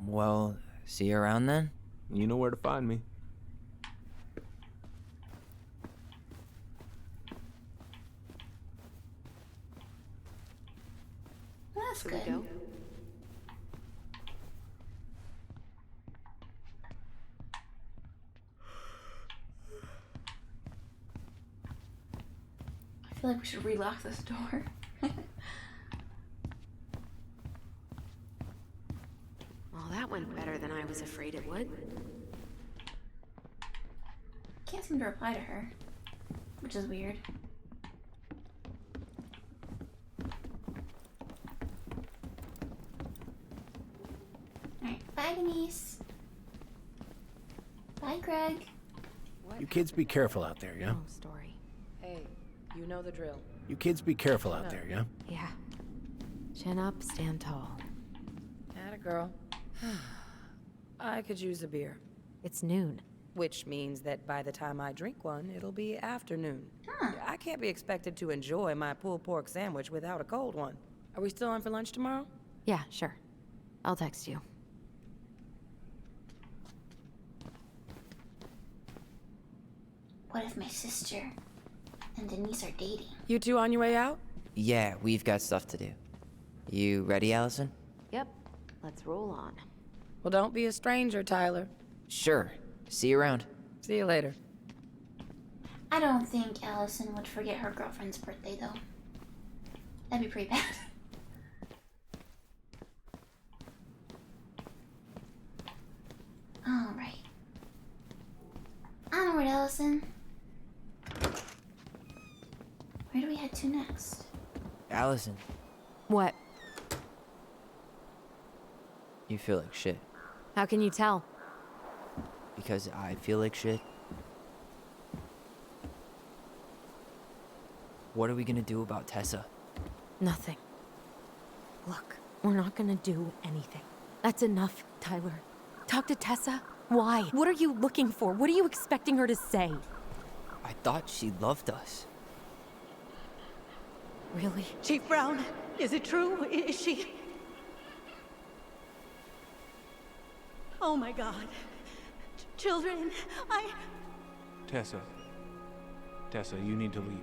Well, see you around then? You know where to find me. That's Should we good. go? I feel like we should relock this door. Well, that went better than I was afraid it would. Can't seem to reply to her, which is weird. Alright, bye Denise. Bye Greg. You kids be careful out there, yeah? Long story. Hey, you know the drill. You kids be careful out there, yeah? Yeah. Chin up, stand tall. Atta girl. I could use a beer. It's noon. Which means that by the time I drink one, it'll be afternoon. Huh. I can't be expected to enjoy my pulled pork sandwich without a cold one. Are we still on for lunch tomorrow? Yeah, sure. I'll text you. What if my sister and Denise are dating? You two on your way out? Yeah, we've got stuff to do. You ready, Allison? Yep. Let's roll on. Well, don't be a stranger, Tyler. Sure. See you around. See you later. I don't think Allison would forget her girlfriend's birthday, though. That'd be pretty bad. Alright. Onward, Allison. Where do we head to next? Allison, What? you feel like shit. How can you tell? Because I feel like shit. What are we gonna do about Tessa? Nothing. Look, we're not gonna do anything. That's enough, Tyler. Talk to Tessa? Why? What are you looking for? What are you expecting her to say? I thought she loved us. Really? Chief Brown, is it true? Is she... Oh my God. Children, Tessa. Tessa, you need to leave.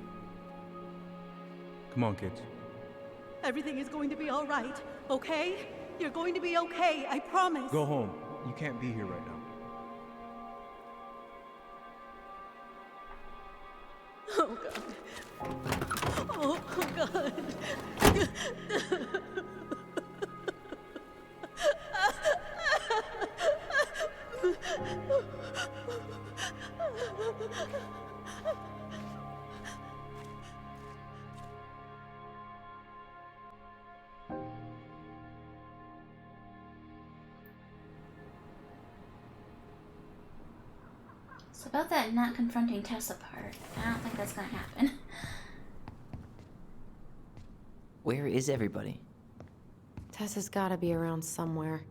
Come on, kids. Everything is going to be all right, okay? You're going to be okay, I promise. Go home. You can't be here right now. Oh God. Oh God. So about that not confronting Tessa part, I don't think that's gonna happen. Where is everybody? Tessa's gotta be around somewhere.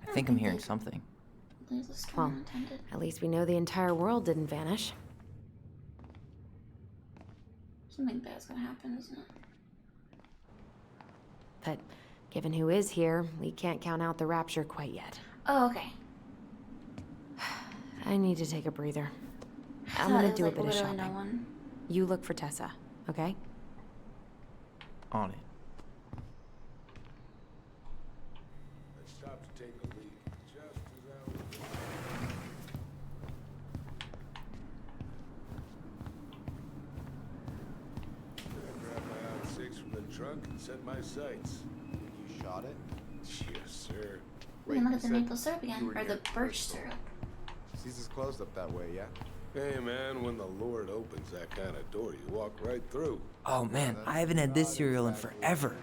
I think I'm hearing something. There's a storm Well, intended. at least we know the entire world didn't vanish. Something bad's gonna happen, isn't it? But given who is here, we can't count out the rapture quite yet. Oh, okay. I need to take a breather. I'm thought it gonna was, do a like, bit of literally shopping. no one. You look for Tessa, okay? On it. I stopped to take a leak just as I was. I grabbed my .6 from the trunk and set my sights. You shot it? Yes, sir. We can look at the maple syrup again, or the birch syrup. Caesar's closed up that way, yeah? Hey, man, when the Lord opens that kind of door, you walk right through. Oh man, I haven't had this cereal in forever.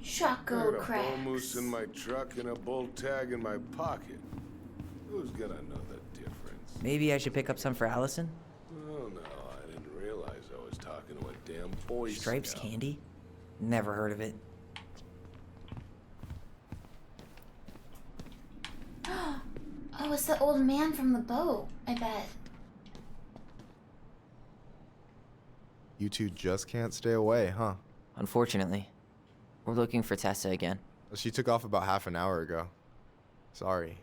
Choco Got a cracks. bull moose in my truck and a bull tag in my pocket. Who's gonna know the difference? Maybe I should pick up some for Allison? Oh no, I didn't realize I was talking to a damn Boy Stripes Scout. candy? Never heard of it. Oh, it's the old man from the boat, I bet. You two just can't stay away, huh? Unfortunately. We're looking for Tessa again. She took off about half an hour ago. Sorry.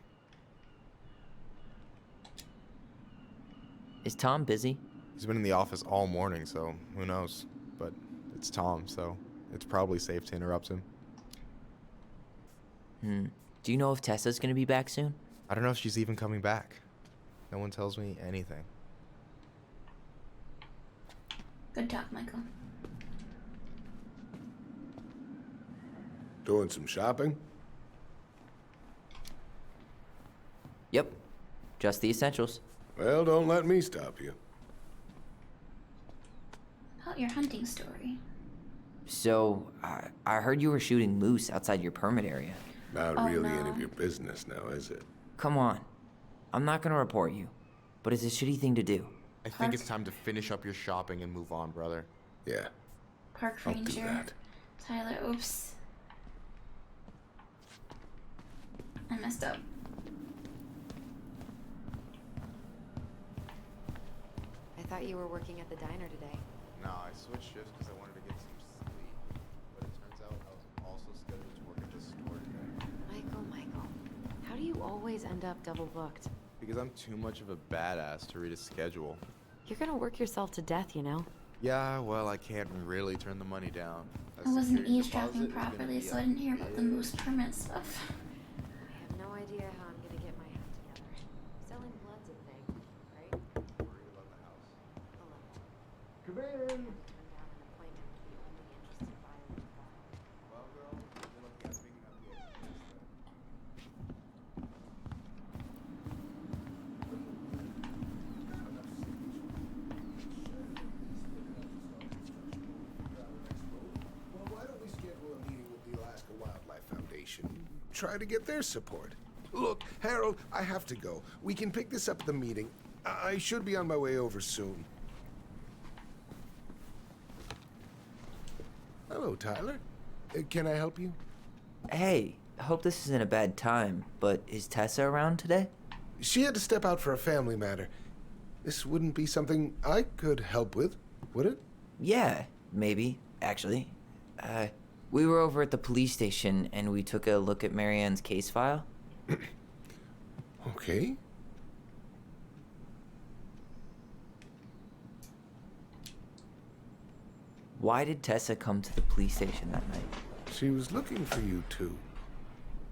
Is Tom busy? He's been in the office all morning, so who knows? But it's Tom, so it's probably safe to interrupt him. Do you know if Tessa's gonna be back soon? I don't know if she's even coming back. No one tells me anything. Good talk, Michael. Doing some shopping? Yep. Just the essentials. Well, don't let me stop you. About your hunting story. So, I heard you were shooting moose outside your permit area. Not Oh, really no. any of your business now, is it? Come on. I'm not gonna report you, but it's a shitty thing to do. I think it's time to finish up your shopping and move on, brother. Yeah. Park I'll do ranger. that. Tyler, oops. I messed up. I thought you were working at the diner today. No, I switched shifts because I wanted to get some sleep. But it turns out I was also scheduled to work at the store today. Michael. How do you always end up double booked? Because I'm too much of a badass to read a schedule. You're gonna work yourself to death, you know? Yeah, well, I can't really turn the money down. I wasn't eavesdropping properly, so I didn't hear about the moose permit stuff. I have no idea how I'm gonna get my act together. Selling blood's a thing, right? Worried about the house. Come in. Turn down an appointment with the only interested buyer we've got. Well, girl, you're looking at picking up the Well, why don't we schedule a meeting with the Alaska Wildlife Foundation? Try to get their support. Look, Harold, I have to go. We can pick this up at the meeting. I should be on my way over soon. Hello, Tyler. Can I help you? Hey, I hope this isn't a bad time, but is Tessa around today? She had to step out for a family matter. This wouldn't be something I could help with, would it? Yeah, maybe, actually. We were over at the police station and we took a look at Marianne's case file. Okay. Why did Tessa come to the police station that night? She was looking for you two.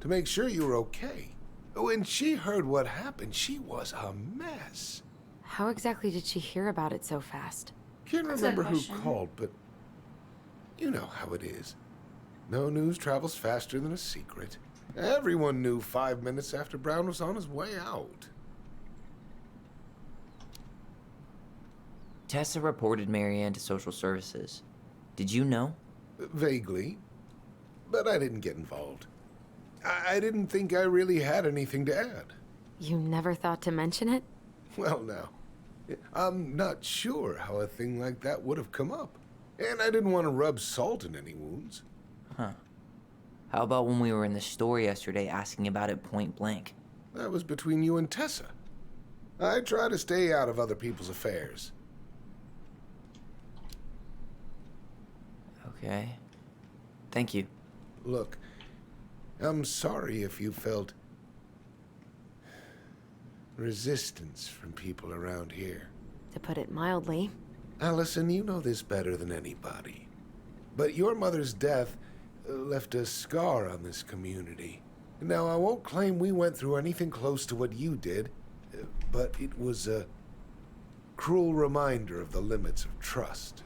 To make sure you were okay. When she heard what happened, she was a mess. How exactly did she hear about it so fast? Can't That's a remember who question. called, but you know how it is. No news travels faster than a secret. Everyone knew 5 minutes after Brown was on his way out. Tessa reported Marianne to social services. Did you know? Vaguely. But I didn't get involved. I didn't think I really had anything to add. You never thought to mention it? Well, now, I'm not sure how a thing like that would have come up. And I didn't want to rub salt in any wounds. Huh. How about when we were in the store yesterday asking about it point blank? That was between you and Tessa. I try to stay out of other people's affairs. Okay. Thank you. Look, I'm sorry if you felt resistance from people around here. To put it mildly. Allison, you know this better than anybody. But your mother's death left a scar on this community. Now, I won't claim we went through anything close to what you did, but it was a cruel reminder of the limits of trust.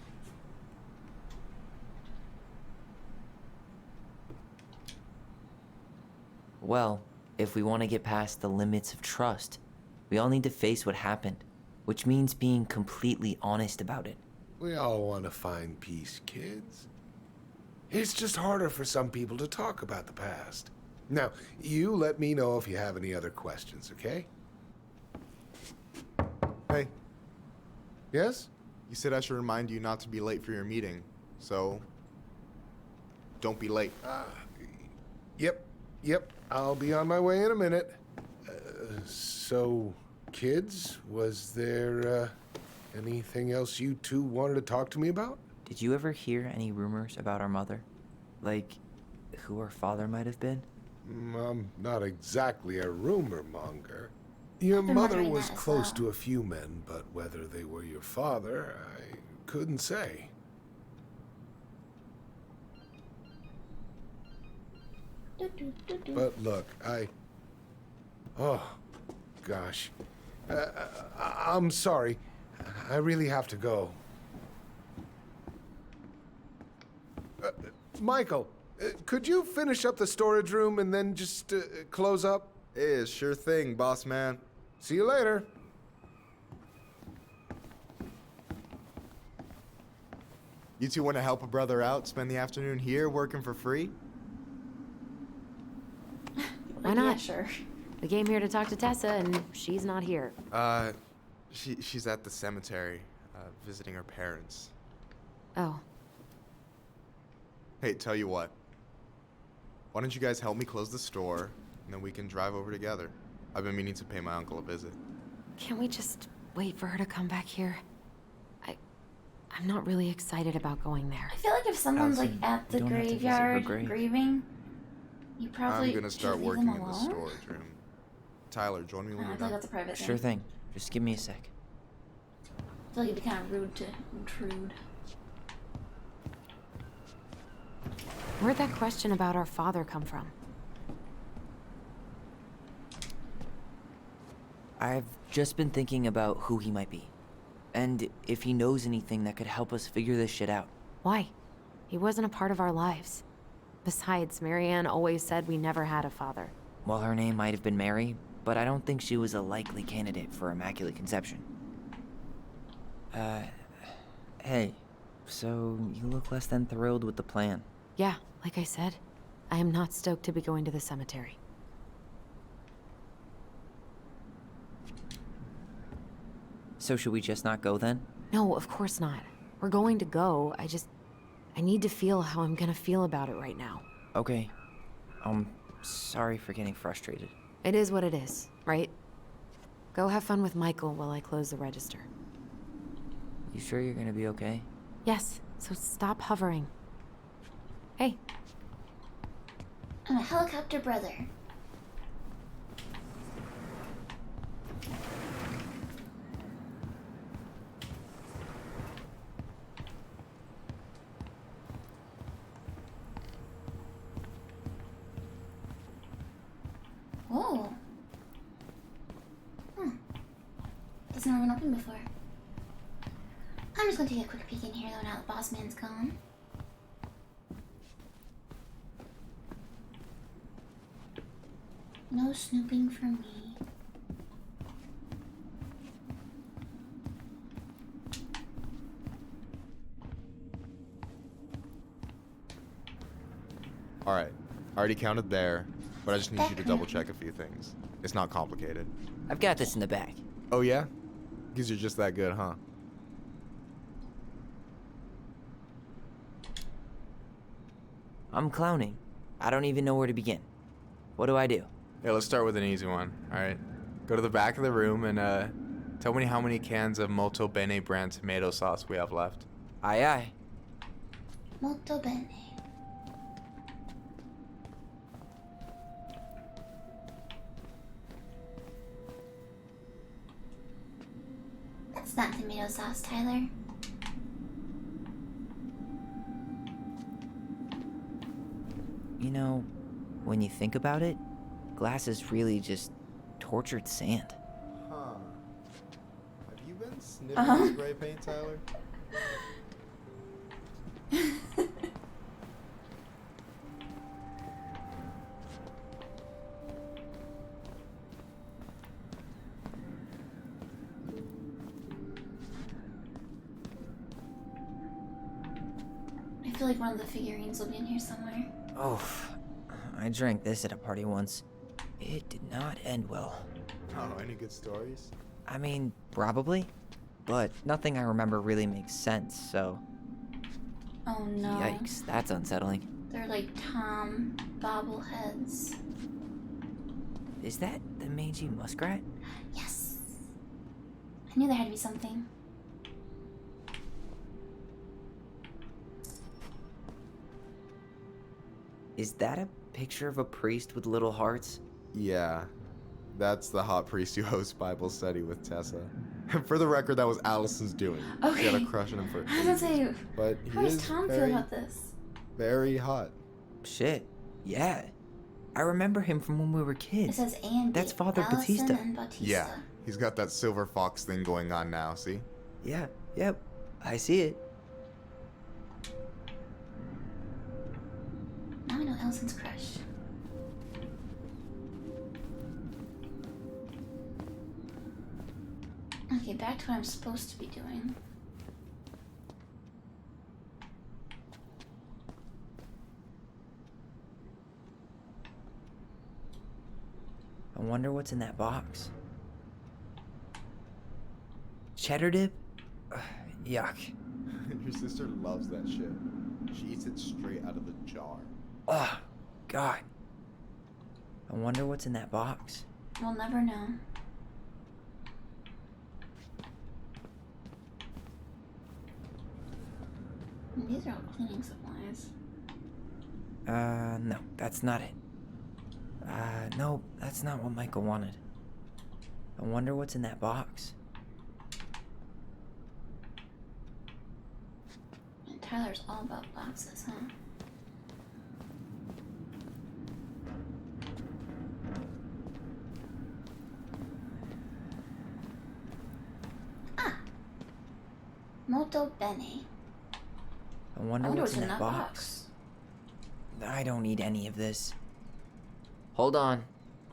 Well, if we want to get past the limits of trust, we all need to face what happened, which means being completely honest about it. We all want to find peace, kids. It's just harder for some people to talk about the past. Now, you let me know if you have any other questions, okay? Hey. Yes? You said I should remind you not to be late for your meeting, so don't be late. Yep. I'll be on my way in a minute. So, kids, was there anything else you two wanted to talk to me about? Did you ever hear any rumors about our mother? Like, who her father might have been? I'm not exactly a rumor monger. Your mother was close to a few men, but whether they were your father, I couldn't say. But look, oh, gosh. I'm sorry. I really have to go. Michael, could you finish up the storage room and then just close up? Yeah, sure thing, boss man. See you later. You two want to help a brother out, spend the afternoon here working for free? Why not? Yeah, sure. We came here to talk to Tessa, and she's not here. She's at the cemetery, visiting her parents. Oh. Hey, tell you what. Why don't you guys help me close the store, and then we can drive over together. I've been meaning to pay my uncle a visit. Can't we just wait for her to come back here? I'm not really excited about going there. I feel like if someone's like at the graveyard grieving, you probably I'm gonna start should leave working them in the alone. storage room. Tyler, join me when I you're feel like done. that's a private Sure thing. thing. Just give me a sec. I feel like it'd be kind of rude to intrude. Where'd that question about our father come from? I've just been thinking about who he might be. And if he knows anything that could help us figure this shit out. Why? He wasn't a part of our lives. Besides, Marianne always said we never had a father. Well, her name might have been Mary, but I don't think she was a likely candidate for Immaculate Conception. Hey, so you look less than thrilled with the plan. Yeah, like I said, I am not stoked to be going to the cemetery. So should we just not go then? No, of course not. We're going to go. I need to feel how I'm gonna feel about it right now. Okay. Sorry for getting frustrated. It is what it is, right? Go have fun with Michael while I close the register. You sure you're gonna be okay? Yes, so stop hovering. Hey. I'm a helicopter brother. Whoa. Doesn't have been open before. I'm just gonna take a quick peek in here though now the boss man's gone. No snooping from me. Alright, I already counted there, but I just need you to double check a few things. It's not complicated. I've got this in the bag. Oh yeah? Because you're just that good, huh? I'm clowning. I don't even know where to begin. What do I do? Yeah, let's start with an easy one, alright? Go to the back of the room and tell me how many cans of Molto Bene brand tomato sauce we have left. Aye aye. Molto bene. What's that tomato sauce, Tyler? You know, when you think about it, glass is really just tortured sand. Huh. Have you been sniffing spray paint, Tyler? I feel like one of the figurines will be in here somewhere. Oh, I drank this at a party once. It did not end well. Oh, any good stories? I mean, probably. But nothing I remember really makes sense, so... Oh no. Yikes, that's unsettling. They're like Tom bobbleheads. Is that the mangy muskrat? Yes. I knew there had to be something. Is that a picture of a priest with little hearts? Yeah. That's the hot priest who hosts Bible study with Tessa. For the record, that was Allison's doing. She had a crush on him for I was gonna say, but how he does is Tom feel very, about this? very hot. Shit, yeah. I remember him from when we were It kids. says Andy, That's Father Allison, Batista. and Bautista. Yeah, he's got that silver fox thing going on now, see? Yeah, yep, I see it. Now I know Allison's crush. Okay, back to what I'm supposed to be doing. I wonder what's in that box. Cheddar dip? Ugh, yuck. Your sister loves that shit. She eats it straight out of the jar. Oh, God. I wonder what's in that box. We'll never know. And these are all cleaning supplies. No, that's not it. No, that's not what Michael wanted. I wonder what's in that box. And Tyler's all about boxes, huh? Ah! Molto bene. I wonder what's in that box. I don't need any of this. Hold on.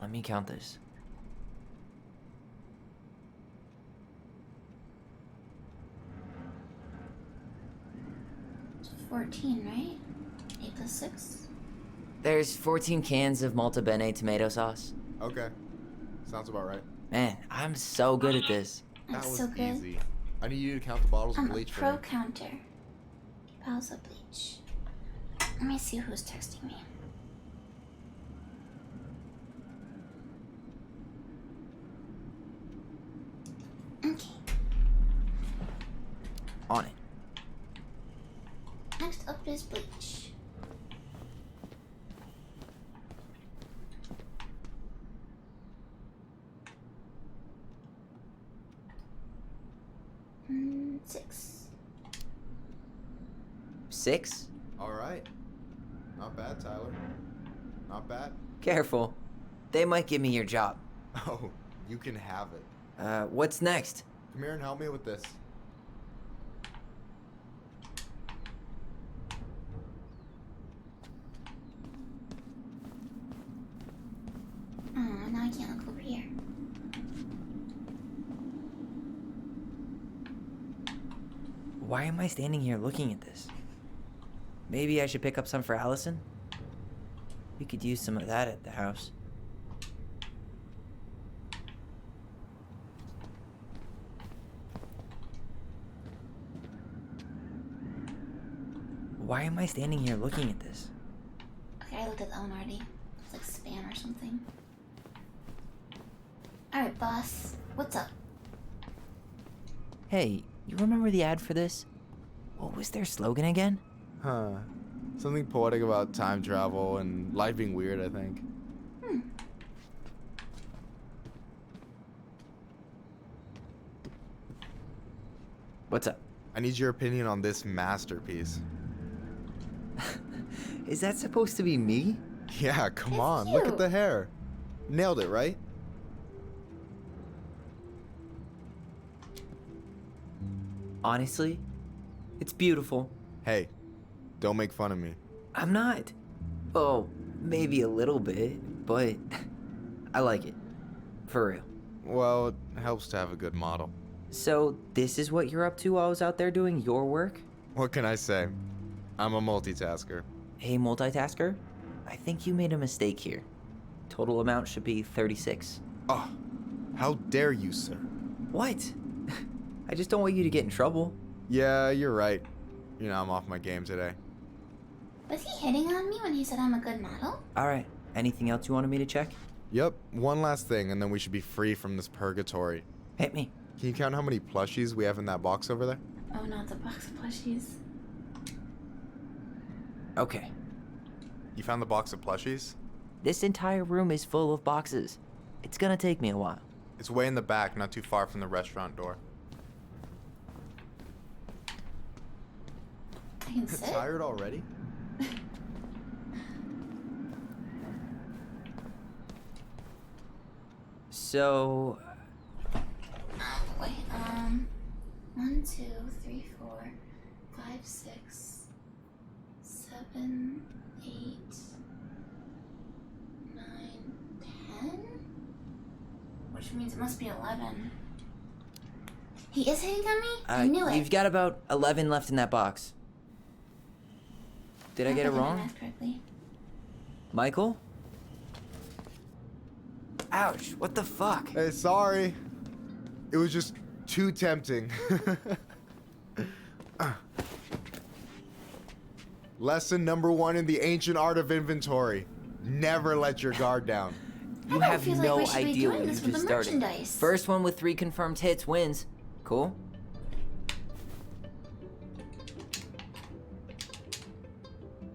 Let me count this. It's 14, right? 8 plus 6? There's 14 cans of Malta Bene tomato sauce. Okay. Sounds about right. Man, I'm so good at this. That That's was so good. easy. I need you to count the bottles of I'm a bleach for pro me. counter. Bottles of bleach. Let me see who's texting me. Okay. On it. Next up is bleach. Six. 6? Alright. Not bad, Tyler. Not bad. Careful. They might give me your job. Oh, you can have it. What's next? Come here and help me with this. Oh, now I can't look over here. Why am I standing here looking at this? Maybe I should pick up some for Allison? We could use some of that at the house. Why am I standing here looking at this? Okay, I looked at that one already. It's like spam or something. Alright, boss. What's up? Hey, you remember the ad for this? What was their slogan again? Huh. Something poetic about time travel and life being weird, I think. What's up? I need your opinion on this masterpiece. Is that supposed to be me? Yeah, come on. Look at the hair. Nailed it, right? Honestly, it's beautiful. Hey, don't make fun of me. I'm not. Oh, maybe a little bit, but I like it. For real. Well, it helps to have a good model. So, this is what you're up to while I was out there doing your work? What can I say? I'm a multitasker. Hey, multitasker, I think you made a mistake here. Total amount should be 36. Oh, how dare you, sir? What? I just don't want you to get in trouble. Yeah, you're right. You know, I'm off my game today. Was he hitting on me when he said I'm a good model? Alright, anything else you wanted me to check? Yep, one last thing, and then we should be free from this purgatory. Hit me. Can you count how many plushies we have in that box over there? Oh, not the box of plushies. Okay. You found the box of plushies? This entire room is full of boxes. It's gonna take me a while. It's way in the back, not too far from the restaurant door. I can sit. Tired already? So... Wait, 1, 2, 3, 4, 5, 6, 7, 8, 9, 10? Which means it must be 11. He is hitting on me? I knew it. You've got about 11 left in that box. Did I get it wrong? Correctly. Michael? Ouch, what the fuck? Hey, sorry. It was just too tempting. Lesson number 1 in the ancient art of inventory. Never let your guard down. You have no idea what you just started. First one with 3 confirmed hits wins. Cool?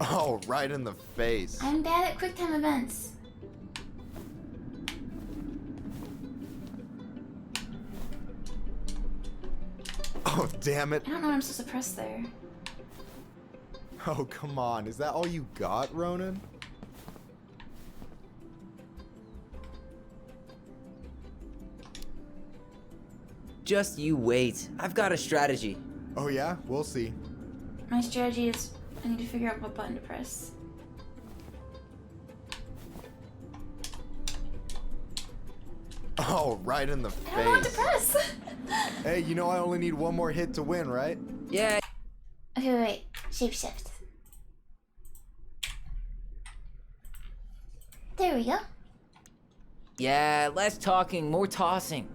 Oh, right in the face. I'm bad at quick time events. Oh, damn it. I don't know what I'm supposed to press there. Oh, come on. Is that all you got, Ronan? Just you wait. I've got a strategy. Oh, yeah? We'll see. My strategy is I need to figure out what button to press. Oh, right in the face. I don't know what to press. Hey, you know I only need one more hit to win, right? Yeah. Okay, wait. Shapeshift. There we go. Yeah, less talking, more tossing.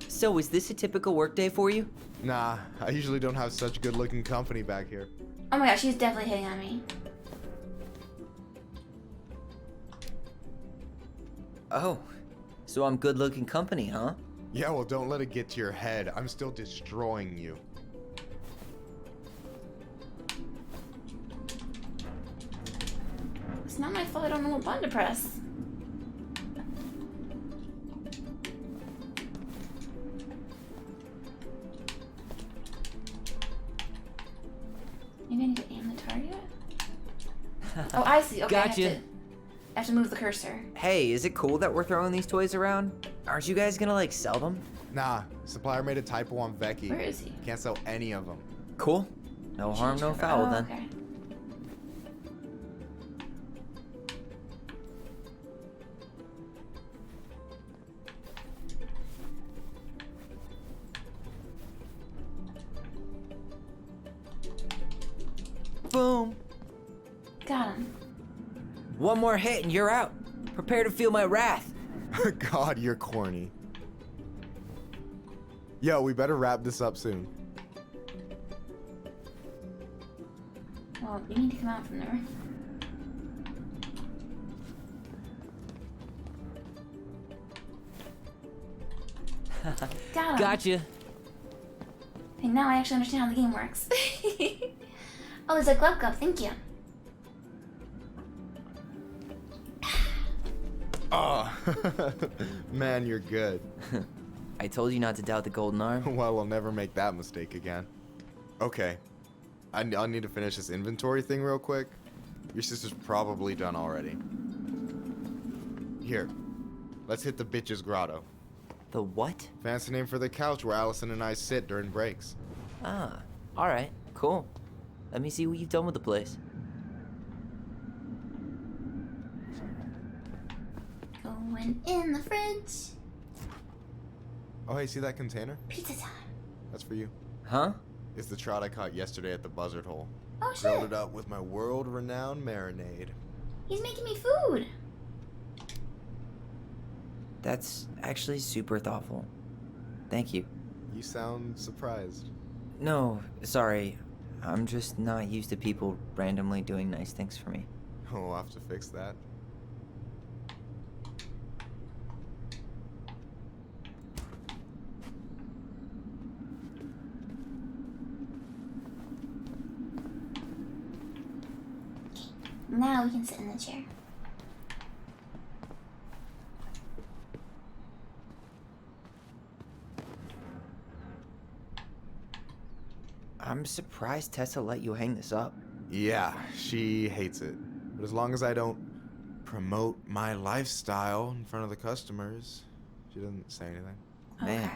So, is this a typical workday for you? Nah, I usually don't have such good-looking company back here. Oh my gosh, she's definitely hitting on me. Oh, so I'm good-looking company, huh? Yeah, well, don't let it get to your head. I'm still destroying you. It's not my fault I don't know what button to press. Maybe I need to aim the target? Oh, I see. Okay, Gotcha. I have to move the cursor. Hey, is it cool that we're throwing these toys around? Aren't you guys gonna, like, sell them? Nah, supplier made a typo on Vecchi. Where is he? Can't sell any of them. Cool. No harm, no foul, then. Okay. Boom. Got him. One more hit and you're out. Prepare to feel my wrath. God, you're corny. Yo, we better wrap this up soon. Well, you need to come out from there. Got him. Gotcha. Okay, now I actually understand how the game works. Oh, there's a glove cup. Thank you. Oh, man, you're good. I told you not to doubt the golden arm. Well, we'll never make that mistake again. Okay. I'll need to finish this inventory thing real quick. Your sister's probably done already. Here. Let's hit the bitch's grotto. The what? Fancy name for the couch where Allison and I sit during breaks. Ah, alright, cool. Let me see what you've done with the place. Going in the fridge. Oh, hey, see that container? Pizza time. That's for you. Huh? It's the trout I caught yesterday at the buzzard hole. Oh, shit. Grilled it up with my world-renowned marinade. He's making me food. That's actually super thoughtful. Thank you. You sound surprised. No, sorry. I'm just not used to people randomly doing nice things for me. Oh, we'll have to fix that. Now we can sit in the chair. I'm surprised Tessa let you hang this up. Yeah, she hates it. But as long as I don't promote my lifestyle in front of the customers, she doesn't say anything. Man,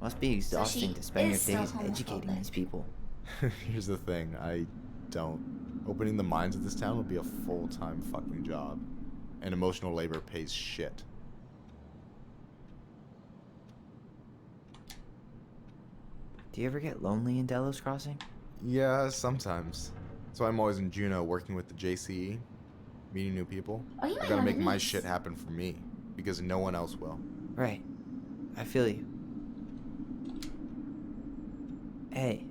must be exhausting to spend your is still days educating these people. Here's the thing, I don't. Opening the mines of this town would be a full-time fucking job. And emotional labor pays shit. Do you ever get lonely in Delos Crossing? Yeah, sometimes. So I'm always in Juneau working with the JCE, meeting new people. Oh, you I might gotta wanna make my meet. shit happen for me, because no one else will. Right. I feel you. Hey,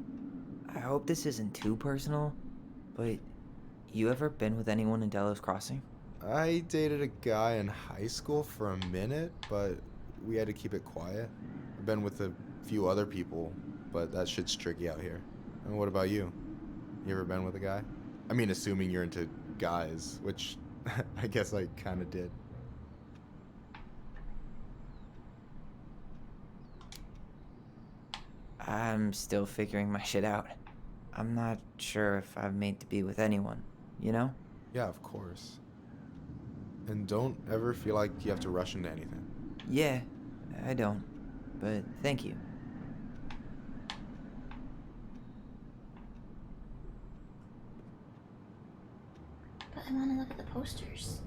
I hope this isn't too personal, but you ever been with anyone in Delos Crossing? I dated a guy in high school for a minute, but we had to keep it quiet. I've been with a few other people, but that shit's tricky out here. And what about you? You ever been with a guy? I mean, assuming you're into guys, which I guess I kind of did. I'm still figuring my shit out. I'm not sure if I'm made to be with anyone, you know? Yeah, of course. And don't ever feel like you have to rush into anything. Yeah, I don't. But thank you. But I want to look at the posters.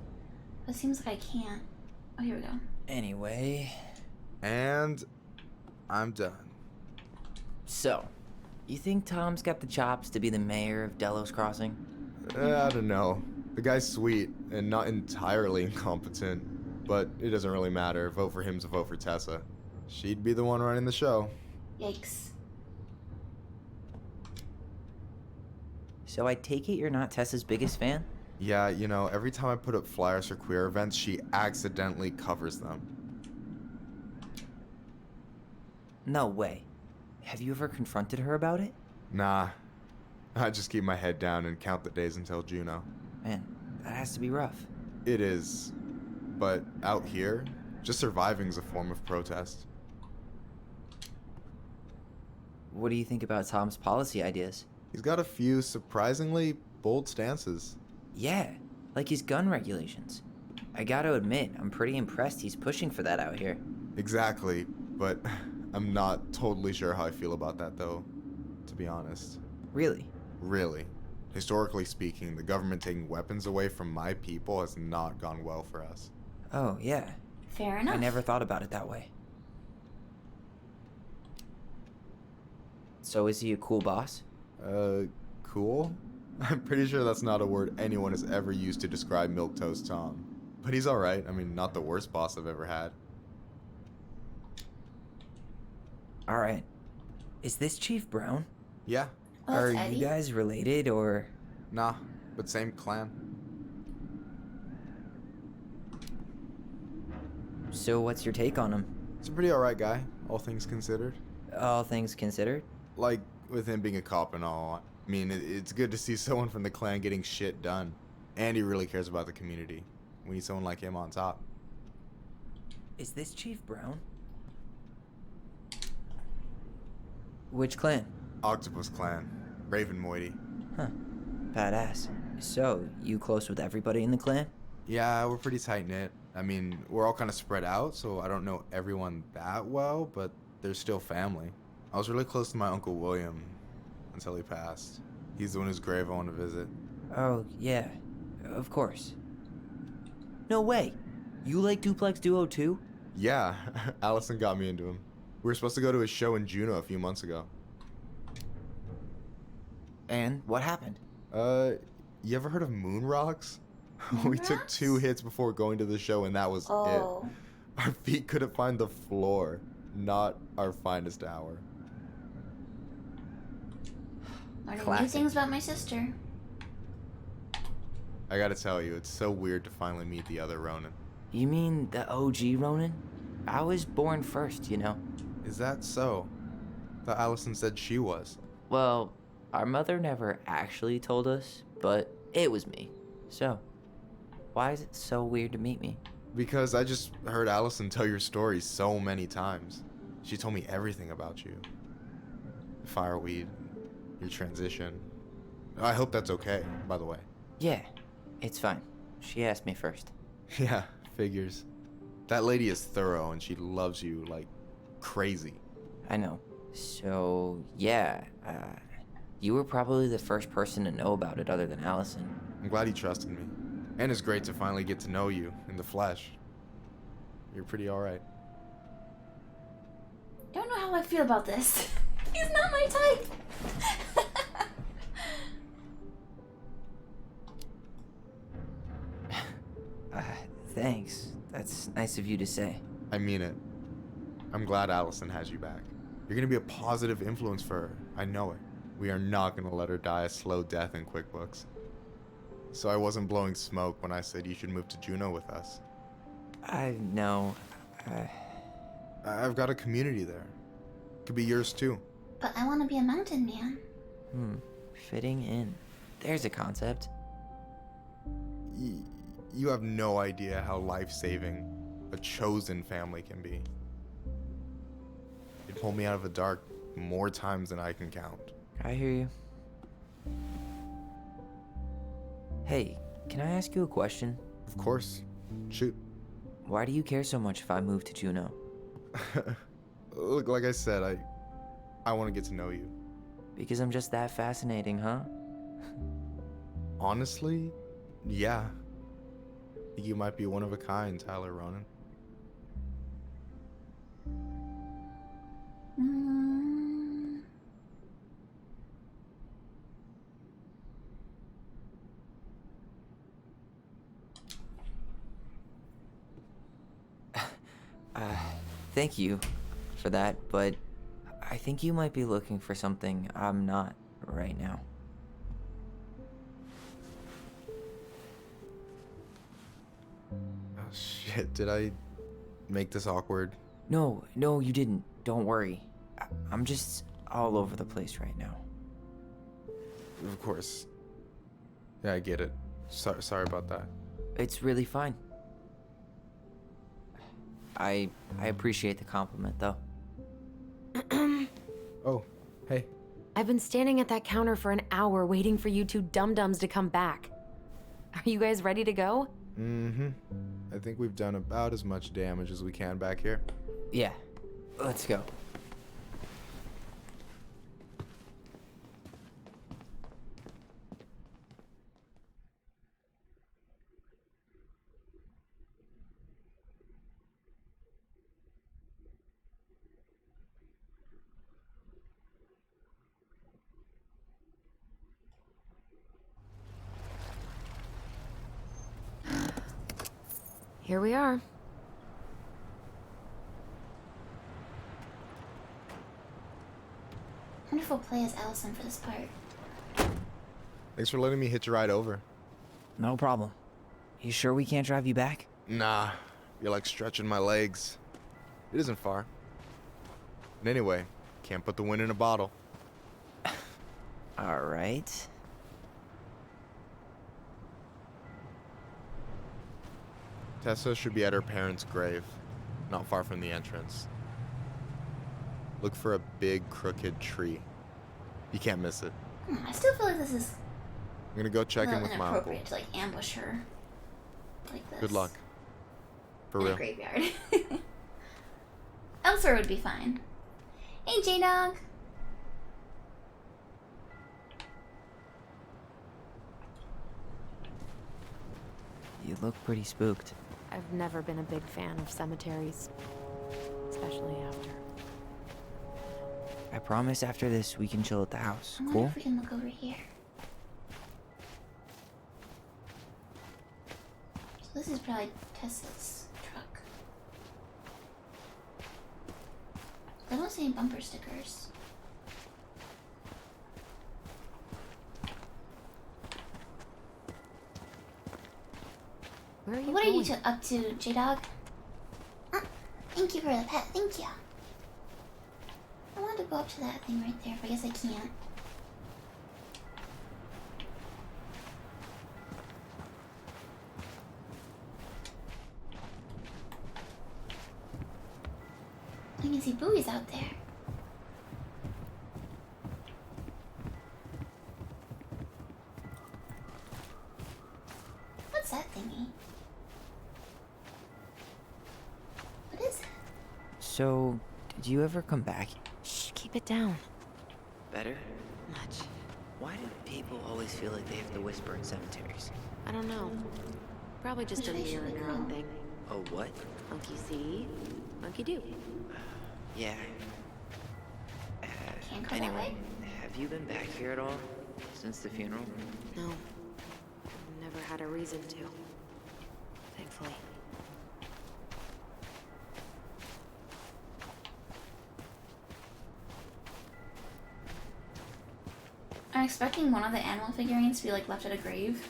But it seems like I can't. Oh, here we go. Anyway. And I'm done. So, you think Tom's got the chops to be the mayor of Delos Crossing? I don't know. The guy's sweet and not entirely incompetent, but it doesn't really matter. Vote for him's a vote for Tessa. She'd be the one running the show. Yikes. So I take it you're not Tessa's biggest fan? Yeah, you know, every time I put up flyers for queer events, she accidentally covers them. No way. Have you ever confronted her about it? Nah. I just keep my head down and count the days until Juneau. Man, that has to be rough. It is. But out here, just surviving's a form of protest. What do you think about Tom's policy ideas? He's got a few surprisingly bold stances. Yeah, like his gun regulations. I gotta admit, I'm pretty impressed he's pushing for that out here. Exactly, but I'm not totally sure how I feel about that though, to be honest. Really? Really. Historically speaking, the government taking weapons away from my people has not gone well for us. Oh, yeah. Fair enough. I never thought about it that way. So is he a cool boss? Cool? I'm pretty sure that's not a word anyone has ever used to describe Milquetoast Tom. But he's alright. I mean, not the worst boss I've ever had. Alright. Is this Chief Brown? Yeah. Oh, Are that's Eddie? you guys related, or...? Nah, but same clan. So what's your take on him? He's a pretty alright guy, all things considered. All things considered? Like, with him being a cop and all, I mean, it's good to see someone from the clan getting shit done. And he really cares about the community. We need someone like him on top. Is this Chief Brown? Which clan? Octopus Clan. Raven Moiety. Huh. Badass. So, you close with everybody in the clan? Yeah, we're pretty tight-knit. I mean, we're all kind of spread out, so I don't know everyone that well, but they're still family. I was really close to my Uncle William until he passed. He's the one whose grave I want to visit. Oh, yeah. Of course. No way! You like Duplex Duo too? Yeah, Allison got me into him. We were supposed to go to his show in Juneau a few months ago. And what happened? You ever heard of Moon Rocks? We took 2 hits before going to the show and that was it. Our feet couldn't find the floor. Not our finest hour. Learning new things about my sister. I gotta tell you, it's so weird to finally meet the other Ronin. You mean the OG Ronin? I was born first, you know. Is that so? Thought Allison said she was. Well, our mother never actually told us, but it was me. So, why is it so weird to meet me? Because I just heard Allison tell your story so many times. She told me everything about you. Fireweed, your transition. I hope that's okay, by the way. Yeah, it's fine. She asked me first. Yeah, figures. That lady is thorough and she loves you like crazy. I know. So, yeah, you were probably the first person to know about it other than Allison. I'm glad he trusted me. And it's great to finally get to know you in the flesh. You're pretty alright. Don't know how I feel about this. He's not my type. Thanks. That's nice of you to say. I mean it. I'm glad Allison has you back. You're gonna be a positive influence for her. I know it. We are not gonna let her die a slow death in QuickBooks. So I wasn't blowing smoke when I said you should move to Juneau with us. I know. I've got a community there. Could be yours too. But I want to be a mountain man. Fitting in. There's a concept. You have no idea how life-saving a chosen family can be. It pulled me out of the dark more times than I can count. I hear you. Hey, can I ask you a question? Of course. Shoot. Why do you care so much if I move to Juneau? Look, like I said, I want to get to know you. Because I'm just that fascinating, huh? Honestly, yeah. You might be one of a kind, Tyler Ronan. Thank you for that, but I think you might be looking for something I'm not right now. Oh shit, did I make this awkward? No, you didn't. Don't worry. I'm just all over the place right now. Of course. Yeah, I get it. Sorry about that. It's really fine. I appreciate the compliment, though. Oh, hey. I've been standing at that counter for an hour waiting for you two dum-dums to come back. Are you guys ready to go? Mm-hmm. I think we've done about as much damage as we can back here. Yeah. Let's go. Here we are. Wonderful play as Allison for this part. Thanks for letting me hitch a ride over. No problem. You sure we can't drive you back? Nah, you're like stretching my legs. It isn't far. And anyway, can't put the wind in a bottle. All right. Tessa should be at her parents' grave, not far from the entrance. Look for a big crooked tree. You can't miss it. I still feel like this is I'm gonna go check in with my uncle. inappropriate to like ambush her like this. Good luck. For in real. a graveyard. Elsewhere would be fine. Hey, J-Dog. You look pretty spooked. I've never been a big fan of cemeteries, especially after. I promise after this we can chill at the house. I wonder Cool? if we can look over here. So this is probably Tessa's truck. I don't see any bumper stickers. Where are you What going? are you up to, J-Dog? Thank you for the pet, thank you. I wanted to go up to that thing right there, but I guess I can't. I can see buoys out there. What's that thingy? What is it? So, did you ever come back? Shh, keep it down. Better? Much. Why do people always feel like they have to whisper in cemeteries? I don't know. Probably just a mirror neuron thing. Oh, what? Monkey see, monkey do. Yeah. Can't go that Anyway, way? have you been back here at all? Since the funeral? No. I've never had a reason to. Thankfully. I'm expecting one of the animal figurines to be like left at a grave.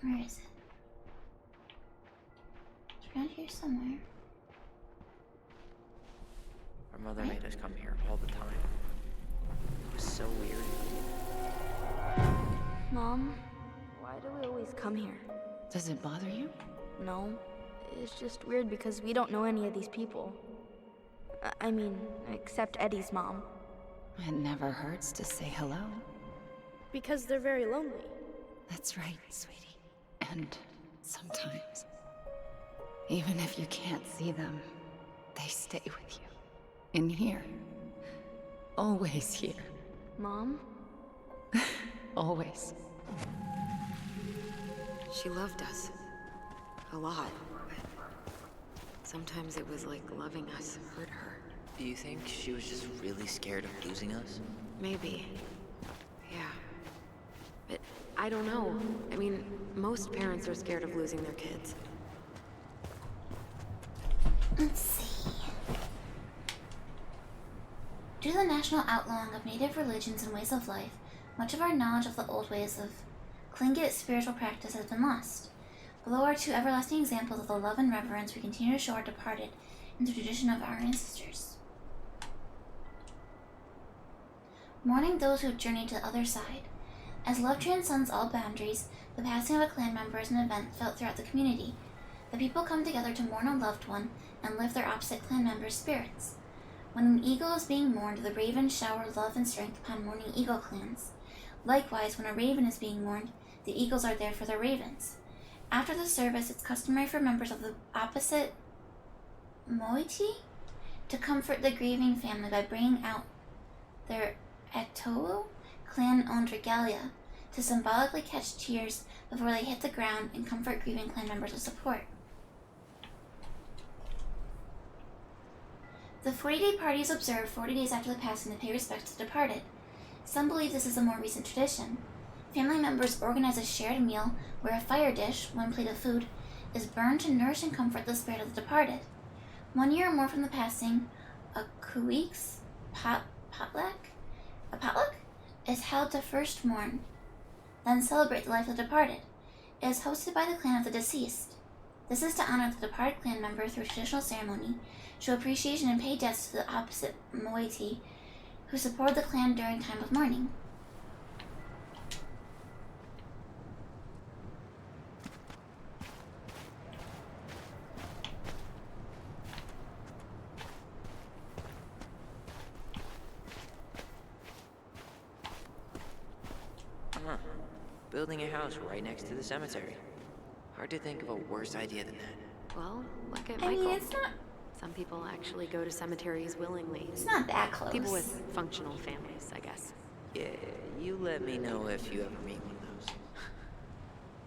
Where is it? It's around here somewhere. Our mother made us come here all the time. It was so weird. Mom, why do we always come here? Does it bother you? No. It's just weird because we don't know any of these people. I mean, except Eddie's mom. It never hurts to say hello. Because they're very lonely. That's right, sweetie. And sometimes, even if you can't see them, they stay with you. In here. Always here. Mom? Always. She loved us. A lot. But sometimes it was like loving us hurt her. Do you think she was just really scared of losing us? Maybe. Yeah. But I don't know. I mean, most parents are scared of losing their kids. Let's see. Due to the national outlawing of native religions and ways of life, much of our knowledge of the old ways of Tlingit spiritual practice has been lost. Below are two everlasting examples of the love and reverence we continue to show our departed in the tradition of our ancestors. Mourning those who have journeyed to the other side. As love transcends all boundaries, the passing of a clan member is an event felt throughout the community. The people come together to mourn a loved one and lift their opposite clan members' spirits. When an eagle is being mourned, the ravens shower love and strength upon mourning eagle clans. Likewise, when a raven is being mourned, the eagles are there for the ravens. After the service, it's customary for members of the opposite moiety to comfort the grieving family by bringing out their ep.2 clan-owned regalia to symbolically catch tears before they hit the ground and comfort grieving clan members with support. The 40-day party is observed 40 days after the passing to pay respects to the departed. Some believe this is a more recent tradition. Family members organize a shared meal where a fire dish, one plate of food, is burned to nourish and comfort the spirit of the departed. 1 year or more from the passing, a kuiks potluck is held to first mourn, then celebrate the life of the departed. It is hosted by the clan of the deceased. This is to honor the departed clan member through a traditional ceremony, show appreciation and pay debts to the opposite moiety who support the clan during time of mourning. building a house right next to the cemetery. Hard to think of a worse idea than that. Well, look at I Michael. mean, it's not. Some people actually go to cemeteries willingly. It's not that close. People with functional families, I guess. Yeah, you let me know if you ever meet one of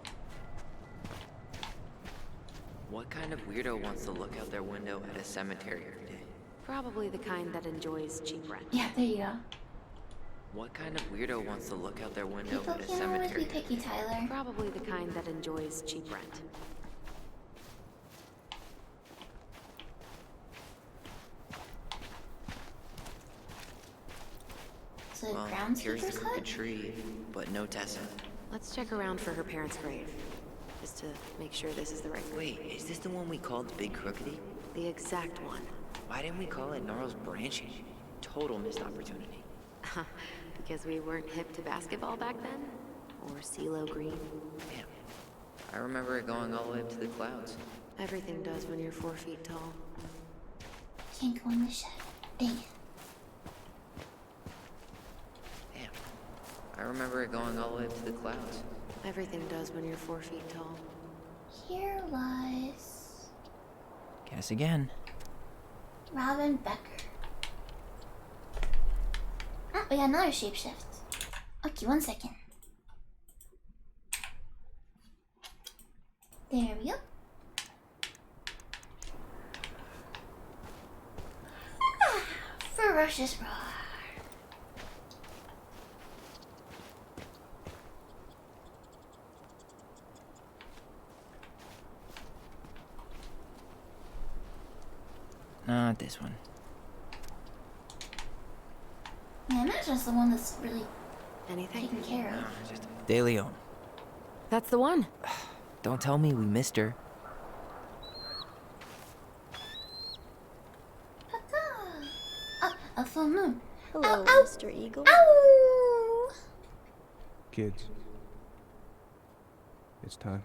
those. What kind of weirdo wants to look out their window at a cemetery every day? Probably the kind that enjoys cheap rent. Yeah, there you go. What kind of weirdo wants to look out their window People at a can't always be cemetery? picky, Tyler. Probably the kind that enjoys cheap rent. So the Well, here's the groundskeeper's crooked hut? tree, but no Tessa. Let's check around for her parents' grave, just to make sure this is the right one. Wait, is this the one we called the Big Crookedy? The exact one. Why didn't we call it Gnarls Branching? Total missed opportunity. Because we weren't hip to basketball back then? Or CeeLo Green? Damn. I remember it going all the way up to the clouds. Everything does when you're 4 feet tall. Can't go in the shed. Dang it. Damn. I remember it going all the way up to the clouds. Everything does when you're 4 feet tall. Here was Guess again. Robin Becker. Oh, we got another shapeshift. Okay, 1 second. There we go. Ah, ferocious roar. Not this one. Yeah, Imagina's the one that's really Anything? taken care of. Just De Leon. That's the one. Don't tell me we missed her. Ah, a full moon. Hello, Ow, ow. Mr. Eagle. Ow! Kids, it's time.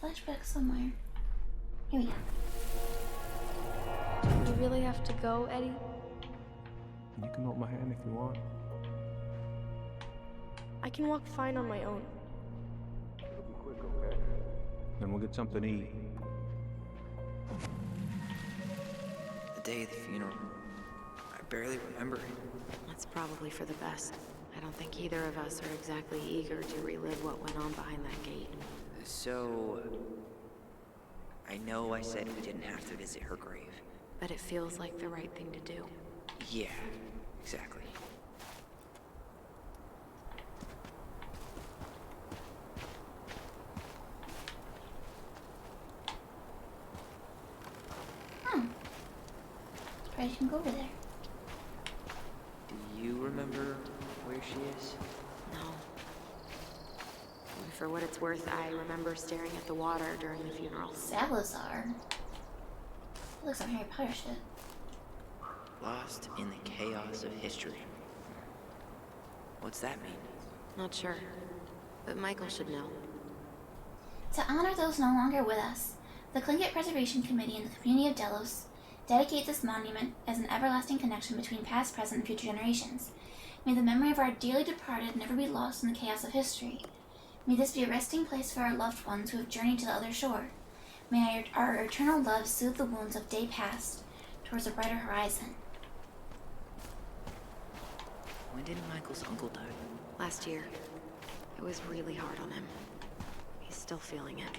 Flashback somewhere. Here we go. You really have to go, Eddie? You can hold my hand if you want. I can walk fine on my own. Then we'll get something to eat. The day of the funeral. I barely remember it. That's probably for the best. I don't think either of us are exactly eager to relive what went on behind that gate. So... I know I said we didn't have to visit her grave. But it feels like the right thing to do. Yeah, exactly. Surprised you can go over there. Do you remember where she is? No. And for what it's worth, I remember staring at the water during the funeral. Salazar. That looks like Harry Potter shit. Lost in the chaos of history. What's that mean? Not sure. But Michael should know. To honor those no longer with us, the Tlingit Preservation Committee and the community of Delos dedicate this monument as an everlasting connection between past, present, and future generations. May the memory of our dearly departed never be lost in the chaos of history. May this be a resting place for our loved ones who have journeyed to the other shore. May our eternal love soothe the wounds of day past towards a brighter horizon. When did Michael's uncle die? Last year. It was really hard on him. He's still feeling it.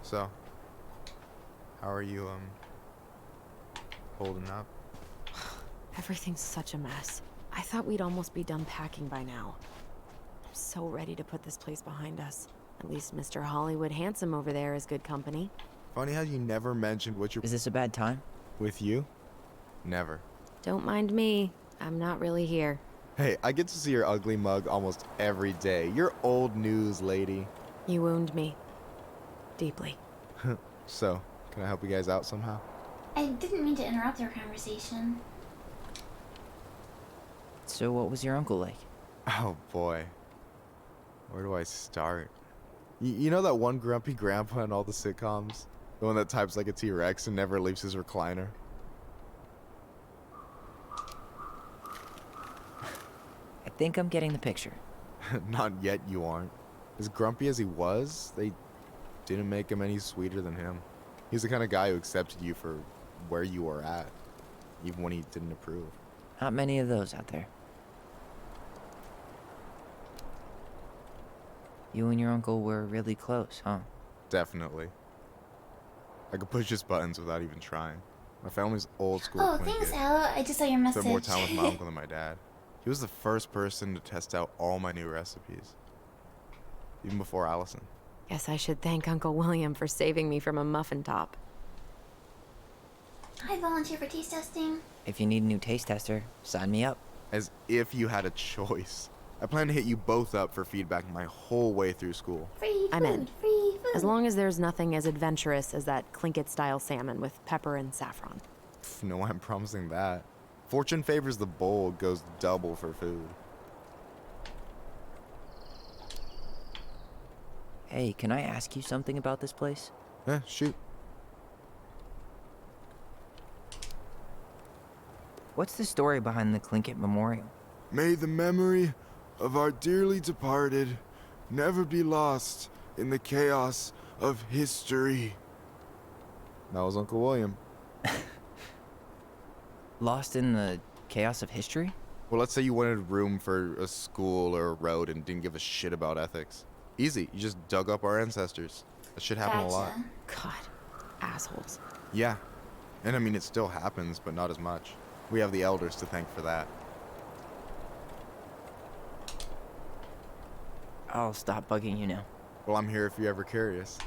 So, how are you, holding up? Everything's such a mess. I thought we'd almost be done packing by now. I'm so ready to put this place behind us. At least Mr. Hollywood Handsome over there is good company. Funny how you never mentioned what you're... Is this a bad time? With you? Never. Don't mind me. I'm not really here. Hey, I get to see your ugly mug almost every day. You're old news, lady. You wound me. Deeply. So, can I help you guys out somehow? I didn't mean to interrupt your conversation. So what was your uncle like? Oh boy. Where do I start? You know that one grumpy grandpa in all the sitcoms? The one that types like a T-Rex and never leaves his recliner? I think I'm getting the picture. Not yet, you aren't. As grumpy as he was, they didn't make him any sweeter than him. He's the kind of guy who accepted you for where you were at, even when he didn't approve. Not many of those out there. You and your uncle were really close, huh? Definitely. I could push his buttons without even trying. My family's old school. Oh, thanks, Ella. I just saw your message. Spent more time with my uncle than my dad. He was the first person to test out all my new recipes. Even before Allison. Guess I should thank Uncle William for saving me from a muffin top. I volunteer for taste testing. If you need a new taste tester, sign me up. As if you had a choice. I plan to hit you both up for feedback my whole way through school. Free I'm in. food, free food. As long as there's nothing as adventurous as that Clinket-style salmon with pepper and saffron. No, I'm promising that. Fortune favors the bold, goes double for food. Hey, can I ask you something about this place? Shoot. What's the story behind the Clinket Memorial? May the memory of our dearly departed never be lost in the chaos of history. That was Uncle William. Lost in the chaos of history? Well, let's say you wanted room for a school or a road and didn't give a shit about ethics. Easy, you just dug up our ancestors. That shit happened a lot. God, assholes. Yeah, and I mean it still happens, but not as much. We have the elders to thank for that. I'll stop bugging you now. Well, I'm here if you're ever curious.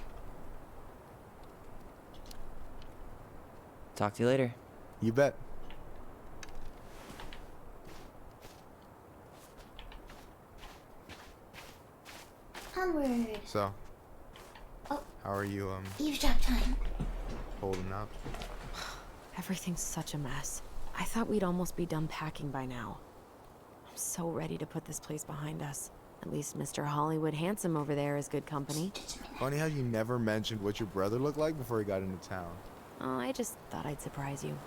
Talk to you later. You bet. Onward. So, Oh. how are you, Eavesdrop time. holding up? Everything's such a mess. I thought we'd almost be done packing by now. I'm so ready to put this place behind us. At least Mr. Hollywood Handsome over there is good company. Funny how you never mentioned what your brother looked like before he got into town. Oh, I just thought I'd surprise you.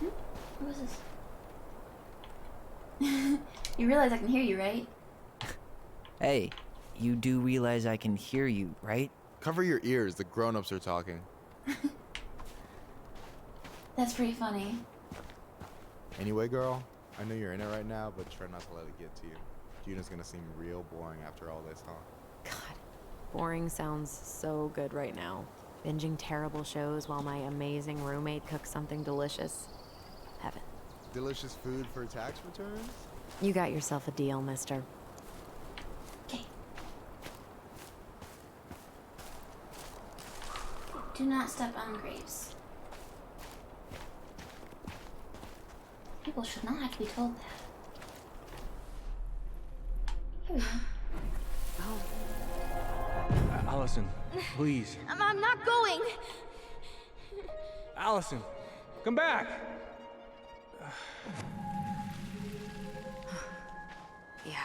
What was this? You realize I can hear you, right? Hey, you do realize I can hear you, right? Cover your ears, the grown-ups are talking. That's pretty funny. Anyway, girl, I know you're in it right now, but try not to let it get to you. Juna's gonna seem real boring after all this, huh? God, boring sounds so good right now. Binging terrible shows while my amazing roommate cooks something delicious. Heaven. Delicious food for tax returns? You got yourself a deal, mister. Okay. Do not step on grapes. People should not have to be told that. Here we go. Allison, please. I'm not going. Allison, come back. Yeah.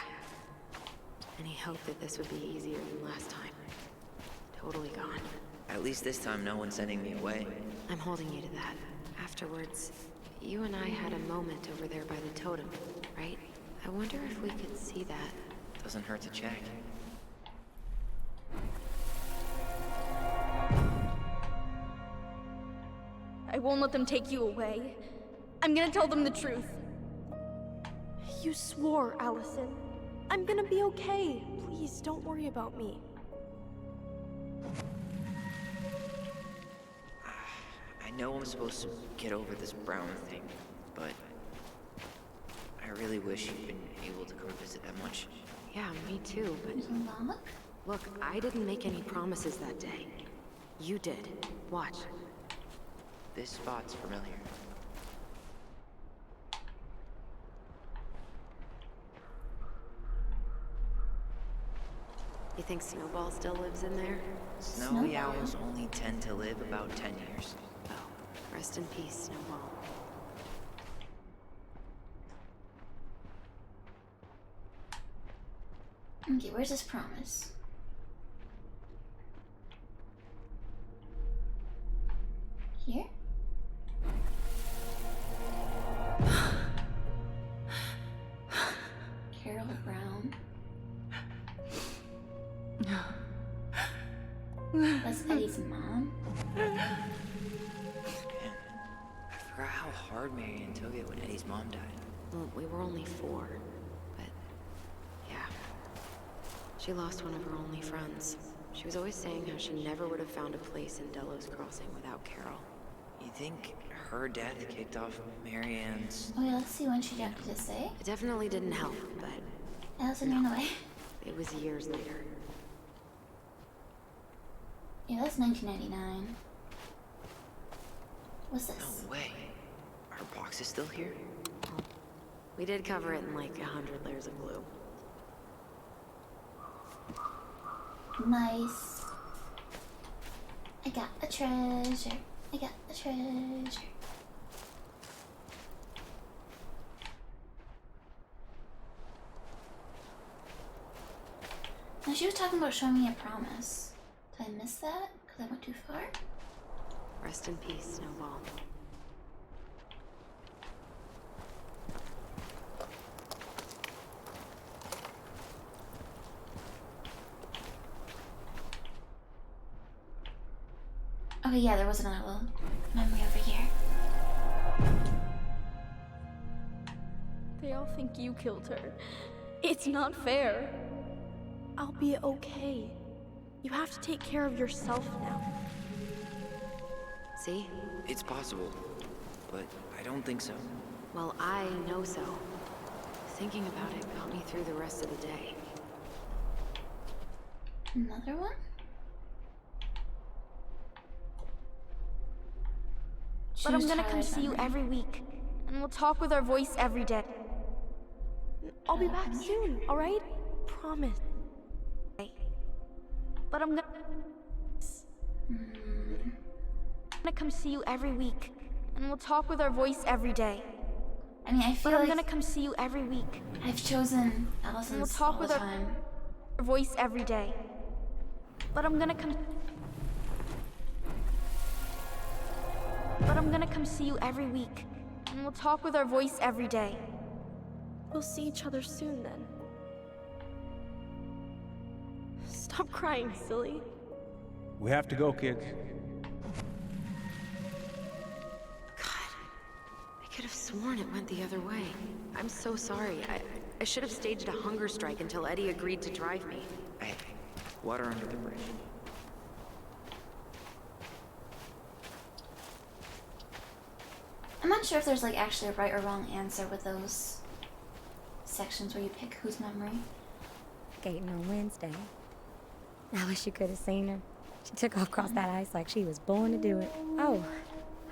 Any hope that this would be easier than last time? Totally gone. At least this time no one's sending me away. I'm holding you to that. Afterwards, you and I had a moment over there by the totem, right? I wonder if we could see that. Doesn't hurt to check. I won't let them take you away. I'm gonna tell them the truth. You swore, Allison. I'm gonna be okay. Please, don't worry about me. I know I'm supposed to get over this Brown thing, but I really wish you'd been able to come visit that much. Yeah, me too, but... Look, I didn't make any promises that day. You did. Watch. This spot's familiar. You think Snowball still lives in there? Snowy owls only tend to live about 10 years. Oh, rest in peace, Snowball. Okay, where's this promise? Here? Carol Brown. That's Eddie's mom. Man, I forgot how hard Marianne took it when Eddie's mom died. Well, we were only 4, but yeah. She lost one of her only friends. She was always saying how she never would have found a place in Delos Crossing without Carol. You think her death kicked off Marianne's... Oh yeah, let's see when she got to say. It definitely didn't help, but... Allison ran away. It was years later. Yeah, that's 1999. What's this? No way. Our box is still here? We did cover it in like 100 layers of glue. Nice. I got a treasure. I got a treasure. Now she was talking about showing me a promise. Did I miss that? Because I went too far? Rest in peace, Snowball. Okay, yeah, there was another little memory over here. They all think you killed her. It's not fair. I'll be okay. You have to take care of yourself now. See? It's possible, but I don't think so. Well, I know so. Thinking about it got me through the rest of the day. Another one? But I'm gonna Tyler's come see you memory. every week, and we'll talk with our voice every day. I'll be back soon, alright? Promise. But I'm gonna come see you every week, and we'll talk with our voice every day. I mean, I feel But I'm like gonna come see you every week. I've chosen And we'll Allison's talk all with the our time. voice every day. But I'm gonna come. But I'm gonna come see you every week, and we'll talk with our voice every day. We'll see each other soon then. Stop crying, silly. We have to go, kids. I could have sworn it went the other way. I'm so sorry. I should have staged a hunger strike until Eddie agreed to drive me. Hey, water under the bridge. I'm not sure if there's like actually a right or wrong answer with those sections where you pick whose memory. Skating on Wednesday. I wish you could have seen her. She took off across that ice like she was born to do it. Oh,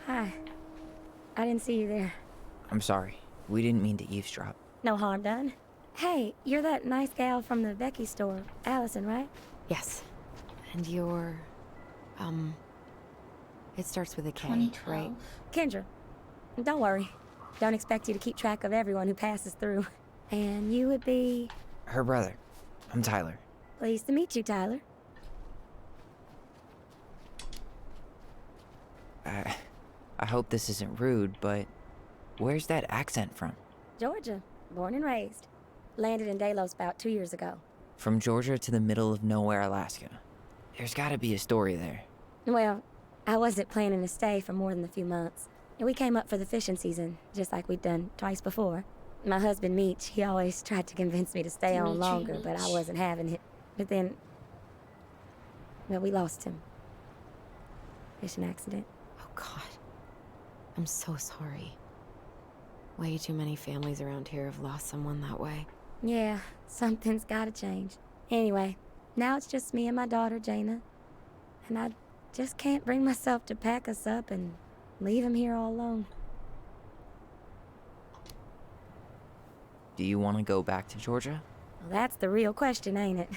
hi. I didn't see you there. I'm sorry. We didn't mean to eavesdrop. No harm done. Hey, you're that nice gal from the Becky store, Allison, right? Yes. And you're... It starts with a K, 2012. right? Kendra. Don't worry. Don't expect you to keep track of everyone who passes through. And you would be... Her brother. I'm Tyler. Pleased to meet you, Tyler. I hope this isn't rude, but where's that accent from? Georgia. Born and raised. Landed in Delos about 2 years ago. From Georgia to the middle of nowhere, Alaska. There's gotta be a story there. Well, I wasn't planning to stay for more than a few months. And we came up for the fishing season, just like we'd done twice before. My husband, Meech, he always tried to convince me to stay on longer, but I wasn't having it. But then... well, we lost him. Fishing accident. Oh, God. I'm so sorry. Way too many families around here have lost someone that way. Yeah, something's gotta change. Anyway, now it's just me and my daughter, Jaina. And I just can't bring myself to pack us up and leave him here all alone. Do you want to go back to Georgia? Well, that's the real question, ain't it?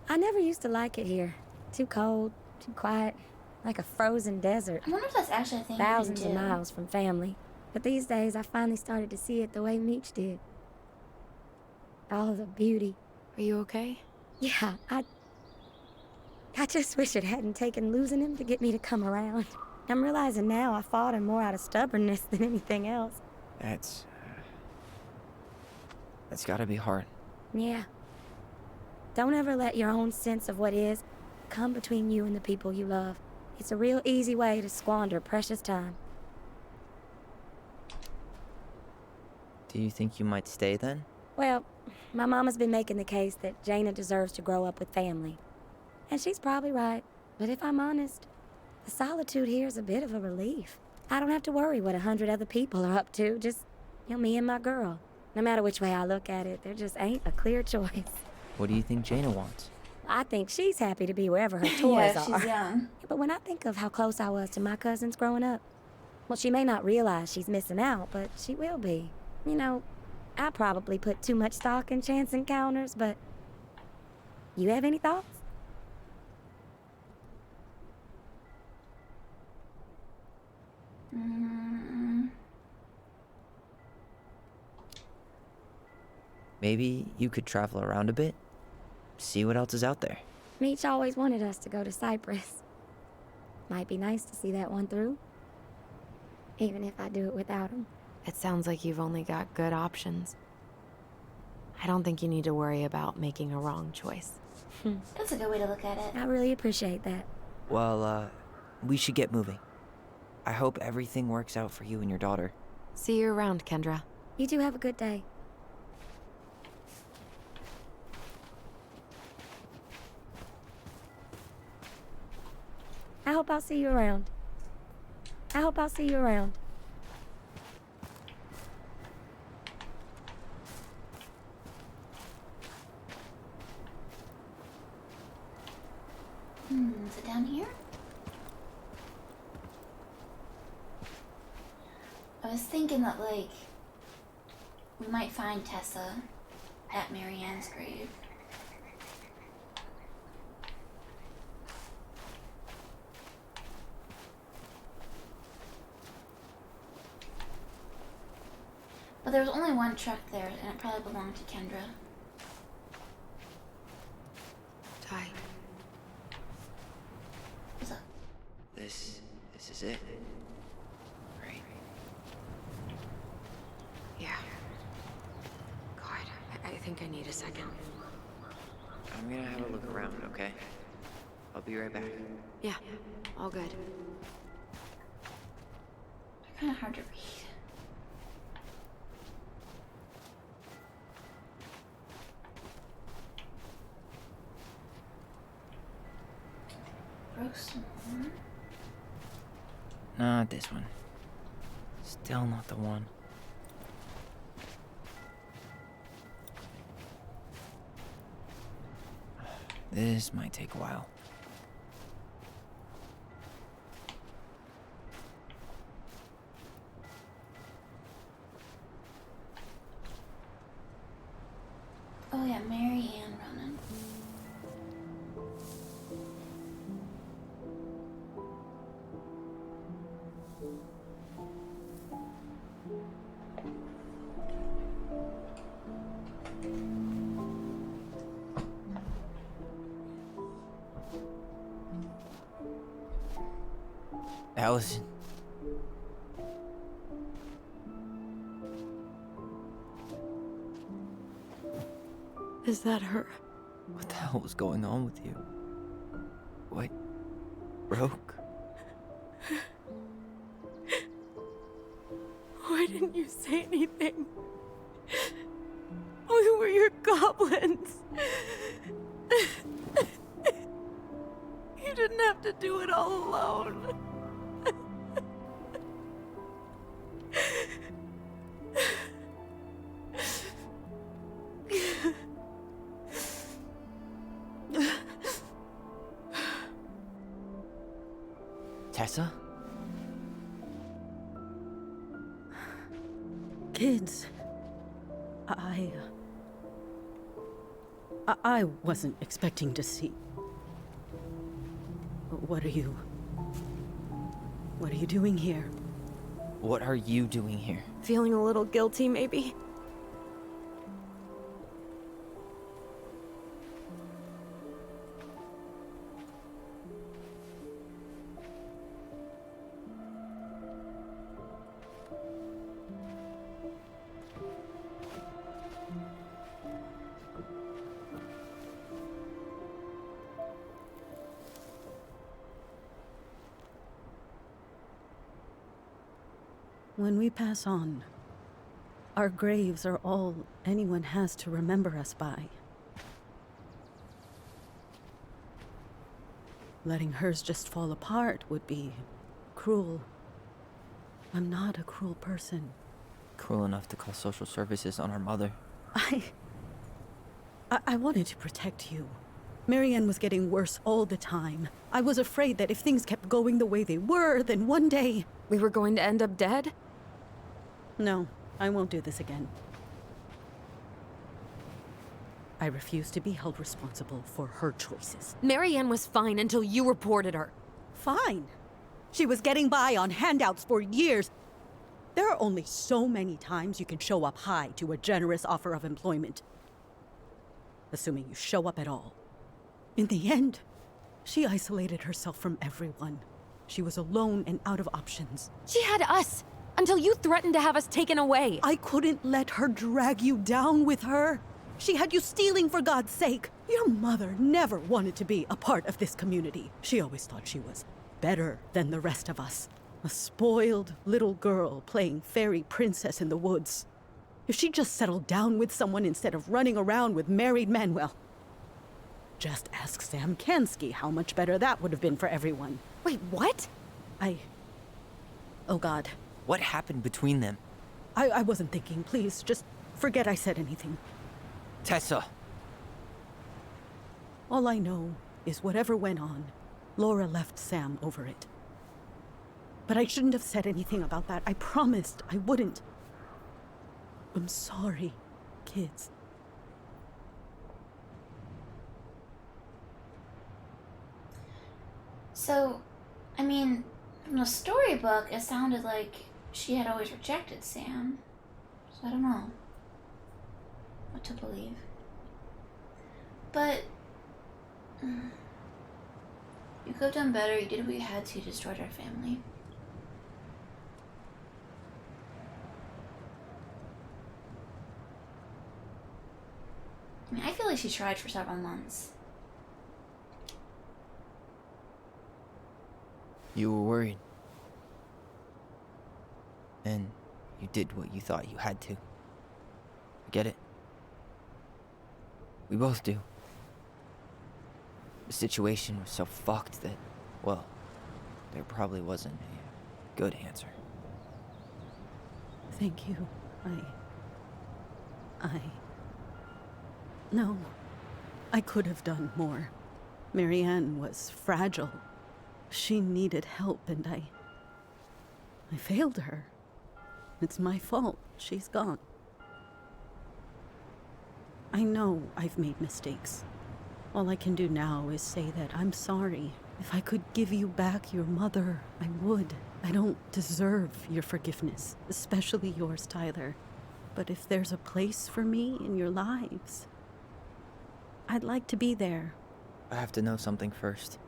I never used to like it here. Too cold, too quiet, like a frozen desert. I wonder if that's actually a thing Thousands you of can do. miles from family. But these days, I finally started to see it the way Meech did. All of the beauty. Are you okay? Yeah, I just wish it hadn't taken losing him to get me to come around. I'm realizing now I fought him more out of stubbornness than anything else. That's gotta be hard. Yeah. Don't ever let your own sense of what is come between you and the people you love. It's a real easy way to squander precious time. Do you think you might stay then? Well, my mama's been making the case that Jaina deserves to grow up with family. And she's probably right. But if I'm honest, the solitude here is a bit of a relief. I don't have to worry what 100 other people are up to, just, me and my girl. No matter which way I look at it, there just ain't a clear choice. What do you think Jaina wants? I think she's happy to be wherever her toys Yeah, are. she's young. But when I think of how close I was to my cousins growing up, well, she may not realize she's missing out, but she will be. I probably put too much stock in chance encounters, but you have any thoughts? Maybe you could travel around a bit, see what else is out there. Meech always wanted us to go to Cyprus. Might be nice to see that one through, even if I do it without him. It sounds like you've only got good options. I don't think you need to worry about making a wrong choice. That's a good way to look at it. I really appreciate that. Well, we should get moving. I hope everything works out for you and your daughter. See you around, Kendra. You two have a good day. I hope I'll see you around. I hope I'll see you around. Is it down here? I was thinking that, like, we might find Tessa at Marianne's grave. But there was only one truck there, and it probably belonged to Kendra. Ty. What's up? This is it. Right. Yeah. God, I think I need a second. I'm gonna have a look around, okay? I'll be right back. Yeah, all good. They're kind of hard to read. Broke some more. Not this one. Still not the one. This might take a while. Oh yeah, Mary Ann running. Allison. Is that her? What the hell was going on with you? What broke? Why didn't you say anything? We were your goblins. You didn't have to do it all alone. Tessa? Kids, I wasn't expecting to see... What are you doing here? What are you doing here? Feeling a little guilty, maybe? When we pass on, our graves are all anyone has to remember us by. Letting hers just fall apart would be cruel. I'm not a cruel person. Cruel enough to call social services on our mother. I wanted to protect you. Marianne was getting worse all the time. I was afraid that if things kept going the way they were, then one day... We were going to end up dead? No, I won't do this again. I refuse to be held responsible for her choices. Marianne was fine until you reported her. Fine. She was getting by on handouts for years. There are only so many times you can show up high to a generous offer of employment. Assuming you show up at all. In the end, she isolated herself from everyone. She was alone and out of options. She had us, until you threatened to have us taken away. I couldn't let her drag you down with her. She had you stealing for God's sake. Your mother never wanted to be a part of this community. She always thought she was better than the rest of us. A spoiled little girl playing fairy princess in the woods. If she just settled down with someone instead of running around with married men, well, just ask Sam Kansky how much better that would have been for everyone. Wait, what? Oh God. What happened between them? I wasn't thinking. Please, just forget I said anything. Tessa! All I know is whatever went on, Laura left Sam over it. But I shouldn't have said anything about that. I promised I wouldn't. I'm sorry, kids. So, I mean, from the storybook, it sounded like she had always rejected Sam. So I don't know what to believe. But you could have done better. You did what you had to. You destroyed our family. I mean, I feel like she tried for several months. You were worried. And you did what you thought you had to. I get it. We both do. The situation was so fucked that, well, there probably wasn't a good answer. Thank you. No. I could have done more. Marianne was fragile. She needed help, and I failed her. It's my fault. She's gone. I know I've made mistakes. All I can do now is say that I'm sorry. If I could give you back your mother, I would. I don't deserve your forgiveness, especially yours, Tyler. But if there's a place for me in your lives, I'd like to be there. I have to know something first.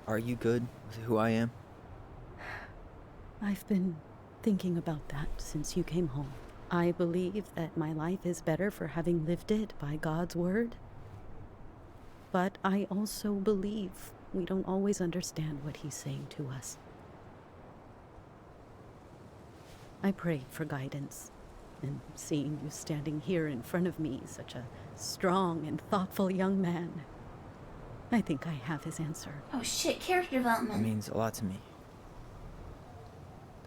Are you good with who I am? I've been thinking about that since you came home. I believe that my life is better for having lived it by God's word. But I also believe we don't always understand what He's saying to us. I pray for guidance, and seeing you standing here in front of me, such a strong and thoughtful young man, I think I have his answer. Oh shit, character development. It means a lot to me.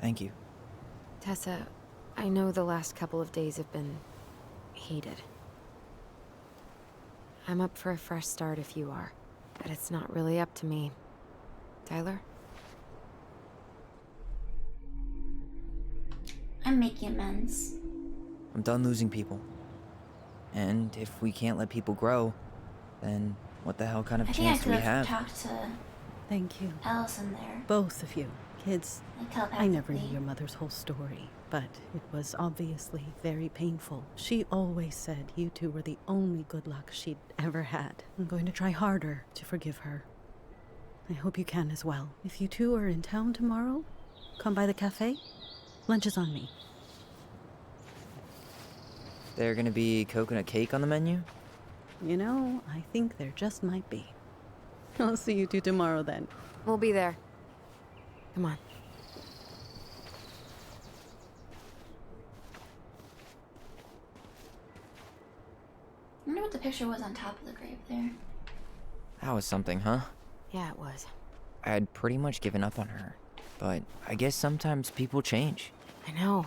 Thank you. Tessa, I know the last couple of days have been heated. I'm up for a fresh start if you are, but it's not really up to me. Tyler? I'm making amends. I'm done losing people. And if we can't let people grow, then what the hell kind of I think I chance do could we have have? talked to Thank you. Allison there. Both of you. Kids, Like I never knew telepathically. your mother's whole story, but it was obviously very painful. She always said you two were the only good luck she'd ever had. I'm going to try harder to forgive her. I hope you can as well. If you two are in town tomorrow, come by the cafe. Lunch is on me. There gonna be coconut cake on the menu? You know, I think there just might be. I'll see you two tomorrow then. We'll be there. Come on. I wonder what the picture was on top of the grave there. That was something, huh? Yeah, it was. I had pretty much given up on her, but I guess sometimes people change. I know.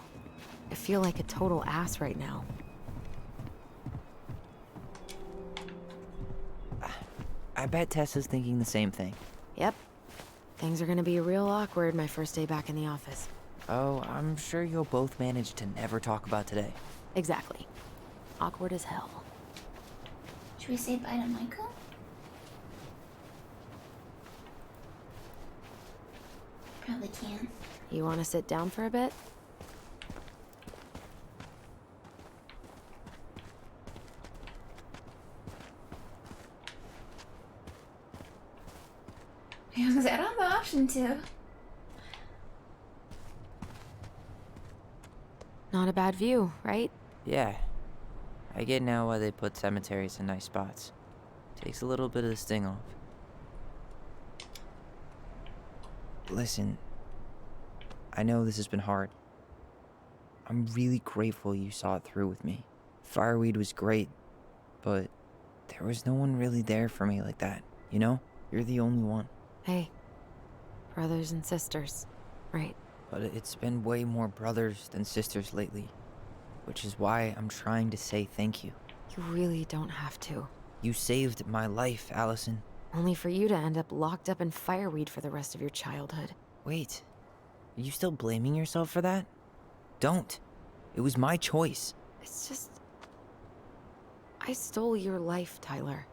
I feel like a total ass right now. I bet Tessa's thinking the same thing. Yep. Things are gonna be real awkward my first day back in the office. Oh, I'm sure you'll both manage to never talk about today. Exactly. Awkward as hell. Should we say bye to Michael? Probably can. You wanna sit down for a bit? Because I don't have the option to. Not a bad view, right? Yeah. I get now why they put cemeteries in nice spots. Takes a little bit of the sting off. Listen, I know this has been hard. I'm really grateful you saw it through with me. Fireweed was great, but there was no one really there for me like that, you know? You're the only one. Hey, brothers and sisters, right? But it's been way more brothers than sisters lately, which is why I'm trying to say thank you. You really don't have to. You saved my life, Allison. Only for you to end up locked up in fireweed for the rest of your childhood. Wait, are you still blaming yourself for that? Don't. It was my choice. It's just... I stole your life, Tyler.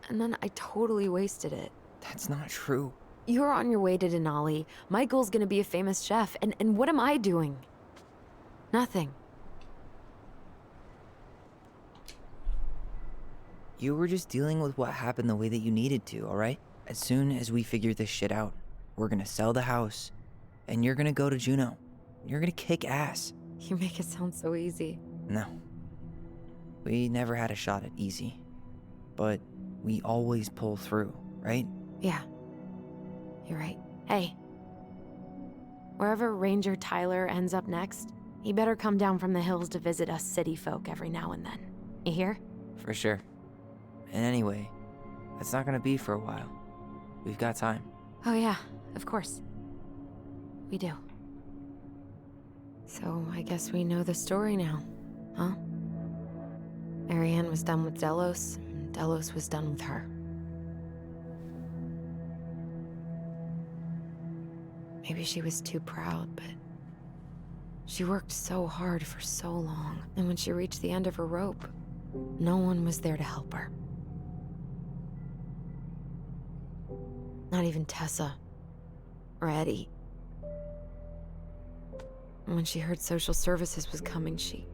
And then I totally wasted it. That's not true. You're on your way to Denali. Michael's gonna be a famous chef, and what am I doing? Nothing. You were just dealing with what happened the way that you needed to, alright? As soon as we figure this shit out, we're gonna sell the house, and you're gonna go to Juneau. You're gonna kick ass. You make it sound so easy. No. We never had a shot at easy. But we always pull through, right? Yeah. You're right. Hey. Wherever Ranger Tyler ends up next, he better come down from the hills to visit us city folk every now and then. You hear? For sure. And anyway, that's not gonna be for a while. We've got time. Oh yeah, of course. We do. So I guess we know the story now, huh? Marianne was done with Delos, and Delos was done with her. Maybe she was too proud, but she worked so hard for so long, and when she reached the end of her rope, no one was there to help her. Not even Tessa or Eddie. And when she heard social services was coming, she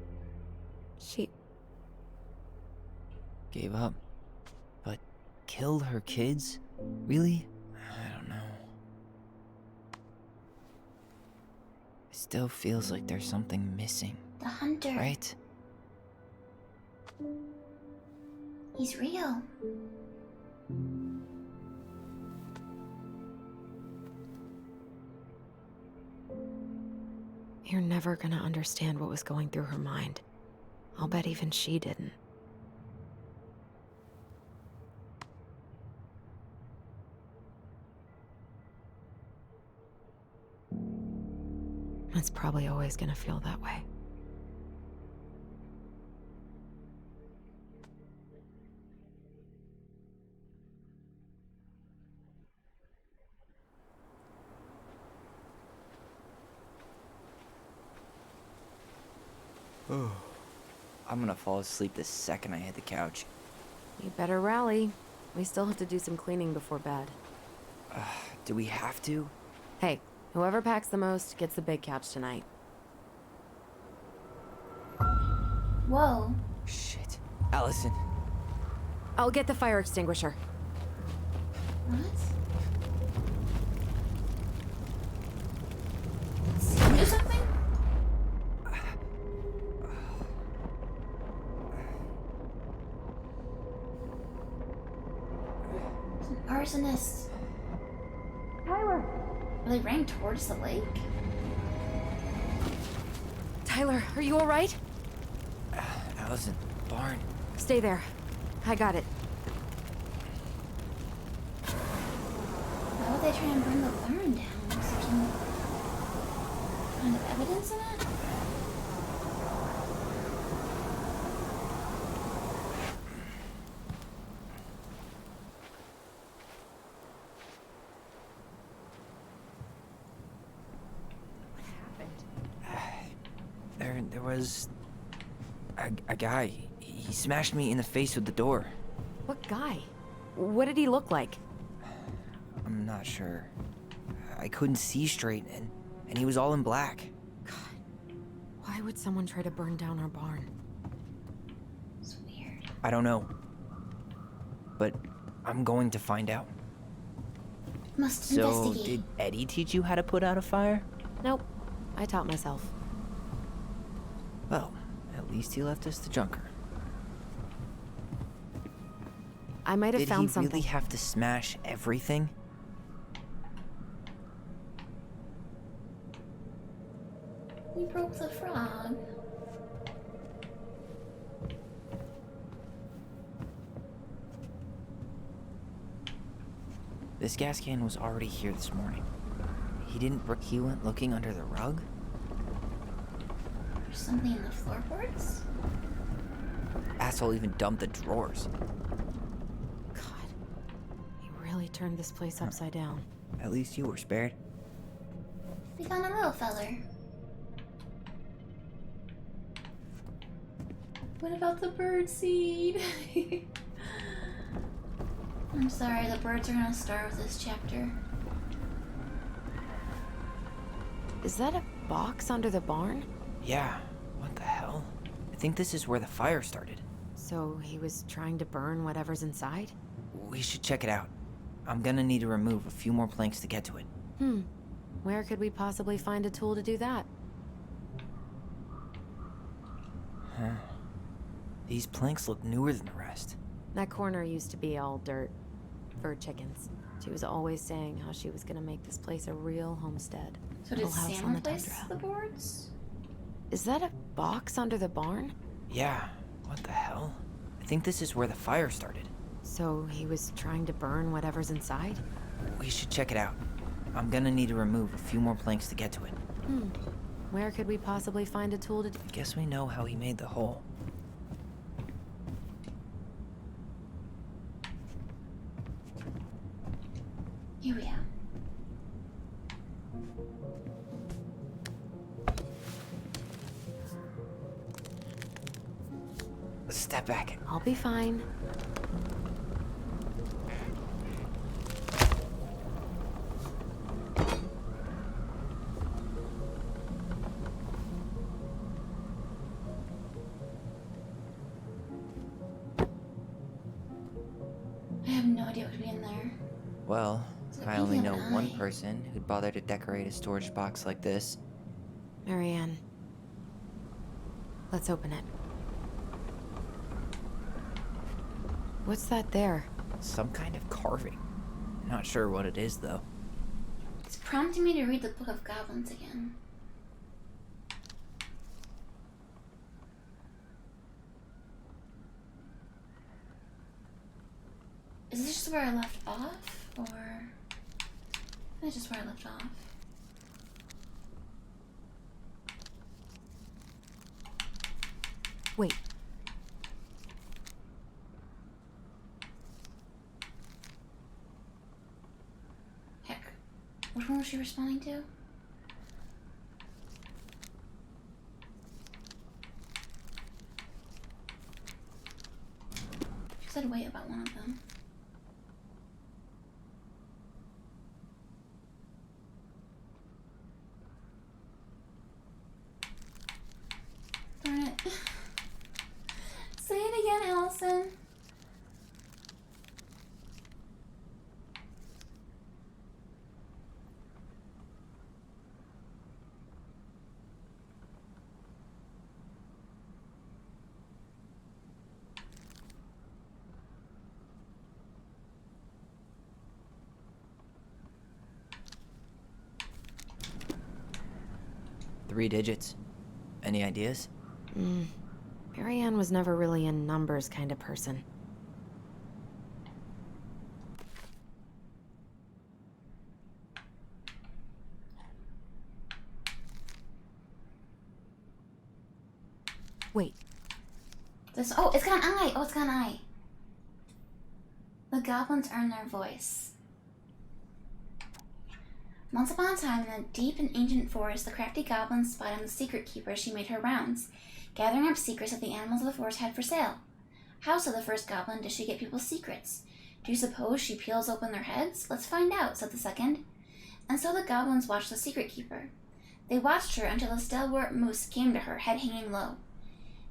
Gave up. But killed her kids? Really? I don't know. It still feels like there's something missing. The hunter. Right? He's real. You're never gonna understand what was going through her mind. I'll bet even she didn't. It's probably always gonna feel that way. I'm gonna fall asleep the second I hit the couch. You better rally. We still have to do some cleaning before bed. Do we have to? Hey, whoever packs the most gets the big couch tonight. Whoa. Shit. Allison. I'll get the fire extinguisher. What? Did you do something? It's an arsonist. Tyler! Are they running towards the lake? Tyler, are you alright? Allison, barn. Stay there. I got it. Why would they try and burn the barn down? Is there some kind of evidence in it? There was a guy. He smashed me in the face with the door. What guy? What did he look like? I'm not sure. I couldn't see straight, and he was all in black. Why would someone try to burn down our barn? It's weird. I don't know. But I'm going to find out. Must So, investigate. did Eddie teach you how to put out a fire? Nope. I taught myself. Well, at least he left us the junker. I might have found something. Did he really have to smash everything? We broke the frog. This gas can was already here this morning. He went looking under the rug? There's something in the floorboards? Asshole even dumped the drawers. He really turned this place upside down. At least you were spared. We found a little feller. What about the bird seed? I'm sorry, the birds are gonna starve this chapter. Is that a box under the barn? Yeah, what the hell? I think this is where the fire started. So he was trying to burn whatever's inside? We should check it out. I'm gonna need to remove a few more planks to get to it. Where could we possibly find a tool to do that? Huh. These planks look newer than the rest. That corner used to be all dirt for chickens. She was always saying how she was gonna make this place a real homestead. So did Little house Sam on the replace tundra. the boards? Is that a box under the barn? Yeah, what the hell? I think this is where the fire started. So he was trying to burn whatever's inside? We should check it out. I'm gonna need to remove a few more planks to get to it. Where could we possibly find a tool to do? I guess we know how he made the hole. Here we are. Step back. I'll be fine. I have no idea what could be in there. Well, It's I a only peek know of an one eye. person who'd bother to decorate a storage box like this. Marianne. Let's open it. What's that there? Some kind of carving. Not sure what it is, though. It's prompting me to read the Book of Goblins again. Is this just where I left off, or... That's just where I left off. Wait. Heck. Which one was she responding to? She's said wait about one of them. Darn it. Say it again, Allison. Three digits. Any ideas? Marianne was never really a numbers kind of person. Wait. This, oh, it's got an eye. Oh, it's got an eye. The goblins earn their voice. Once upon a time, in a deep and ancient forest, the crafty goblin spied on the secret keeper as she made her rounds, gathering up secrets that the animals of the forest had for sale. How, said the first goblin, does she get people's secrets? Do you suppose she peels open their heads? Let's find out, said the second. And so the goblins watched the secret keeper. They watched her until a stalwart moose came to her, head hanging low.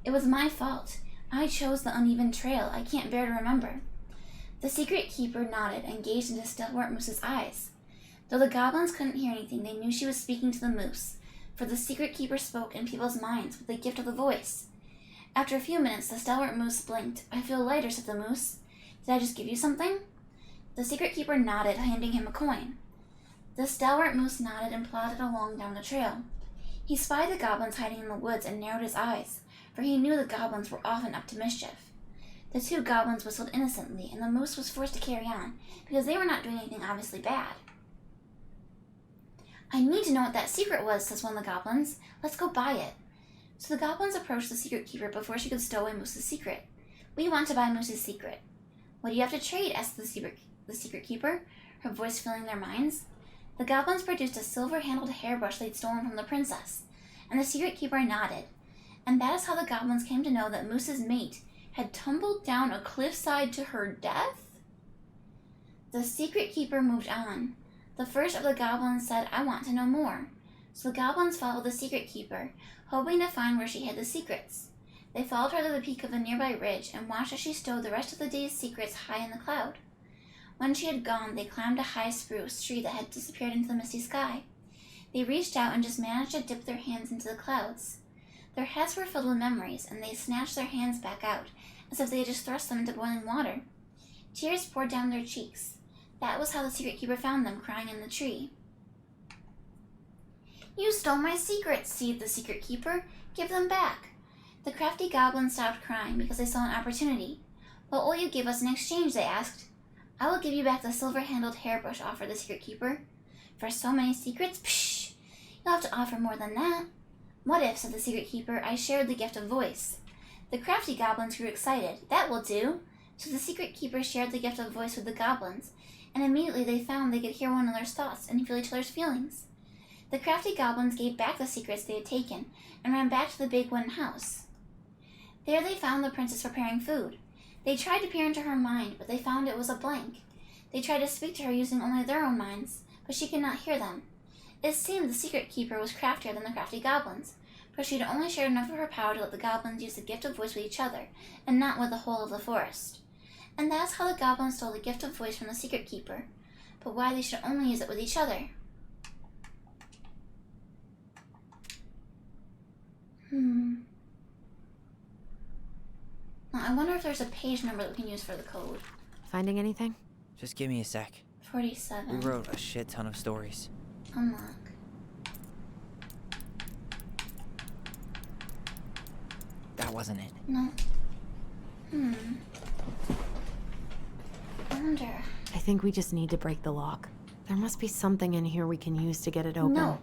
It was my fault. I chose the uneven trail. I can't bear to remember. The secret keeper nodded and gazed into stalwart moose's eyes. Though the goblins couldn't hear anything, they knew she was speaking to the moose, for the secret keeper spoke in people's minds with the gift of the voice. After a few minutes, the stalwart moose blinked. I feel lighter, said the moose. Did I just give you something? The secret keeper nodded, handing him a coin. The stalwart moose nodded and plodded along down the trail. He spied the goblins hiding in the woods and narrowed his eyes, for he knew the goblins were often up to mischief. The two goblins whistled innocently, and the moose was forced to carry on, because they were not doing anything obviously bad. I need to know what that secret was, says one of the goblins. Let's go buy it. So the goblins approached the secret keeper before she could stow away Moose's secret. We want to buy Moose's secret. What do you have to trade? Asked the secret keeper, her voice filling their minds. The goblins produced a silver-handled hairbrush they'd stolen from the princess, and the secret keeper nodded. And that is how the goblins came to know that Moose's mate had tumbled down a cliffside to her death? The secret keeper moved on. The first of the goblins said, I want to know more. So the goblins followed the secret keeper, hoping to find where she hid the secrets. They followed her to the peak of a nearby ridge and watched as she stowed the rest of the day's secrets high in the cloud. When she had gone, they climbed a high spruce tree that had disappeared into the misty sky. They reached out and just managed to dip their hands into the clouds. Their heads were filled with memories, and they snatched their hands back out, as if they had just thrust them into boiling water. Tears poured down their cheeks. That was how the secret keeper found them, crying in the tree. You stole my secrets, seethed the secret keeper. Give them back. The crafty goblins stopped crying because they saw an opportunity. What will you give us in exchange? They asked. I will give you back the silver-handled hairbrush, offered the secret keeper. For so many secrets? Pshh! You'll have to offer more than that. What if, said the secret keeper, I shared the gift of voice? The crafty goblins grew excited. That will do. So the secret keeper shared the gift of voice with the goblins, and immediately they found they could hear one another's thoughts and feel each other's feelings. The crafty goblins gave back the secrets they had taken and ran back to the big wooden house. There they found the princess preparing food. They tried to peer into her mind, but they found it was a blank. They tried to speak to her using only their own minds, but she could not hear them. It seemed the secret keeper was craftier than the crafty goblins, for she had only shared enough of her power to let the goblins use the gift of voice with each other, and not with the whole of the forest. And that's how the goblins stole the gift of voice from the secret keeper, but why they should only use it with each other. Now, I wonder if there's a page number that we can use for the code. Finding anything? Just give me a sec. 47. We wrote a shit ton of stories. Unlock. That wasn't it. No. I wonder. I think we just need to break the lock. There must be something in here we can use to get it open. No.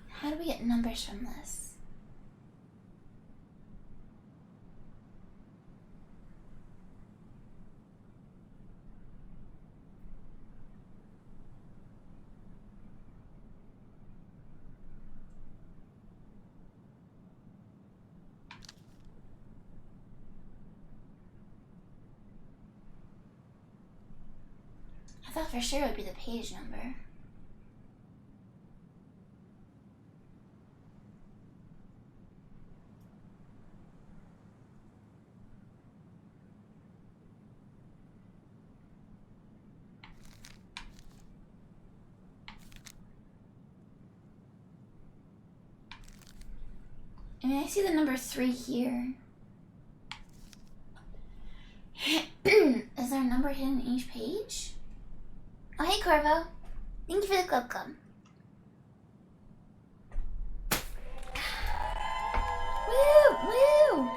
How do we get numbers from this? I thought for sure it would be the page number. I mean, I see the number 3 here. Is there a number hidden in each page? Oh, hey, Corvo. Thank you for the club. Woo! Woo!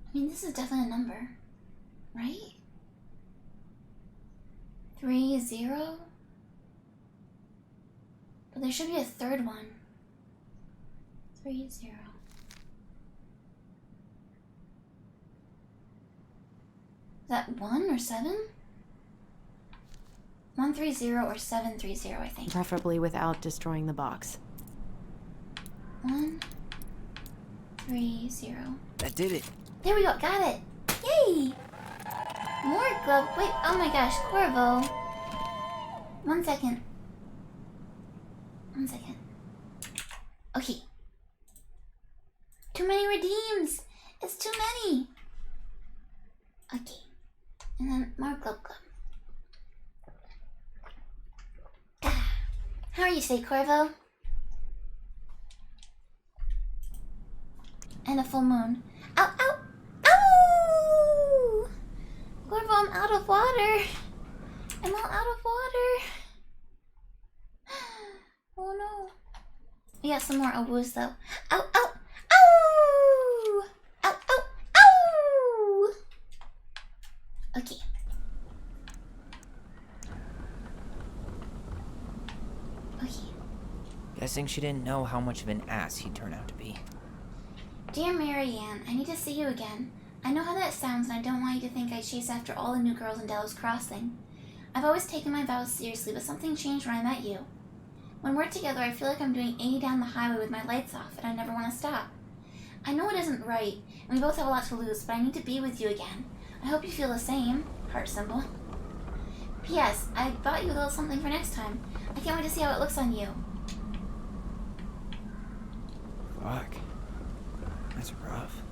I mean, this is definitely a number, right? 3, 0? But there should be a third one. 3, 0. Is that 1 or 7? 130 or 730, I think. Preferably without destroying the box. 130. That did it. There we go, got it! Yay! More glove. Wait, oh my gosh, Corvo. 1 second. 1 second. Okay. Too many redeems! It's too many! Okay. And then more glove. How are you today, Corvo? And a full moon. Ow, ow, ow! Corvo, I'm out of water. I'm all out of water. Oh no. We got some more oboes though. Ow, ow, ow! Ow, ow, ow! Okay. Guessing she didn't know how much of an ass he'd turn out to be. Dear Marianne, I need to see you again. I know how that sounds, and I don't want you to think I chase after all the new girls in Delos Crossing. I've always taken my vows seriously, but something changed when I met you. When we're together, I feel like I'm doing 80 down the highway with my lights off, and I never want to stop. I know it isn't right, and we both have a lot to lose, but I need to be with you again. I hope you feel the same. Heart symbol. P.S. I bought you a little something for next time. I can't wait to see how it looks on you. Fuck. That's rough.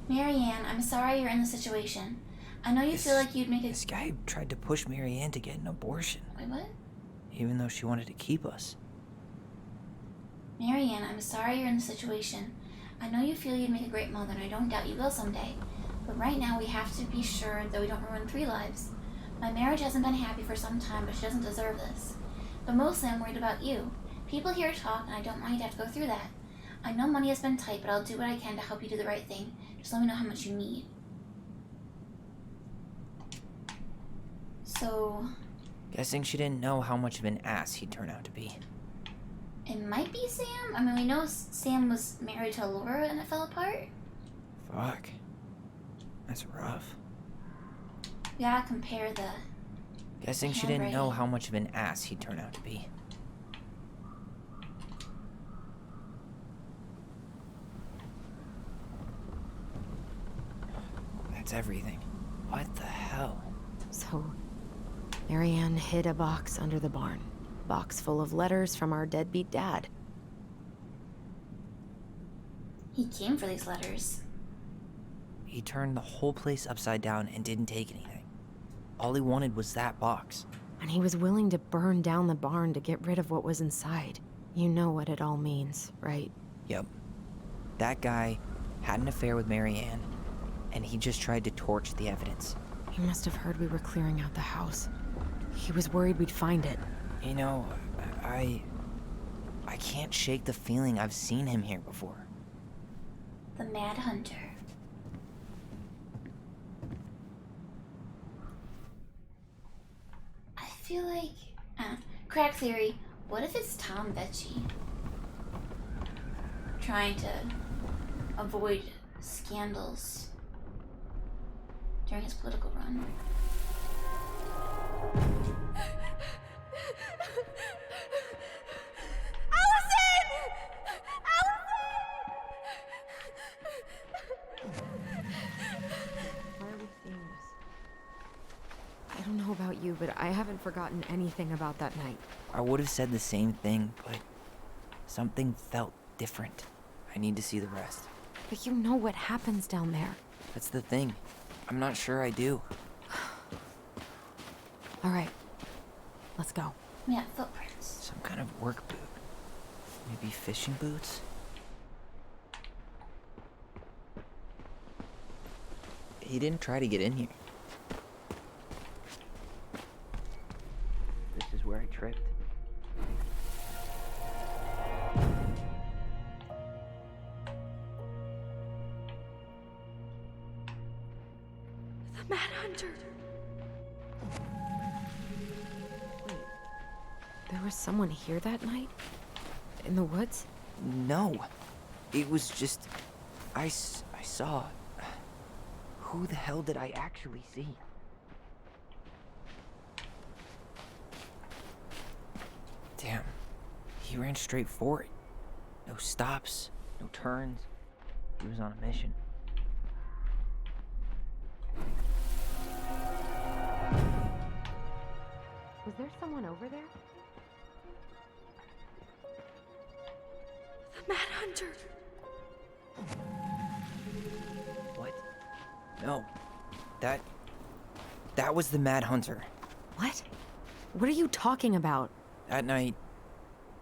Marianne, I'm sorry you're in this situation. I know you feel like you'd make a... This guy tried to push Marianne to get an abortion. Wait, what? Even though she wanted to keep us. Marianne, I'm sorry you're in this situation. I know you feel you'd make a great mother, and I don't doubt you will someday. But right now, we have to be sure that we don't ruin 3 lives. My marriage hasn't been happy for some time, but she doesn't deserve this. But mostly, I'm worried about you. People here talk, and I don't want you to have to go through that. I know money has been tight, but I'll do what I can to help you do the right thing. Just let me know how much you need. So... Guessing she didn't know how much of an ass he'd turn out to be. It might be Sam? I mean, we know Sam was married to Laura and it fell apart. Fuck. That's rough. We gotta compare the... Guessing she didn't know how much of an ass he'd turn out to be. That's everything. What the hell? So, Marianne hid a box under the barn. Box full of letters from our deadbeat dad. He came for these letters. He turned the whole place upside down and didn't take anything. All he wanted was that box. And he was willing to burn down the barn to get rid of what was inside. You know what it all means, right? Yep. That guy had an affair with Marianne, and he just tried to torch the evidence. He must have heard we were clearing out the house. He was worried we'd find it. You know, I can't shake the feeling I've seen him here before. The Mad Hunter. I feel like... crack theory. What if it's Tom Vecchi? Trying to avoid scandals during his political run. Allison! I haven't forgotten anything about that night. I would have said the same thing, but something felt different. I need to see the rest. But you know what happens down there. That's the thing. I'm not sure I do. All right, let's go. Yeah, footprints. Some kind of work boot. Maybe fishing boots? He didn't try to get in here. This is where I tripped. The Mad Hunter. Wait, there was someone here that night? In the woods? No. It was just... I saw... Who the hell did I actually see? Damn. He ran straight for it. No stops, no turns. He was on a mission. Was there someone over there? The Mad Hunter. What? No. That was the Mad Hunter. What? What are you talking about? That night,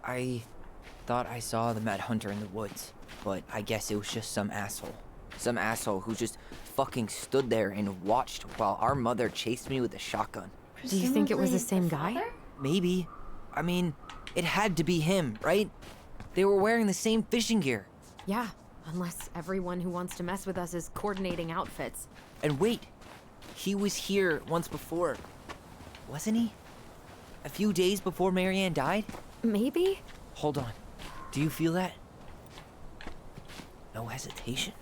I thought I saw the Mad Hunter in the woods, but I guess it was just some asshole. Some asshole who just fucking stood there and watched while our mother chased me with a shotgun. Do you think it was the same guy? Maybe. I mean, it had to be him, right? They were wearing the same fishing gear. Yeah, unless everyone who wants to mess with us is coordinating outfits. And wait, he was here once before, wasn't he? A few days before Marianne died? Maybe? Hold on. Do you feel that? No hesitation.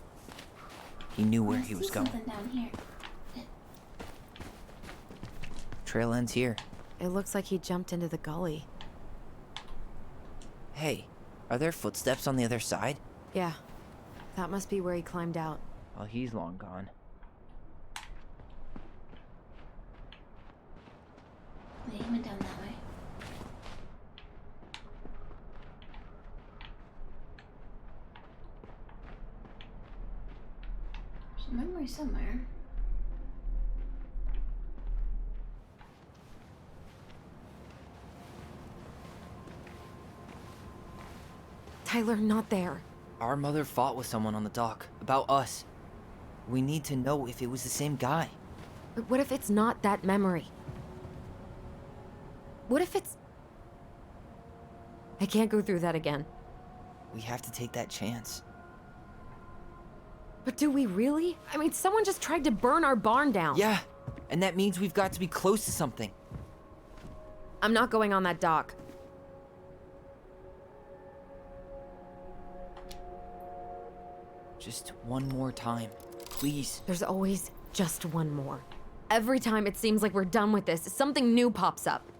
He knew where he was going. Something down here. Trail ends here. It looks like he jumped into the gully. Hey, are there footsteps on the other side? Yeah, that must be where he climbed out. Well, he's long gone. Wait, he went down that way. There's a memory somewhere. Tyler, not there. Our mother fought with someone on the dock about us. We need to know if it was the same guy. But what if it's not that memory? What if it's... I can't go through that again. We have to take that chance. But do we really? I mean, someone just tried to burn our barn down. Yeah, and that means we've got to be close to something. I'm not going on that dock. Just one more time, please. There's always just one more. Every time it seems like we're done with this, something new pops up.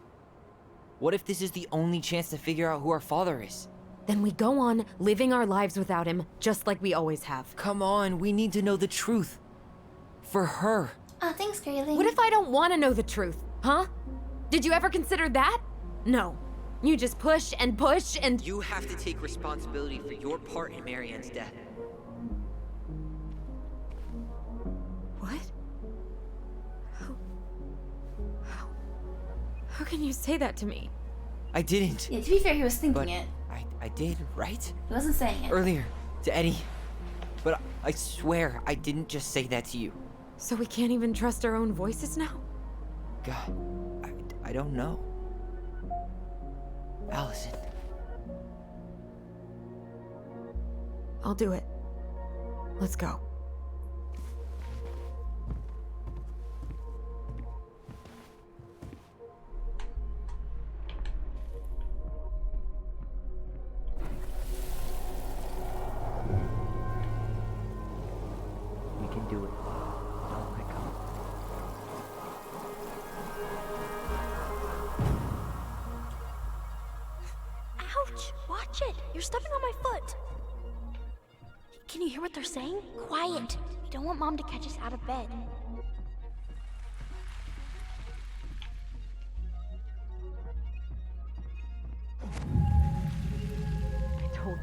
What if this is the only chance to figure out who our father is? Then we go on living our lives without him, just like we always have. Come on, we need to know the truth. For her. Thanks, Grayling. What if I don't want to know the truth, huh? Did you ever consider that? No. You just push and push and... You have to take responsibility for your part in Marianne's death. What? How can you say that to me? I didn't. Yeah, to be fair, he was thinking But it. I did, right? He wasn't saying it. Earlier, to Eddie. But I swear, I didn't just say that to you. So we can't even trust our own voices now? God, I don't know. Allison. I'll do it. Let's go. We can do it. Don't let go. Ouch! Watch it! You're stepping on my foot! Can you hear what they're saying? Quiet! We don't want Mom to catch us out of bed.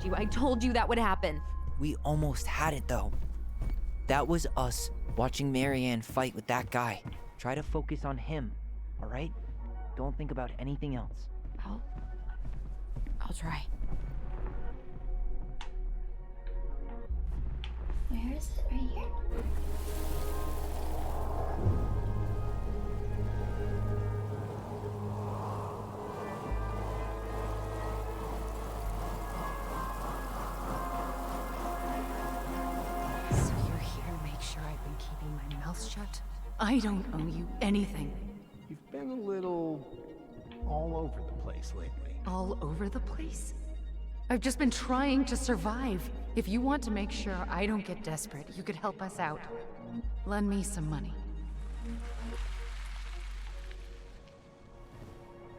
you. I told you that would happen. We almost had it, though. That was us watching Marianne fight with that guy. Try to focus on him, all right? Don't think about anything else. I'll try. Where is it? Right here? So you're here to make sure I've been keeping my mouth shut? I don't owe you anything. You've been a little all over the place lately. All over the place? I've just been trying to survive. If you want to make sure I don't get desperate, you could help us out. Lend me some money.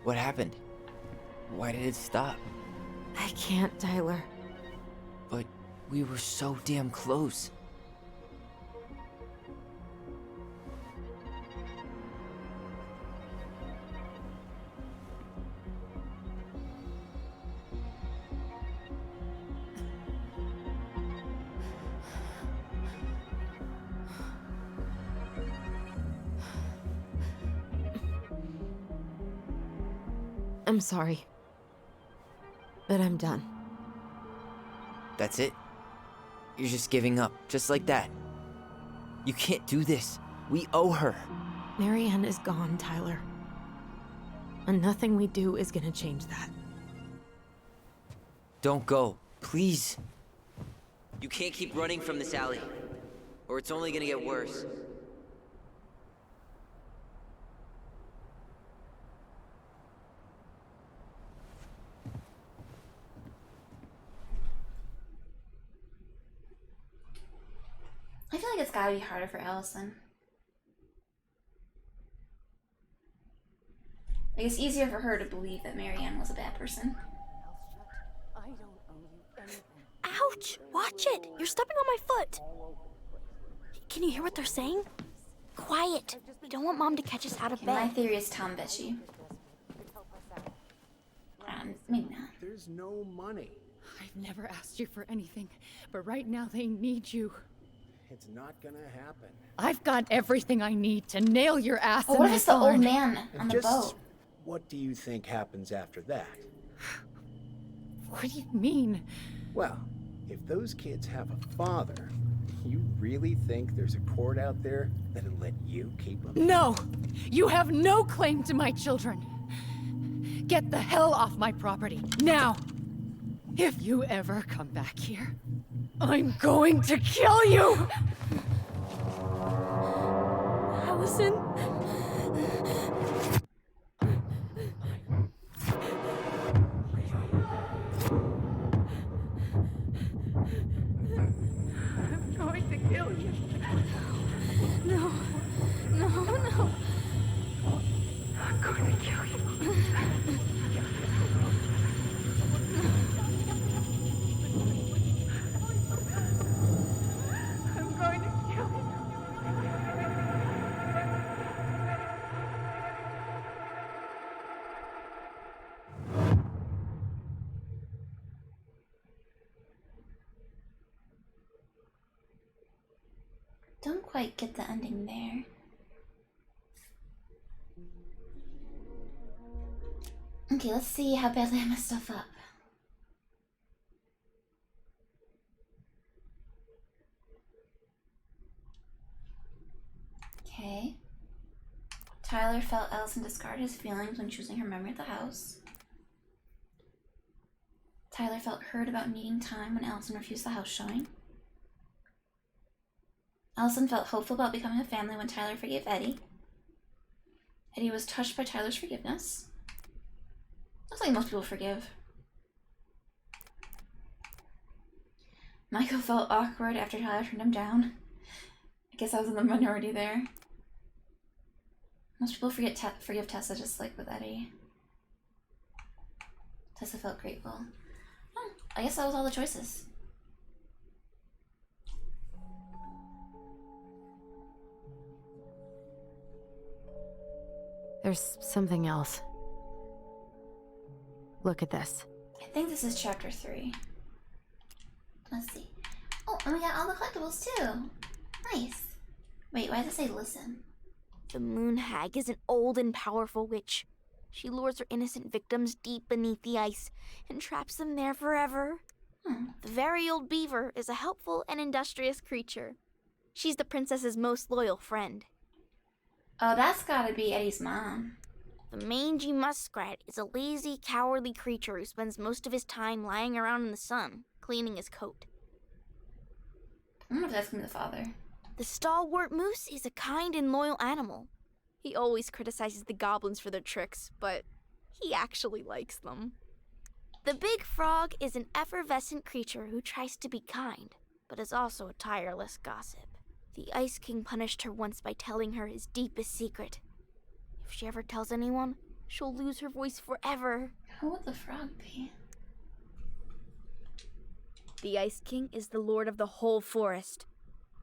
What happened? Why did it stop? I can't, Tyler. But we were so damn close. I'm sorry. But I'm done. That's it? You're just giving up, just like that. You can't do this. We owe her. Marianne is gone, Tyler. And nothing we do is gonna change that. Don't go, please. You can't keep running from this alley, or it's only gonna get worse. I feel like it's gotta be harder for Allison. Like, it's easier for her to believe that Marianne was a bad person. Ouch! Watch it! You're stepping on my foot! Can you hear what they're saying? Quiet! We don't want Mom to catch us out of My bed. theory is Tom Becci. Maybe not. There's no money. I've never asked you for anything, but right now they need you. It's not gonna happen. I've got everything I need to nail your ass Oh, in what if that it's the old barn. man on the Just boat? what do you think happens after that? What do you mean? Well, if those kids have a father, you really think there's a court out there that'll let you keep them? No! You have no claim to my children. Get the hell off my property, now! If you ever come back here, I'm going to kill you! Allison? I'm going to kill you. No. No, no. I'm going to kill you. I'm going to kill you. Don't quite get the ending there. Okay, let's see how badly I messed stuff up. Okay. Tyler felt Allison discard his feelings when choosing her memory at the house. Tyler felt hurt about needing time when Allison refused the house showing. Allison felt hopeful about becoming a family when Tyler forgave Eddie. Eddie was touched by Tyler's forgiveness. Looks like most people forgive. Michael felt awkward after Tyler turned him down. I guess I was in the minority there. Most people forgive Tessa, just like with Eddie. Tessa felt grateful. Oh, I guess that was all the choices. There's something else. Look at this. I think this is chapter 3. Let's see. Oh, and we got all the collectibles too. Nice. Wait, why does it say listen? The Moon Hag is an old and powerful witch. She lures her innocent victims deep beneath the ice and traps them there forever. The very old beaver is a helpful and industrious creature. She's the princess's most loyal friend. Oh, that's gotta be Eddie's mom. The mangy muskrat is a lazy, cowardly creature who spends most of his time lying around in the sun, cleaning his coat. I wonder if that's gonna be the father. The stalwart moose is a kind and loyal animal. He always criticizes the goblins for their tricks, but he actually likes them. The big frog is an effervescent creature who tries to be kind, but is also a tireless gossip. The Ice King punished her once by telling her his deepest secret. If she ever tells anyone, she'll lose her voice forever. Who would the frog be? The Ice King is the lord of the whole forest.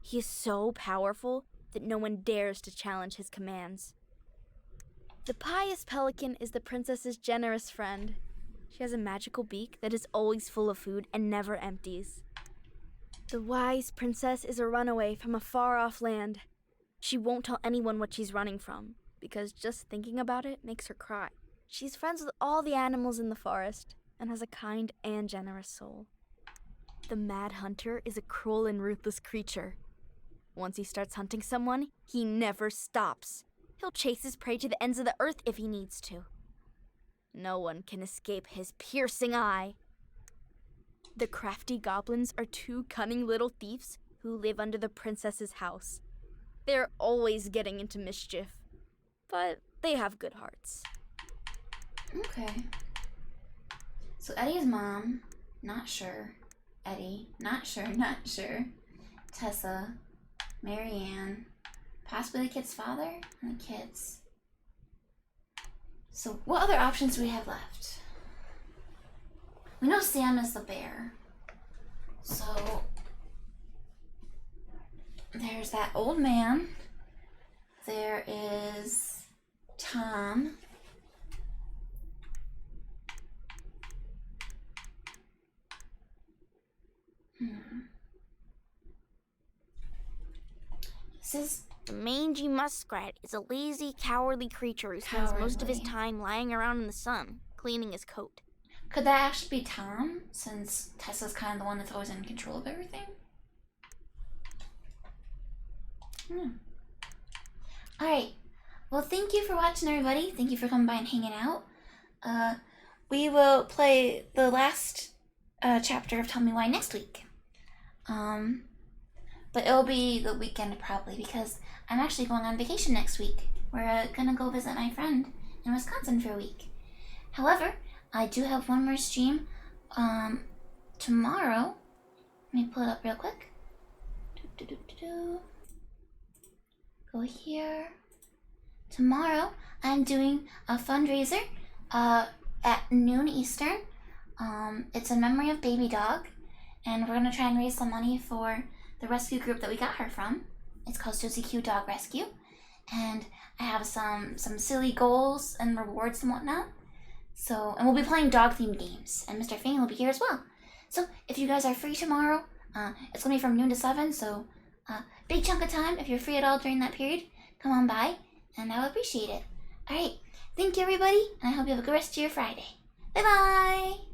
He is so powerful that no one dares to challenge his commands. The pious pelican is the princess's generous friend. She has a magical beak that is always full of food and never empties. The wise princess is a runaway from a far-off land. She won't tell anyone what she's running from, because just thinking about it makes her cry. She's friends with all the animals in the forest and has a kind and generous soul. The Mad Hunter is a cruel and ruthless creature. Once he starts hunting someone, he never stops. He'll chase his prey to the ends of the earth if he needs to. No one can escape his piercing eye. The crafty goblins are two cunning little thieves who live under the princess's house. They're always getting into mischief, but they have good hearts. Okay. So Eddie's mom, not sure. Eddie, not sure, not sure. Tessa, Marianne, possibly the kid's father, and the kids. So what other options do we have left? We know Sam is the bear. So there's that old man. There is Tom. The mangy muskrat is a lazy, cowardly creature who spends most of his time lying around in the sun, cleaning his coat. Could that actually be Tom, since Tessa's kind of the one that's always in control of everything? Alright. Well, thank you for watching, everybody. Thank you for coming by and hanging out. We will play the last chapter of Tell Me Why next week. But it'll be the weekend probably, because I'm actually going on vacation next week. We're gonna go visit my friend in Wisconsin for a week. However, I do have one more stream tomorrow. Let me pull it up real quick. Go here. Tomorrow, I'm doing a fundraiser at noon Eastern. It's in memory of Baby Dog, and we're gonna try and raise some money for the rescue group that we got her from. It's called Susie Q Dog Rescue, and I have some silly goals and rewards and whatnot. So, and we'll be playing dog-themed games, and Mr. Fangy will be here as well. So, if you guys are free tomorrow, it's gonna be from noon to 7, so big chunk of time. If you're free at all during that period, come on by, and I will appreciate it. Alright, thank you everybody, and I hope you have a good rest of your Friday. Bye-bye!